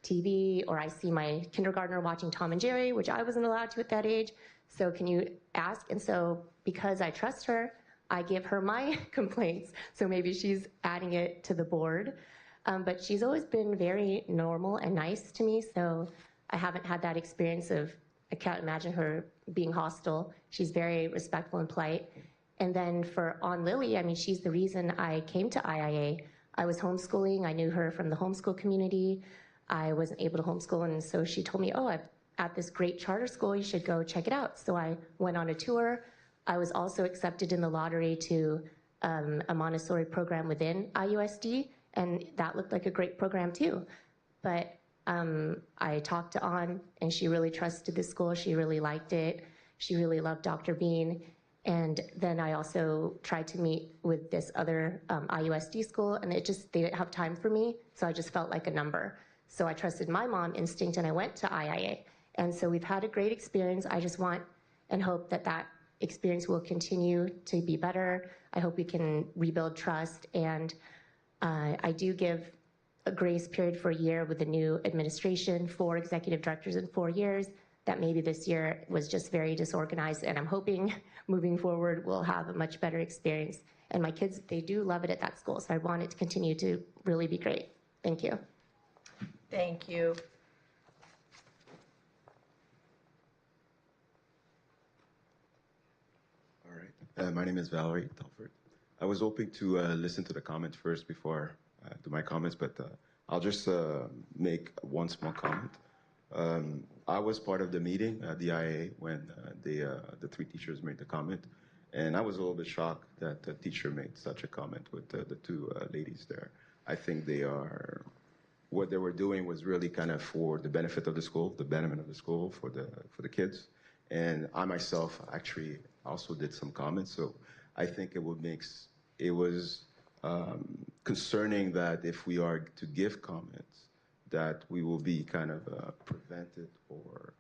TV, or I see my kindergartner watching Tom and Jerry, which I wasn't allowed to at that age. So can you ask? And so because I trust her, I give her my complaints. So maybe she's adding it to the board. But she's always been very normal and nice to me. So I haven't had that experience I can't imagine her being hostile. She's very respectful and polite. And then for Aunt Lily, she's the reason I came to IIA. I was homeschooling. I knew her from the homeschool community. I wasn't able to homeschool, and so she told me, "Oh, I'm at this great charter school. You should go check it out." So I went on a tour. I was also accepted in the lottery to a Montessori program within IUSD, and that looked like a great program too. But I talked to Ann, and she really trusted the school. She really liked it. She really loved Dr. Bean. And then I also tried to meet with this other IUSD school, and they didn't have time for me, so I just felt like a number. So I trusted my mom instinct, and I went to IIA. And so we've had a great experience. I just want and hope that that experience will continue to be better. I hope we can rebuild trust. And I do give a grace period for a year with the new administration, 4 executive directors in 4 years, that maybe this year was just very disorganized. And I'm hoping moving forward, we'll have a much better experience. And my kids, they do love it at that school. So I want it to continue to really be great. Thank you. Thank you. All right. My name is Valerie Telford. I was hoping to listen to the comments first before I do my comments, but I'll just make one small comment. I was part of the meeting at the IAA when the 3 teachers made the comment, and I was a little bit shocked that the teacher made such a comment with the 2 ladies there. I think what they were doing was really kind of for the benefit of the school, the betterment of the school for the kids. And I myself actually also did some comments, so I think it was concerning that if we are to give comments, that we will be kind of prevented, or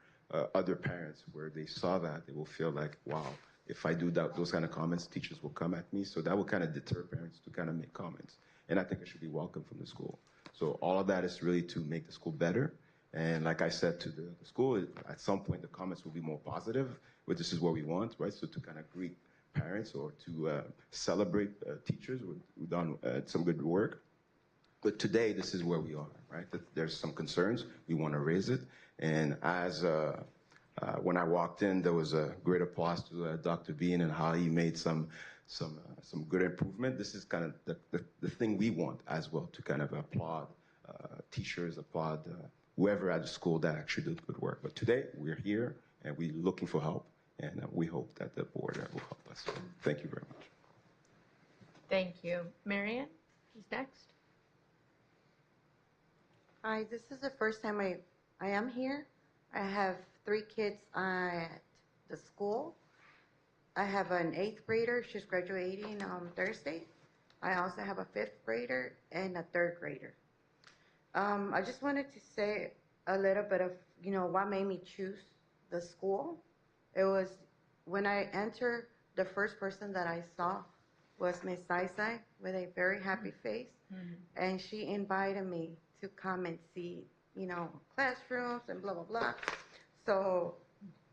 other parents where they saw that, they will feel like, wow, if I do those kind of comments, teachers will come at me. So that will kind of deter parents to kind of make comments. And I think it should be welcome from the school. So all of that is really to make the school better. And like I said to the school, at some point the comments will be more positive, but this is what we want, right? So to kind of greet parents or to celebrate teachers who've done some good work. But today, this is where we are, right? There's some concerns. We want to raise it. And as when I walked in, there was a great applause to Dr. Bean and how he made some good improvement. This is kind of the thing we want as well, to kind of applaud teachers, applaud whoever at the school that actually did good work. But today, we're here, and we're looking for help, and we hope that the board will help us. Thank you very much. Thank you. Marian, who's next? Hi, this is the first time I am here. I have 3 kids at the school. I have an 8th grader. She's graduating on Thursday. I also have a 5th grader and a 3rd grader. I just wanted to say a little bit of, what made me choose the school. It was when I entered, the first person that I saw was Miss Sai with a very happy face. And she invited me to come and see, classrooms and blah, blah, blah. So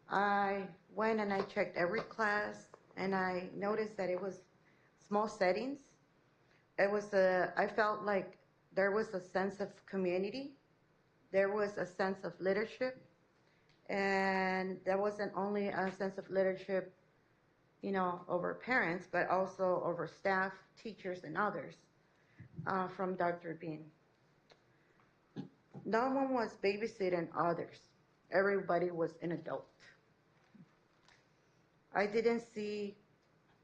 I went and I checked every class, and I noticed that it was small settings. I felt like there was a sense of community. There was a sense of leadership. And there wasn't only a sense of leadership, over parents, but also over staff, teachers, and others from Dr. Bean. No one was babysitting others. Everybody was an adult. I didn't see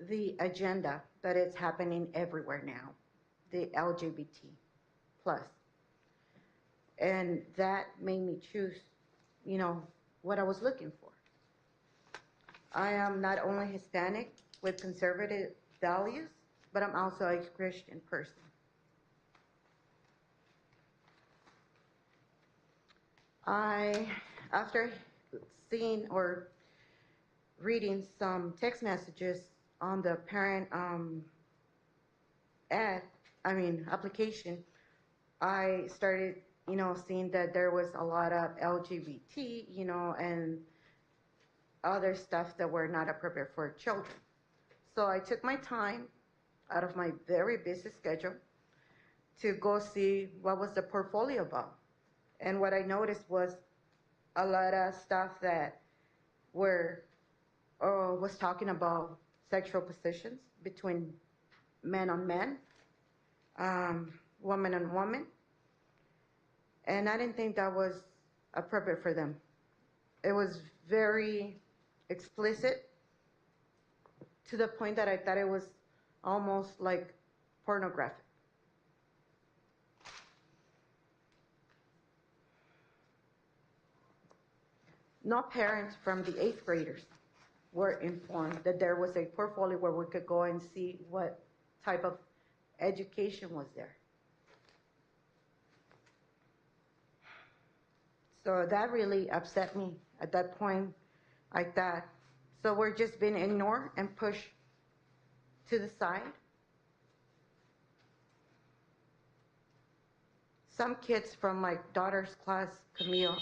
the agenda that is happening everywhere now, the LGBT plus. And that made me choose, what I was looking for. I am not only Hispanic with conservative values, but I'm also a Christian person. After seeing or reading some text messages on the parent application, I started, seeing that there was a lot of LGBT, and other stuff that were not appropriate for children. So I took my time out of my very busy schedule to go see what was the portfolio about. And what I noticed was a lot of stuff that was talking about sexual positions between men on men, woman on woman. And I didn't think that was appropriate for them. It was very explicit to the point that I thought it was almost like pornographic. No parents from the 8th graders were informed that there was a portfolio where we could go and see what type of education was there. So that really upset me at that point like that. So we're just being ignored and pushed to the side. Some kids from my daughter's class, Camille,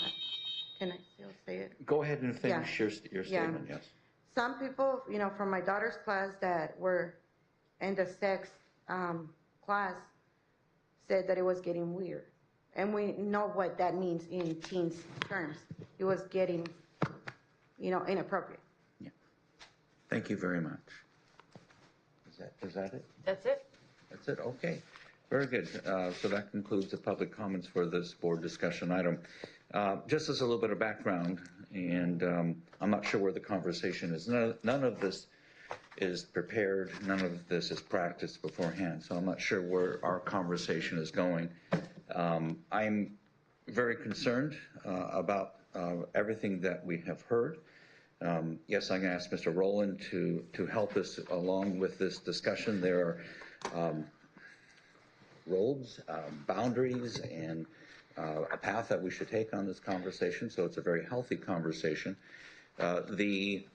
can I still say it? Go ahead and finish your Yeah. statement, yes. Some people, you know, from my daughter's class that were in the sex class said that it was getting weird. And we know what that means in teens terms. It was getting, you know, inappropriate. Thank you very much. Is that it? That's it. That's it, okay. Very good. So that concludes the public comments for this board discussion item. Just as a little bit of background, and I'm not sure where the conversation is. None of this is prepared. None of this is practiced beforehand. So I'm not sure where our conversation is going. I'm very concerned about everything that we have heard. Yes, I'm going to ask Mr. Rowland to help us along with this discussion. There are roads, boundaries, and a path that we should take on this conversation, so it's a very healthy conversation. The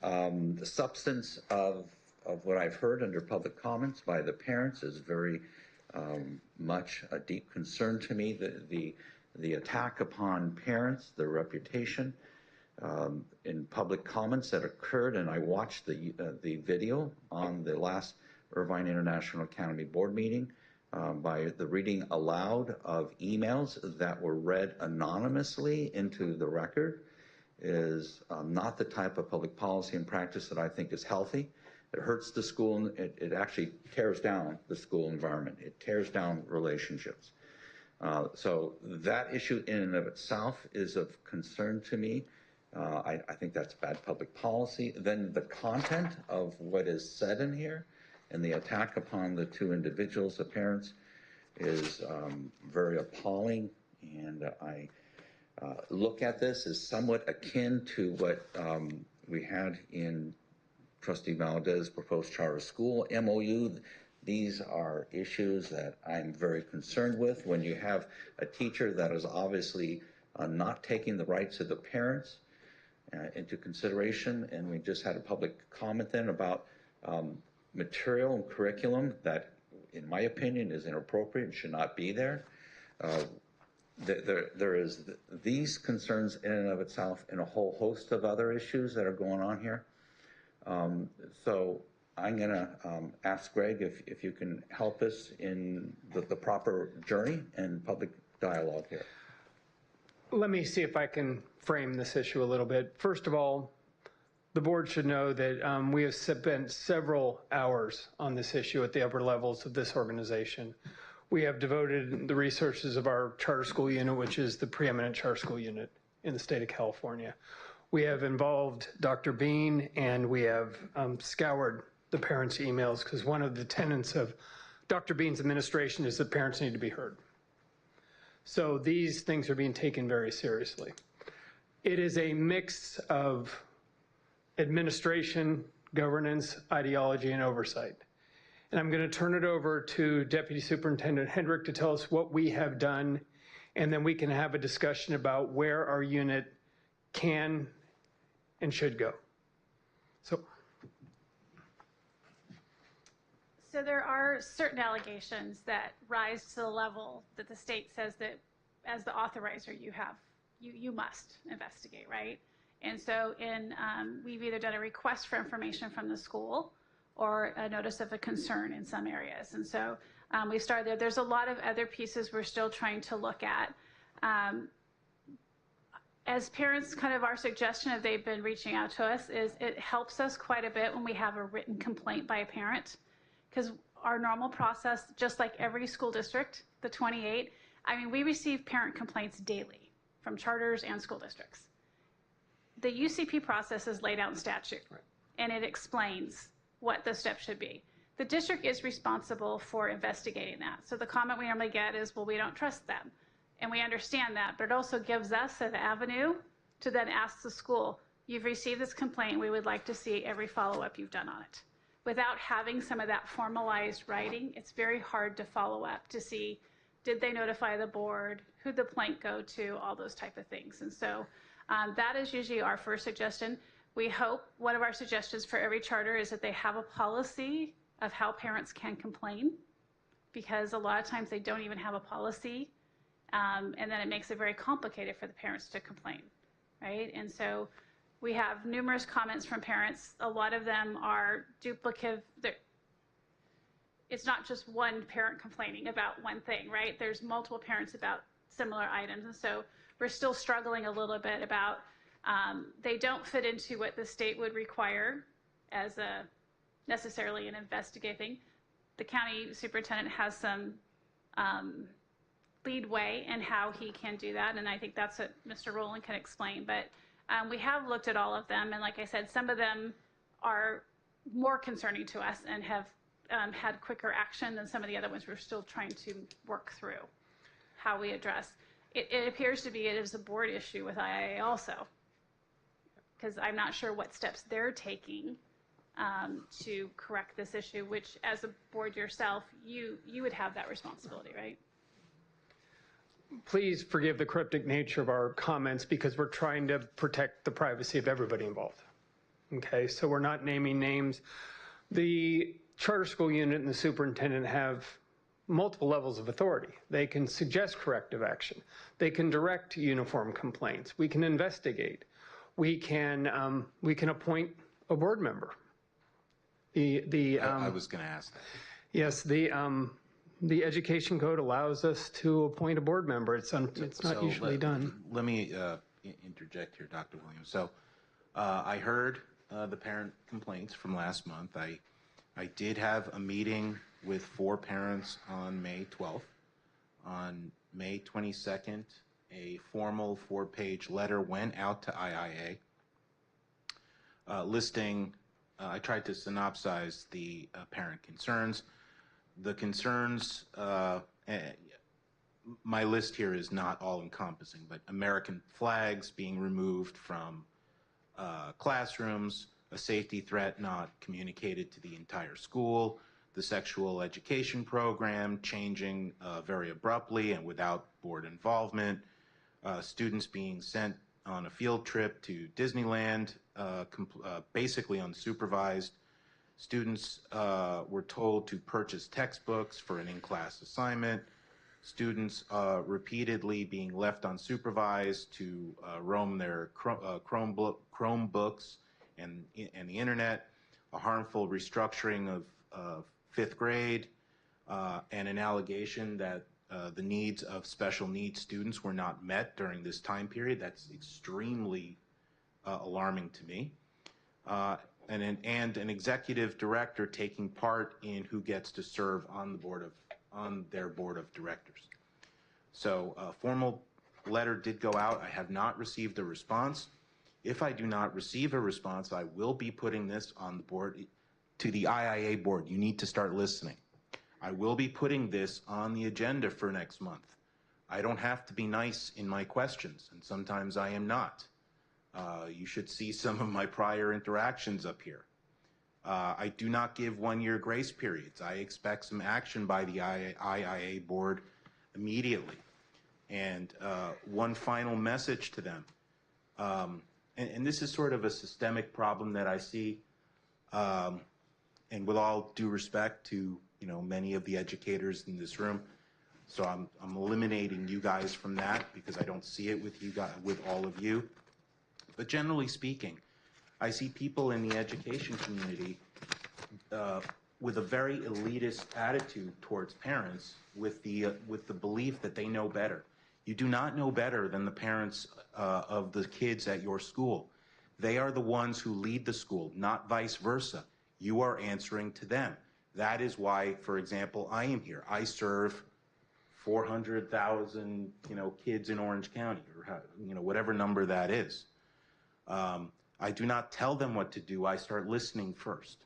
substance of what I've heard under public comments by the parents is very much a deep concern to me. The attack upon parents, their reputation, in public comments that occurred, and I watched the video on the last Irvine International Academy Board meeting by the reading aloud of emails that were read anonymously into the record is not the type of public policy and practice that I think is healthy. It hurts the school, and it actually tears down the school environment. It tears down relationships. So that issue in and of itself is of concern to me. I think that's bad public policy. Then the content of what is said in here and the attack upon the two individuals, the parents, is very appalling. And I look at this as somewhat akin to what we had in Trustee Valdez's proposed charter school MOU. These are issues that I'm very concerned with. When you have a teacher that is obviously not taking the rights of the parents into consideration, and we just had a public comment then about material and curriculum that, in my opinion, is inappropriate and should not be there. There is these concerns in and of itself and a whole host of other issues that are going on here. So I'm going to ask Greg if you can help us in the proper journey and public dialogue here. Let me see if I can frame this issue a little bit. First of all, the board should know that we have spent several hours on this issue at the upper levels of this organization. We have devoted the resources of our charter school unit, which is the preeminent charter school unit in the state of California. We have involved Dr. Bean, and we have scoured the parents' emails, because one of the tenets of Dr. Bean's administration is that parents need to be heard. So these things are being taken very seriously. It is a mix of administration, governance, ideology, and oversight. And I'm going to turn it over to Deputy Superintendent Hendrick to tell us what we have done, and then we can have a discussion about where our unit can and should go. So there are certain allegations that rise to the level that the state says that as the authorizer you must investigate, right? And so we've either done a request for information from the school or a notice of a concern in some areas. And so we started there. There's a lot of other pieces we're still trying to look at. As parents, kind of our suggestion, if they've been reaching out to us, is it helps us quite a bit when we have a written complaint by a parent. Because our normal process, just like every school district, the 28, I mean, we receive parent complaints daily from charters and school districts. The UCP process is laid out in statute, and it explains what the steps should be. The district is responsible for investigating that. So the comment we normally get is, well, we don't trust them. And we understand that, but it also gives us an avenue to then ask the school, you've received this complaint, we would like to see every follow-up you've done on it. Without having some of that formalized writing, it's very hard to follow up to see, did they notify the board, who'd the complaint go to, all those type of things. And so That is usually our first suggestion. We hope one of our suggestions for every charter is that they have a policy of how parents can complain, because a lot of times they don't even have a policy, and then it makes it very complicated for the parents to complain, right? And so we have numerous comments from parents. A lot of them are duplicative. It's not just one parent complaining about one thing, right? There's multiple parents about similar items. And so we're still struggling a little bit about, they don't fit into what the state would require as necessarily an investigating. The county superintendent has some leadway in how he can do that, and I think that's what Mr. Rowland can explain. But we have looked at all of them, and like I said, some of them are more concerning to us and have had quicker action than some of the other ones we're still trying to work through how we address. It appears to be it is a board issue with IIA also, because I'm not sure what steps they're taking to correct this issue, which as a board yourself, you would have that responsibility, right? Please forgive the cryptic nature of our comments because we're trying to protect the privacy of everybody involved. Okay, so we're not naming names. The charter school unit and the superintendent have multiple levels of authority. They can suggest corrective action. They can direct uniform complaints. We can investigate. We can appoint a board member. I was going to ask that. Yes, the education code allows us to appoint a board member. It's not usually done. Let me interject here, Dr. Williams. So I heard the parent complaints from last month. I did have a meeting with 4 parents on May 12th. On May 22nd, a formal 4-page letter went out to IIA listing, I tried to synopsize the parent concerns. The concerns, my list here is not all-encompassing, but American flags being removed from classrooms, a safety threat not communicated to the entire school, the sexual education program changing very abruptly and without board involvement, students being sent on a field trip to Disneyland, basically unsupervised. Students were told to purchase textbooks for an in-class assignment. Students repeatedly being left unsupervised to roam their Chromebooks and the internet, a harmful restructuring of 5th grade, and an allegation that the needs of special needs students were not met during this time period. That's extremely alarming to me. And an executive director taking part in who gets to serve on their board of directors. So a formal letter did go out. I have not received a response. If I do not receive a response, I will be putting this on the board, to the IIA board. You need to start listening. I will be putting this on the agenda for next month. I don't have to be nice in my questions, and sometimes I am not. You should see some of my prior interactions up here. I do not give one-year grace periods. I expect some action by the IIA board immediately. And one final message to them, and this is sort of a systemic problem that I see, and with all due respect to many of the educators in this room, so I'm eliminating you guys from that because I don't see it with you guys, with all of you. But generally speaking, I see people in the education community with a very elitist attitude towards parents, with the belief that they know better. You do not know better than the parents of the kids at your school. They are the ones who lead the school, not vice versa. You are answering to them. That is why, for example, I am here. I serve 400,000, kids in Orange County, or whatever number that is. I do not tell them what to do. I start listening first.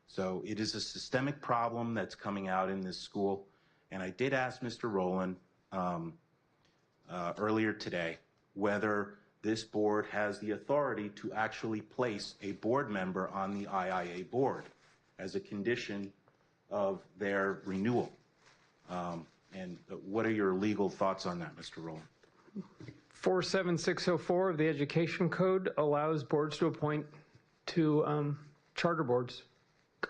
So it is a systemic problem that's coming out in this school. And I did ask Mr. Rowland earlier today whether this board has the authority to actually place a board member on the IIA board as a condition of their renewal. And what are your legal thoughts on that, Mr. Rowland? 47604 of the Education Code allows boards to appoint to charter boards,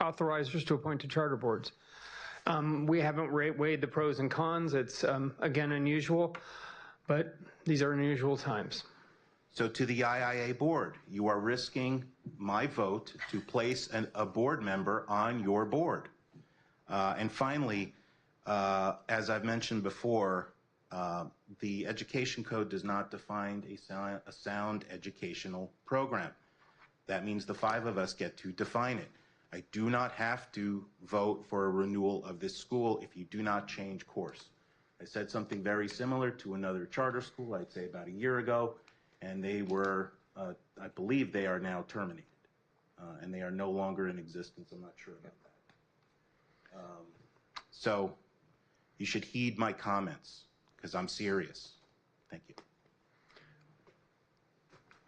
authorizers to appoint to charter boards. We haven't weighed the pros and cons. It's, again, unusual, but these are unusual times. So to the IIA board, you are risking my vote to place a board member on your board. And finally, as I've mentioned before, the Education Code does not define a sound educational program. That means the 5 of us get to define it. I do not have to vote for a renewal of this school if you do not change course. I said something very similar to another charter school, I'd say about a year ago, and they were, I believe they are now terminated, and they are no longer in existence. I'm not sure about that. So you should heed my comments, because I'm serious. Thank you.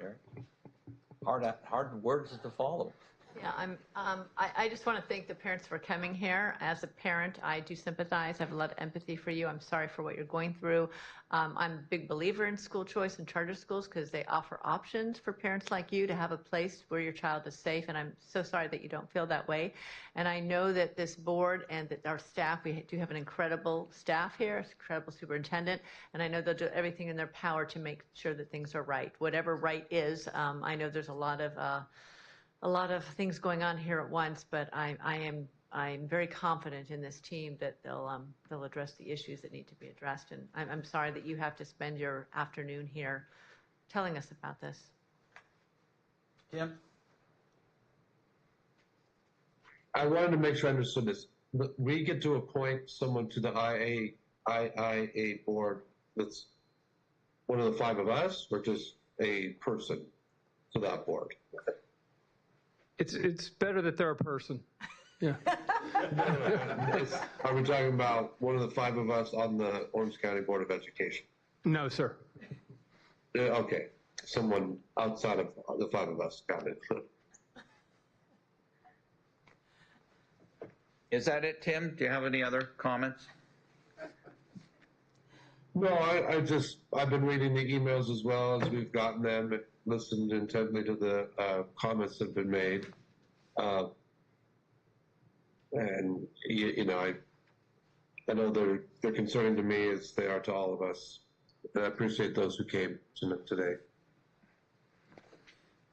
Eric? Hard words to follow. Yeah, I just want to thank the parents for coming here. As a parent, I do sympathize. I have a lot of empathy for you. I'm sorry for what you're going through. I'm a big believer in school choice and charter schools because they offer options for parents like you to have a place where your child is safe, and I'm so sorry that you don't feel that way. And I know that this board and that our staff, we do have an incredible staff here, an incredible superintendent, and I know they'll do everything in their power to make sure that things are right. Whatever right is, I know there's a lot of things going on here at once, but I'm very confident in this team that they'll address the issues that need to be addressed. And I'm sorry that you have to spend your afternoon here telling us about this. Tim? I wanted to make sure I understood this. We get to appoint someone to the IIA board that's one of the 5 of us, or just a person to that board? It's better that they're a person. Yeah. Are we talking about one of the 5 of us on the Orange County Board of Education? No, sir. Okay, someone outside of the 5 of us. Got it. Is that it, Tim? Do you have any other comments? No, I've been reading the emails as well as we've gotten them, listened intently to the comments that have been made. And, you know, I know they're concerning to me as they are to all of us. And I appreciate those who came today.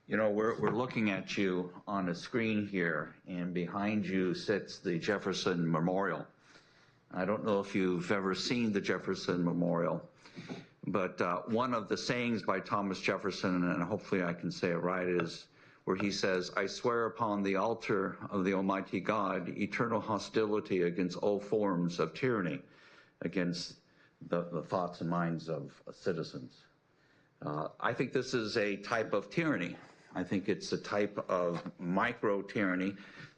You know, we're looking at you on a screen here, and behind you sits the Jefferson Memorial. I don't know if you've ever seen the Jefferson Memorial, but one of the sayings by Thomas Jefferson, and hopefully I can say it right, is where he says, "I swear upon the altar of the Almighty God, eternal hostility against all forms of tyranny, against the thoughts and minds of citizens." I think this is a type of tyranny. I think it's a type of micro-tyranny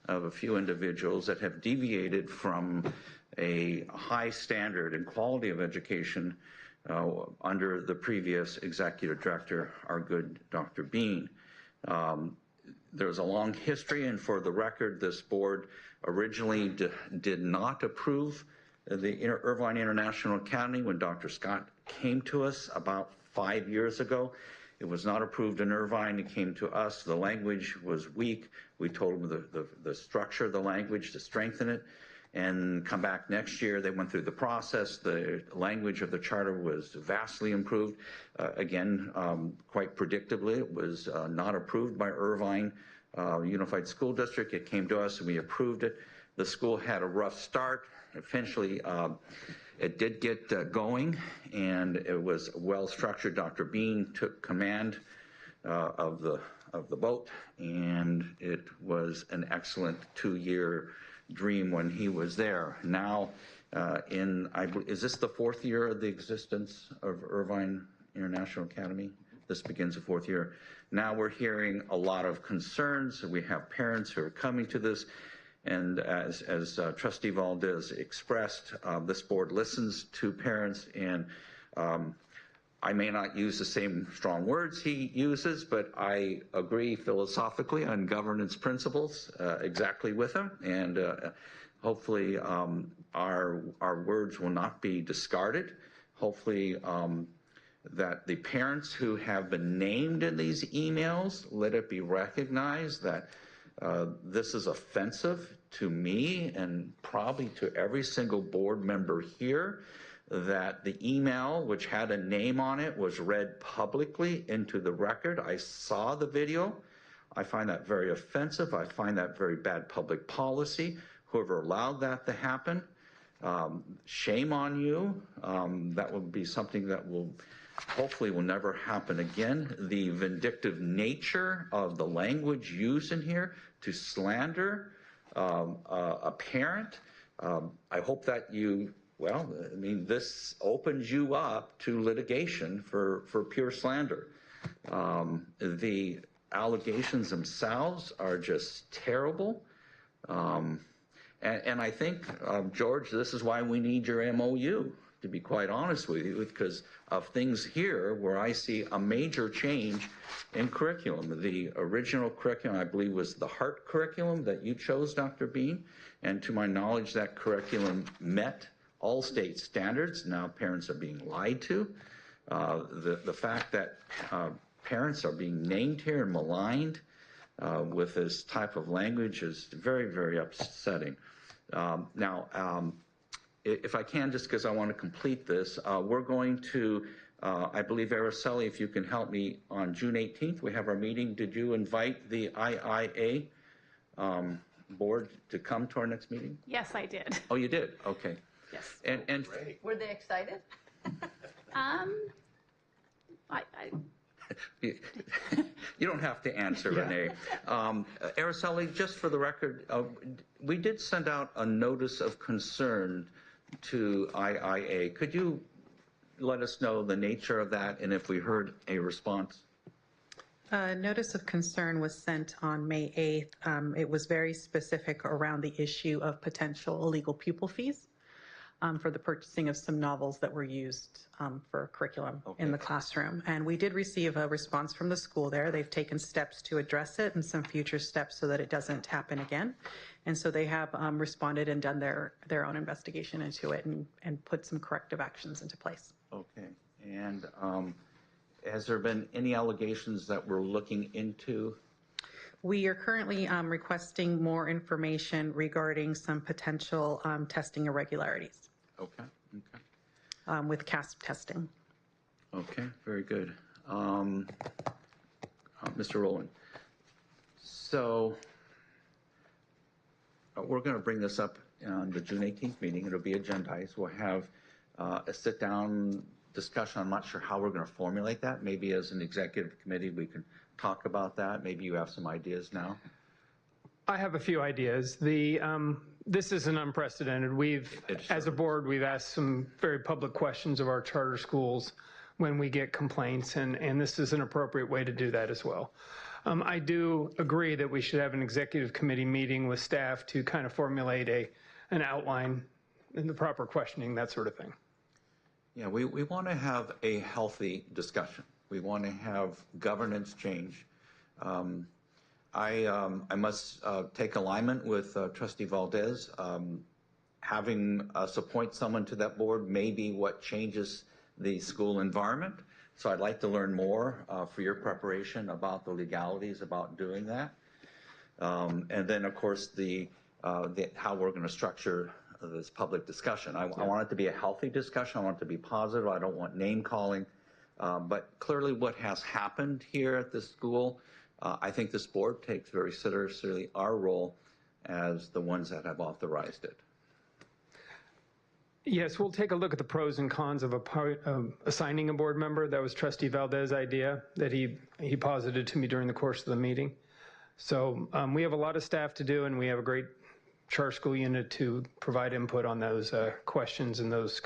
of a few individuals that have deviated from a high standard and quality of education under the previous executive director, our good Dr. Bean. There's a long history, and for the record, this board originally did not approve the Irvine International Academy when Dr. Scott came to us about 5 years ago. It was not approved in Irvine. It came to us. The language was weak. We told them the structure of the language to strengthen it and come back next year. They went through the process. The language of the charter was vastly improved. Again, quite predictably, it was not approved by Irvine Unified School District. It came to us and we approved it. The school had a rough start. Eventually, it did get going, and it was well structured. Dr. Bean took command of the boat, and it was an excellent 2-year dream when he was there. Now, is this the 4th year of the existence of Irvine International Academy? This begins the 4th year. Now we're hearing a lot of concerns. We have parents who are coming to this. And as Trustee Valdez expressed, this board listens to parents, and I may not use the same strong words he uses, but I agree philosophically on governance principles exactly with him, and hopefully our words will not be discarded. Hopefully that the parents who have been named in these emails, let it be recognized that this is offensive to me and probably to every single board member here, that the email, which had a name on it, was read publicly into the record. I saw the video. I find that very offensive. I find that very bad public policy. Whoever allowed that to happen, shame on you. That will be something that will hopefully will never happen again. The vindictive nature of the language used in here to slander a parent, I hope that you, well, I mean, this opens you up to litigation for pure slander. The allegations themselves are just terrible. And I think, George, this is why we need your MOU, to be quite honest with you, because of things here where I see a major change in curriculum. The original curriculum, I believe, was the HEART curriculum that you chose, Dr. Bean, and to my knowledge, that curriculum met all state standards. Now parents are being lied to. The fact that parents are being named here and maligned with this type of language is very, very upsetting. Now, if I can, just because I want to complete this, we're going to, I believe, Araceli, if you can help me, on June 18th, we have our meeting. Did you invite the IIA board to come to our next meeting? Yes, I did. Oh, you did? Okay. Yes. And Were they excited? you don't have to answer, Renee. Araceli, just for the record, we did send out a notice of concern to IIA. Could you let us know the nature of that and if we heard a response? Notice of concern was sent on May 8th. It was very specific around the issue of potential illegal pupil fees for the purchasing of some novels that were used for curriculum in the classroom. And we did receive a response from the school there. They've taken steps to address it and some future steps so that it doesn't happen again. And so they have responded and done their own investigation into it and put some corrective actions into place. Okay. And has there been any allegations that we're looking into? We are currently requesting more information regarding some potential testing irregularities. Okay. Okay. With CASP testing. Okay, very good. Mr. Rowland, so we're going to bring this up on the June 18th meeting. It'll be agendized. We'll have a sit-down discussion. I'm not sure how we're going to formulate that. Maybe as an executive committee, we can talk about that. Maybe you have some ideas now. I have a few ideas. This is an unprecedented. As a board, we've asked some very public questions of our charter schools when we get complaints, and this is an appropriate way to do that as well. I do agree that we should have an executive committee meeting with staff to kind of formulate an outline and the proper questioning, that sort of thing. Yeah, we want to have a healthy discussion. We want to have governance change. I must take alignment with Trustee Valdez. Having us appoint someone to that board may be what changes the school environment. So I'd like to learn more for your preparation about the legalities about doing that. And then, of course, how we're going to structure this public discussion. I want it to be a healthy discussion. I want it to be positive. I don't want name calling. But clearly what has happened here at this school, I think this board takes very seriously our role as the ones that have authorized it. Yes, we'll take a look at the pros and cons of assigning a board member. That was Trustee Valdez's idea that he posited to me during the course of the meeting. So we have a lot of staff to do, and we have a great charter school unit to provide input on those questions and those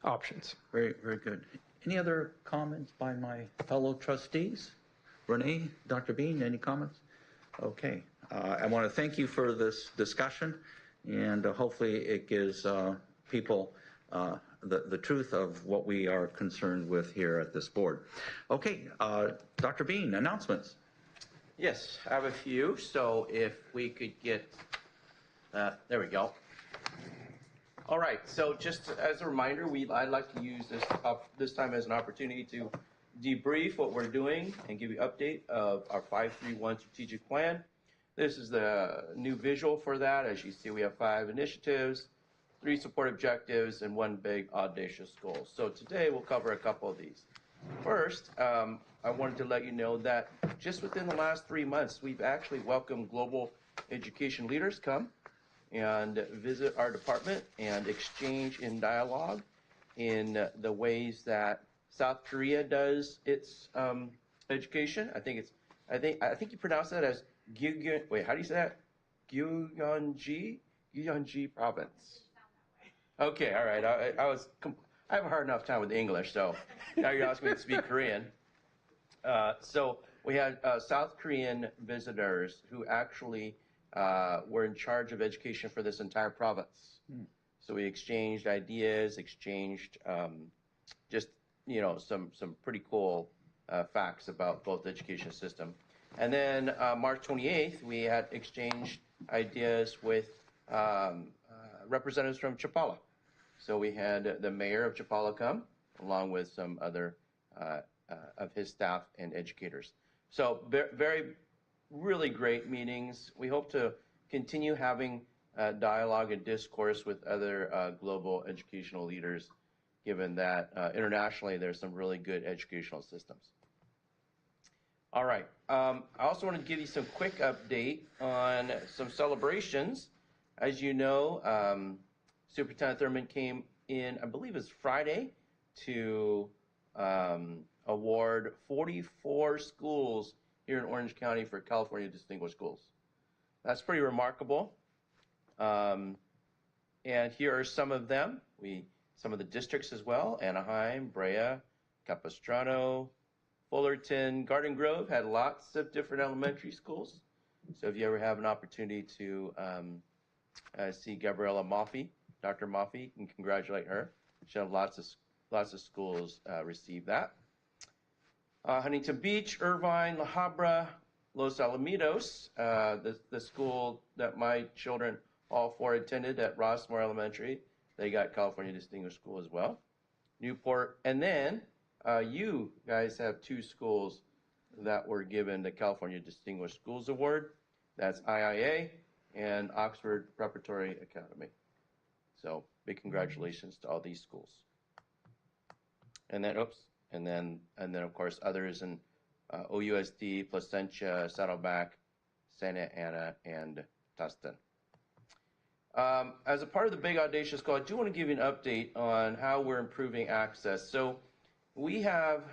options. Very, very good. Any other comments by my fellow trustees? Renee, Dr. Bean, any comments? Okay. I want to thank you for this discussion, and hopefully it gives people the truth of what we are concerned with here at this board. Okay, Dr. Bean, announcements. Yes, I have a few. So if we could get, there we go. All right, so just as a reminder, I'd like to use this time as an opportunity to debrief what we're doing and give you an update of our 531 strategic plan. This is the new visual for that. As you see, we have 5 initiatives, 3 support objectives, and 1 big audacious goal. So today we'll cover a couple of these. First, I wanted to let you know that just within the last 3 months, we've actually welcomed global education leaders come and visit our department and exchange in dialogue in the ways that South Korea does its education. I think you pronounce that as Gyeonggi. Wait, how do you say that? Gyeonggi province. Okay, all right. I have a hard enough time with English, so now you're asking me to speak Korean. So we had South Korean visitors who actually were in charge of education for this entire province. So we exchanged ideas, exchanged just some pretty cool facts about both the education system. And then March 28th, we had exchanged ideas with representatives from Chapala. So we had the mayor of Chapala come, along with some other of his staff and educators. So really great meetings. We hope to continue having dialogue and discourse with other global educational leaders, given that internationally there's some really good educational systems. All right. I also want to give you some quick update on some celebrations. As you know, Superintendent Thurman came in, I believe it's Friday, to award 44 schools here in Orange County for California Distinguished Schools. That's pretty remarkable. And here are some of them. Some of the districts as well: Anaheim, Brea, Capistrano, Fullerton, Garden Grove had lots of different elementary schools. So if you ever have an opportunity to see Gabriella Maffei, Dr. Maffei, you can congratulate her. She had lots of schools receive that. Huntington Beach, Irvine, La Habra, Los Alamitos, the school that my children all 4 attended at Rossmore Elementary, they got California Distinguished School as well. Newport, and then you guys have 2 schools that were given the California Distinguished Schools Award. That's IIA and Oxford Preparatory Academy. So big congratulations to all these schools. And then, and then of course others in OUSD, Placentia, Saddleback, Santa Ana, and Tustin. As a part of the big audacious goal, I do want to give you an update on how we're improving access. So we have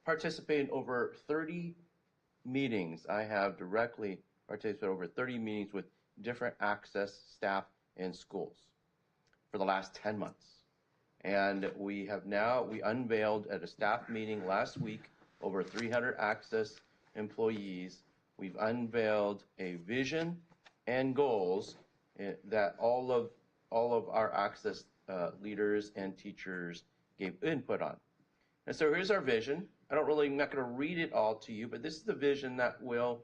participated in over 30 meetings. I have directly participated in over 30 meetings with different access staff in schools for the last 10 months. And we unveiled at a staff meeting last week over 300 access employees. We've unveiled a vision and goals that all of our access leaders and teachers gave input on. And so here's our vision. I'm not going to read it all to you, but this is the vision that will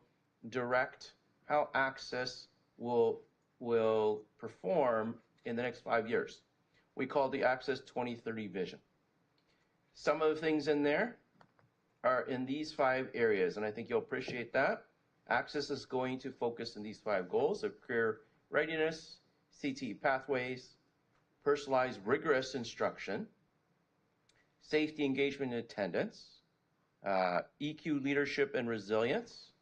direct how access will perform in the next 5 years. We call the Access 2030 vision. Some of the things in there are in these 5 areas, and I think you'll appreciate that. Access is going to focus on these 5 goals of career readiness, CTE pathways, personalized rigorous instruction, safety, engagement, and attendance, EQ leadership and resilience,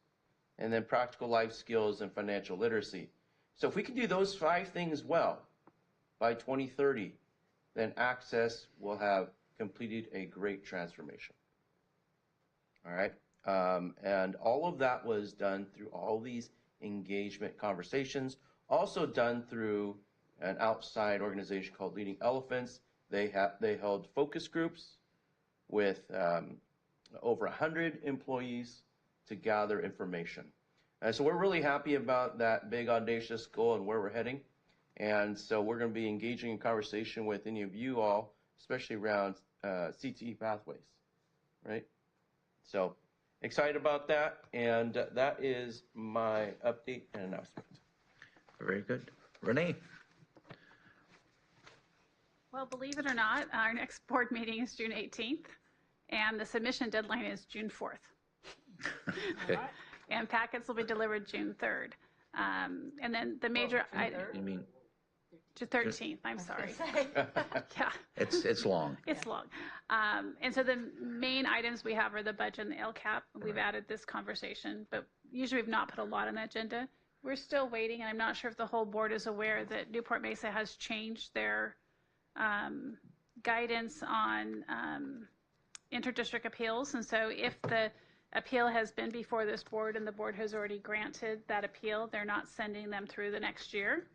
and then practical life skills and financial literacy. So if we can do those 5 things well by 2030, then access will have completed a great transformation. All right. And all of that was done through all these engagement conversations, also done through an outside organization called Leading Elephants. They held focus groups with over 100 employees to gather information. And so we're really happy about that big audacious goal and where we're heading. And so we're going to be engaging in conversation with any of you all, especially around CTE pathways, right? So excited about that. And that is my update and announcement. Very good. Renee? Well, believe it or not, our next board meeting is June 18th, and the submission deadline is June 4th. Okay. And packets will be delivered June 3rd. And then the major, You mean, June 13th, I'm sorry. Yeah. it's long. It's long. And so the main items we have are the budget and the LCAP. We've added this conversation, but usually we've not put a lot on the agenda. We're still waiting, and I'm not sure if the whole board is aware that Newport Mesa has changed their guidance on interdistrict appeals. And so if the appeal has been before this board and the board has already granted that appeal, they're not sending them through the next year.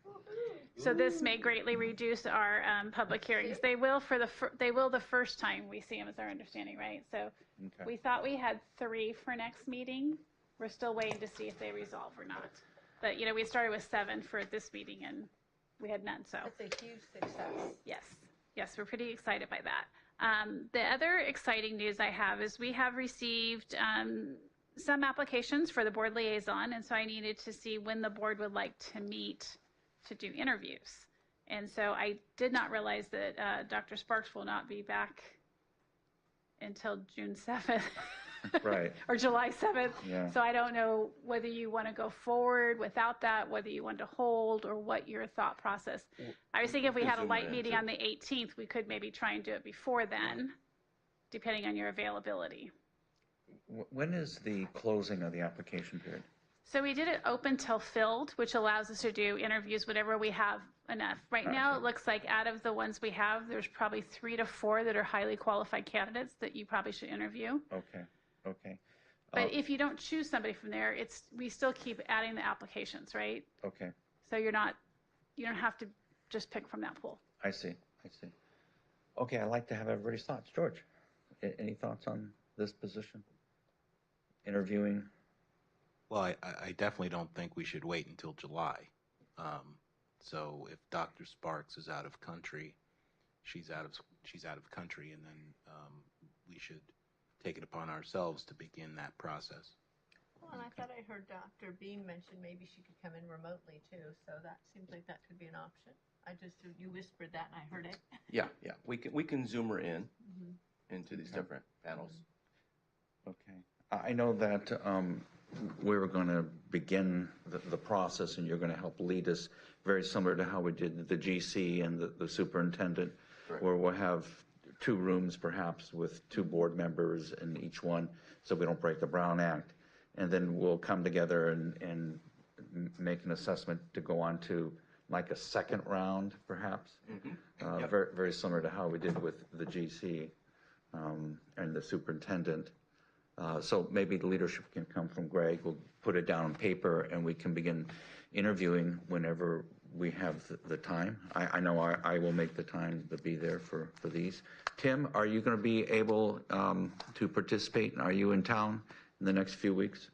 So this may greatly reduce our public hearings. They will the first time we see them, is our understanding, right? So we thought we had 3 for next meeting. We're still waiting to see if they resolve or not. But, we started with 7 for this meeting and we had none, so. That's a huge success. Yes, we're pretty excited by that. The other exciting news I have is we have received some applications for the board liaison, and so I needed to see when the board would like to meet to do interviews. And so I did not realize that Dr. Sparks will not be back until June 7th. Right. Or July 7th. Yeah. So I don't know whether you want to go forward without that, whether you want to hold, or what your thought process. I was thinking if we had a light meeting on the 18th, we could maybe try and do it before then, depending on your availability. When is the closing of the application period? So we did it open till filled, which allows us to do interviews whenever we have enough. Right now, it looks like out of the ones we have, there's probably 3 to 4 that are highly qualified candidates that you probably should interview. Okay. But if you don't choose somebody from there, we still keep adding the applications, right? Okay. So you don't have to just pick from that pool. I see. Okay, I'd like to have everybody's thoughts. George, any thoughts on this position? Interviewing? Well, I definitely don't think we should wait until July. So if Dr. Sparks is out of country, she's out of country, and then we should take it upon ourselves to begin that process. Well, and I thought I heard Dr. Bean mention maybe she could come in remotely too, so that seems like that could be an option. You whispered that and I heard it. Yeah, we can zoom her in into these different panels. Okay. I know that we were going to begin the process, and you're going to help lead us, very similar to how we did the GC and the superintendent, where we'll have 2 rooms perhaps with 2 board members in each one, so we don't break the Brown Act. And then we'll come together and make an assessment to go on to like a second round, perhaps. Very, very similar to how we did with the GC and the superintendent. So maybe the leadership can come from Greg. We'll put it down on paper, and we can begin interviewing whenever we have the time. I know I will make the time to be there for these. Tim, are you going to be able to participate? Are you in town in the next few weeks?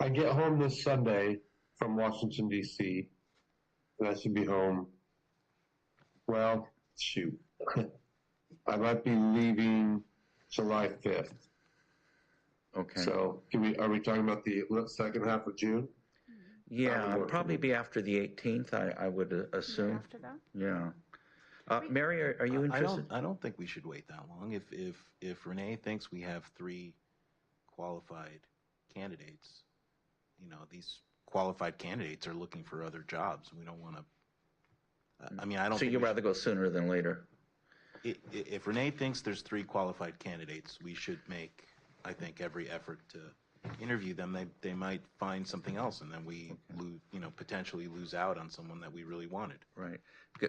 I get home this Sunday from Washington, D.C., and I should be home. Well, shoot. I might be leaving July 5th. Okay. So are we talking about the second half of June? Yeah, probably be after the 18th, I would assume. After that? Yeah. Mary, are you interested? I don't think we should wait that long. If Renee thinks we have 3 qualified candidates, these qualified candidates are looking for other jobs. We don't want to. I don't. So you'd rather go sooner than later? If Renee thinks there's 3 qualified candidates, we should make, I think, every effort to interview them. They might find something else, and then we potentially lose out on someone that we really wanted. Right.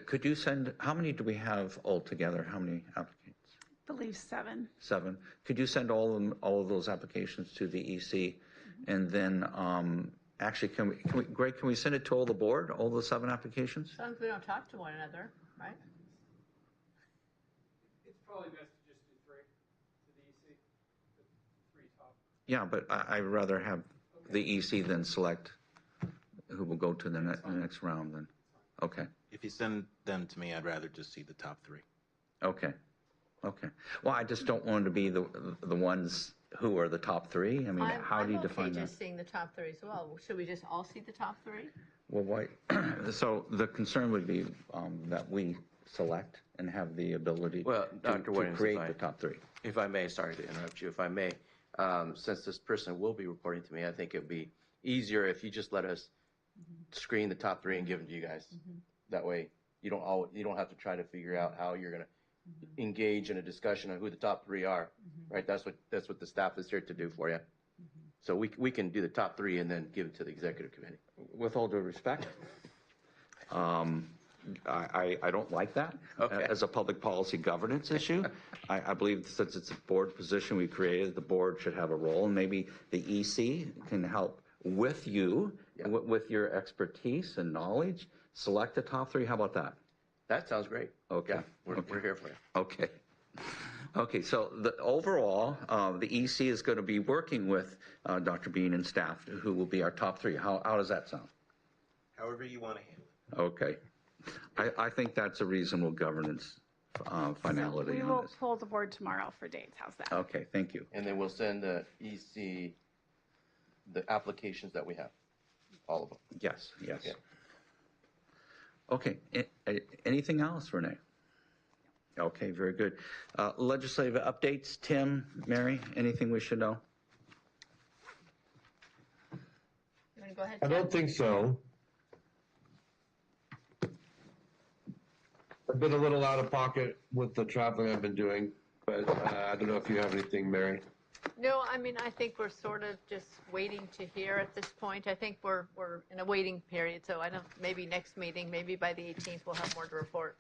Could you send? How many do we have altogether? How many applicants? I believe 7. 7. Could you send all of those applications to the EC, and then actually, Greg, can we send it to all the board, all the 7 applications? As long as we don't talk to one another, right? It's probably best to just do 3 to the EC, the 3 top. Yeah, but I'd rather have the EC then select who will go to the next round then. Okay. If you send them to me, I'd rather just see the top 3. Okay. Well, I just don't want to be the ones who are the top 3. I mean, how do you define I'm okay that? just seeing the top 3 as well. Should we just all see the top 3? Well, why? So the concern would be that we select and have the ability Well, Dr. to Williams, create if I- the top three. If I may, sorry to interrupt you, if I may, since this person will be reporting to me, I think it'd be easier if you just let us screen the top three and give them to you guys. That way, you don't have to try to figure out how you're gonna engage in a discussion on who the top three are, right? That's what the staff is here to do for you. So we can do the top three and then give it to the executive committee. With all due respect, I don't like that as a public policy governance issue. I believe since it's a board position we created, the board should have a role, and maybe the EC can help with you, with your expertise and knowledge, select the top three. How about that? That sounds great. Okay. Yeah, we're here for you. Okay. Okay, so overall, the EC is going to be working with Dr. Bean and staff, who will be our top three. How does that sound? However you want to handle it. Okay. I think that's a reasonable governance finality We on will this. pull the board tomorrow for dates. How's that? Okay, thank you. And then we'll send the EC the applications that we have, all of them. Yes, yes. Yeah. Okay, anything else, Renee? Okay, very good. Legislative updates, Tim, Mary, anything we should know? You want to go ahead, I don't think so. I've been a little out of pocket with the traveling I've been doing, but I don't know if you have anything, Mary. No, I mean, I think we're sort of just waiting to hear at this point. I think we're in a waiting period, so I don't, maybe next meeting, maybe by the 18th, we'll have more to report,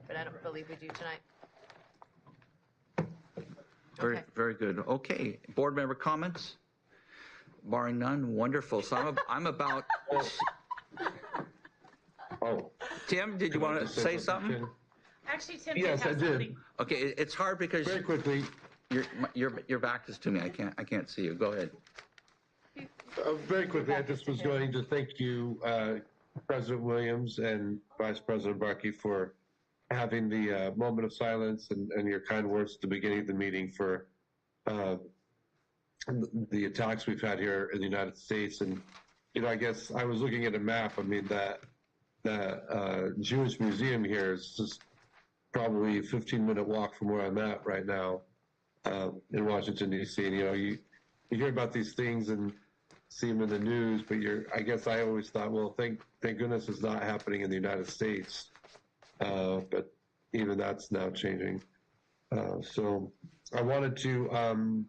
but I don't believe we do tonight. Very, very good. Okay, board member comments? Barring none, wonderful. So I'm about, Oh, Tim, did you want to say something? Actually, Tim Yes, did have I did. something. Okay, it's hard because very quickly. your back is to me. I can't see you. Go ahead. Very quickly, I just was going to thank you, President Williams and Vice President Barkey, for having the moment of silence and your kind words at the beginning of the meeting for the attacks we've had here in the United States. And, you know, I guess I was looking at a map. I mean, that Jewish museum here is just probably a 15-minute walk from where I'm at right now in Washington, D.C. And, you know, you hear about these things and see them in the news, but I guess I always thought, well, thank goodness it's not happening in the United States. But even that's now changing. So I wanted to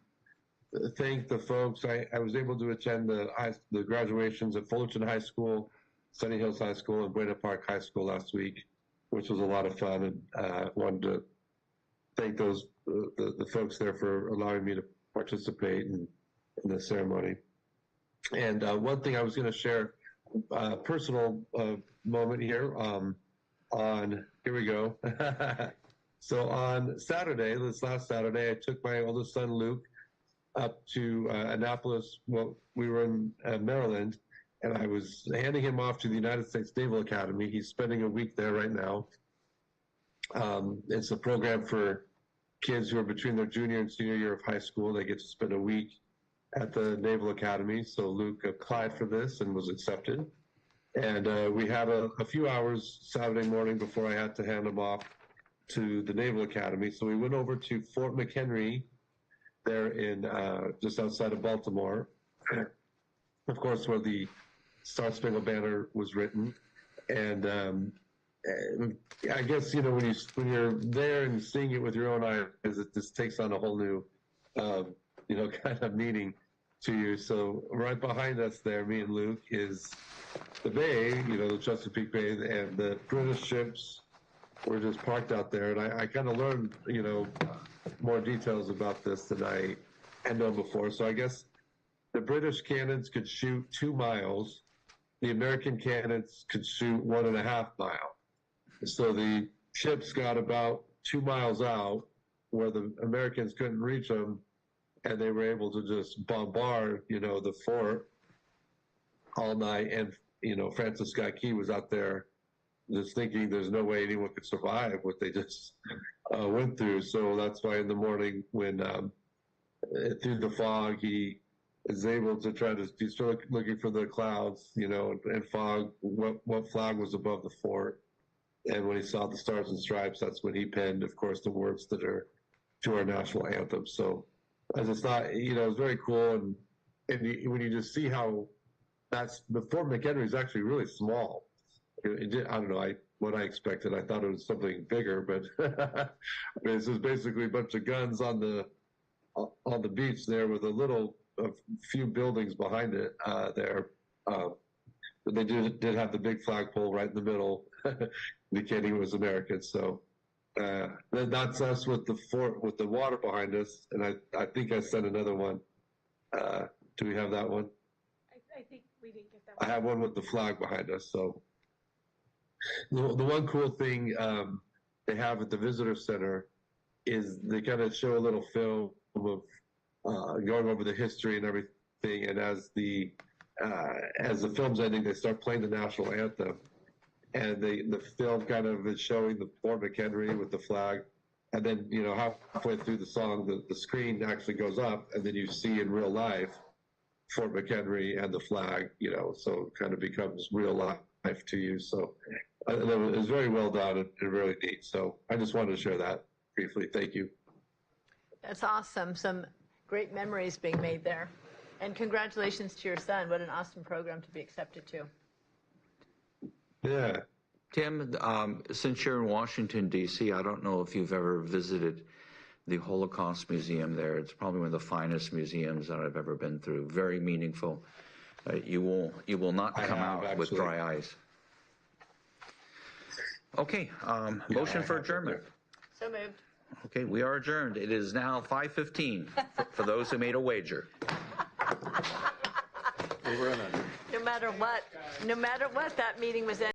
thank the folks. I was able to attend the graduations at Fullerton High School, Sunny Hills High School, and Buena Park High School last week, which was a lot of fun. And I wanted to thank the folks there for allowing me to participate in the ceremony. And one thing I was going to share, a personal moment here. Here we go. So on Saturday, this last Saturday, I took my oldest son, Luke, up to Annapolis. Well, we were in Maryland, and I was handing him off to the United States Naval Academy. He's spending a week there right now. It's a program for kids who are between their junior and senior year of high school. They get to spend a week at the Naval Academy. So Luke applied for this and was accepted. And we had a few hours Saturday morning before I had to hand him off to the Naval Academy. So we went over to Fort McHenry there in just outside of Baltimore, of course, where the Star Spangled Banner was written. And I guess, you know, when you're there and seeing it with your own eyes, it just takes on a whole new, you know, kind of meaning to you. So right behind us there, me and Luke, is the bay, you know, the Chesapeake Bay, and the British ships were just parked out there. And I kind of learned, you know, more details about this than I had known before. So I guess the British cannons could shoot 2 miles. The American cannons could shoot 1.5 miles. So the ships got about 2 miles out where the Americans couldn't reach them, and they were able to just bombard, you know, the fort all night. And, you know, Francis Scott Key was out there just thinking there's no way anyone could survive what they just went through. So that's why in the morning when through the fog, he is able to he's still looking for the clouds, you know, and fog, what flag was above the fort. And when he saw the Stars and Stripes, that's when he penned, of course, the words that are to our national anthem. So as it's not, it's very cool. And when you just see how the Fort McHenry is actually really small. I don't know what I expected. I thought it was something bigger, but this is basically a bunch of guns on the beach there with a few buildings behind it there. But they did have the big flagpole right in the middle, indicating it was American. So that's us with the fort with the water behind us. And I think I sent another one. Do we have that one? I think we didn't get that I have one with the flag behind us. So the one cool thing they have at the visitor center is they kind of show a little film of going over the history and everything. And as the film's ending, they start playing the national anthem, and the film kind of is showing the Fort McHenry with the flag. And then, halfway through the song, the screen actually goes up, and then you see in real life Fort McHenry and the flag, so it kind of becomes real life to you. So it was very well done and really neat. So I just wanted to share that briefly. Thank you. That's awesome. Some great memories being made there. And congratulations to your son. What an awesome program to be accepted to. Yeah. Tim, since you're in Washington, D.C., I don't know if you've ever visited the Holocaust Museum there. It's probably one of the finest museums that I've ever been through. Very meaningful. You will not come out with dry eyes. Okay, motion for adjournment. So moved. Okay, we are adjourned. It is now 5:15 for those who made a wager. No matter what, that meeting was ended.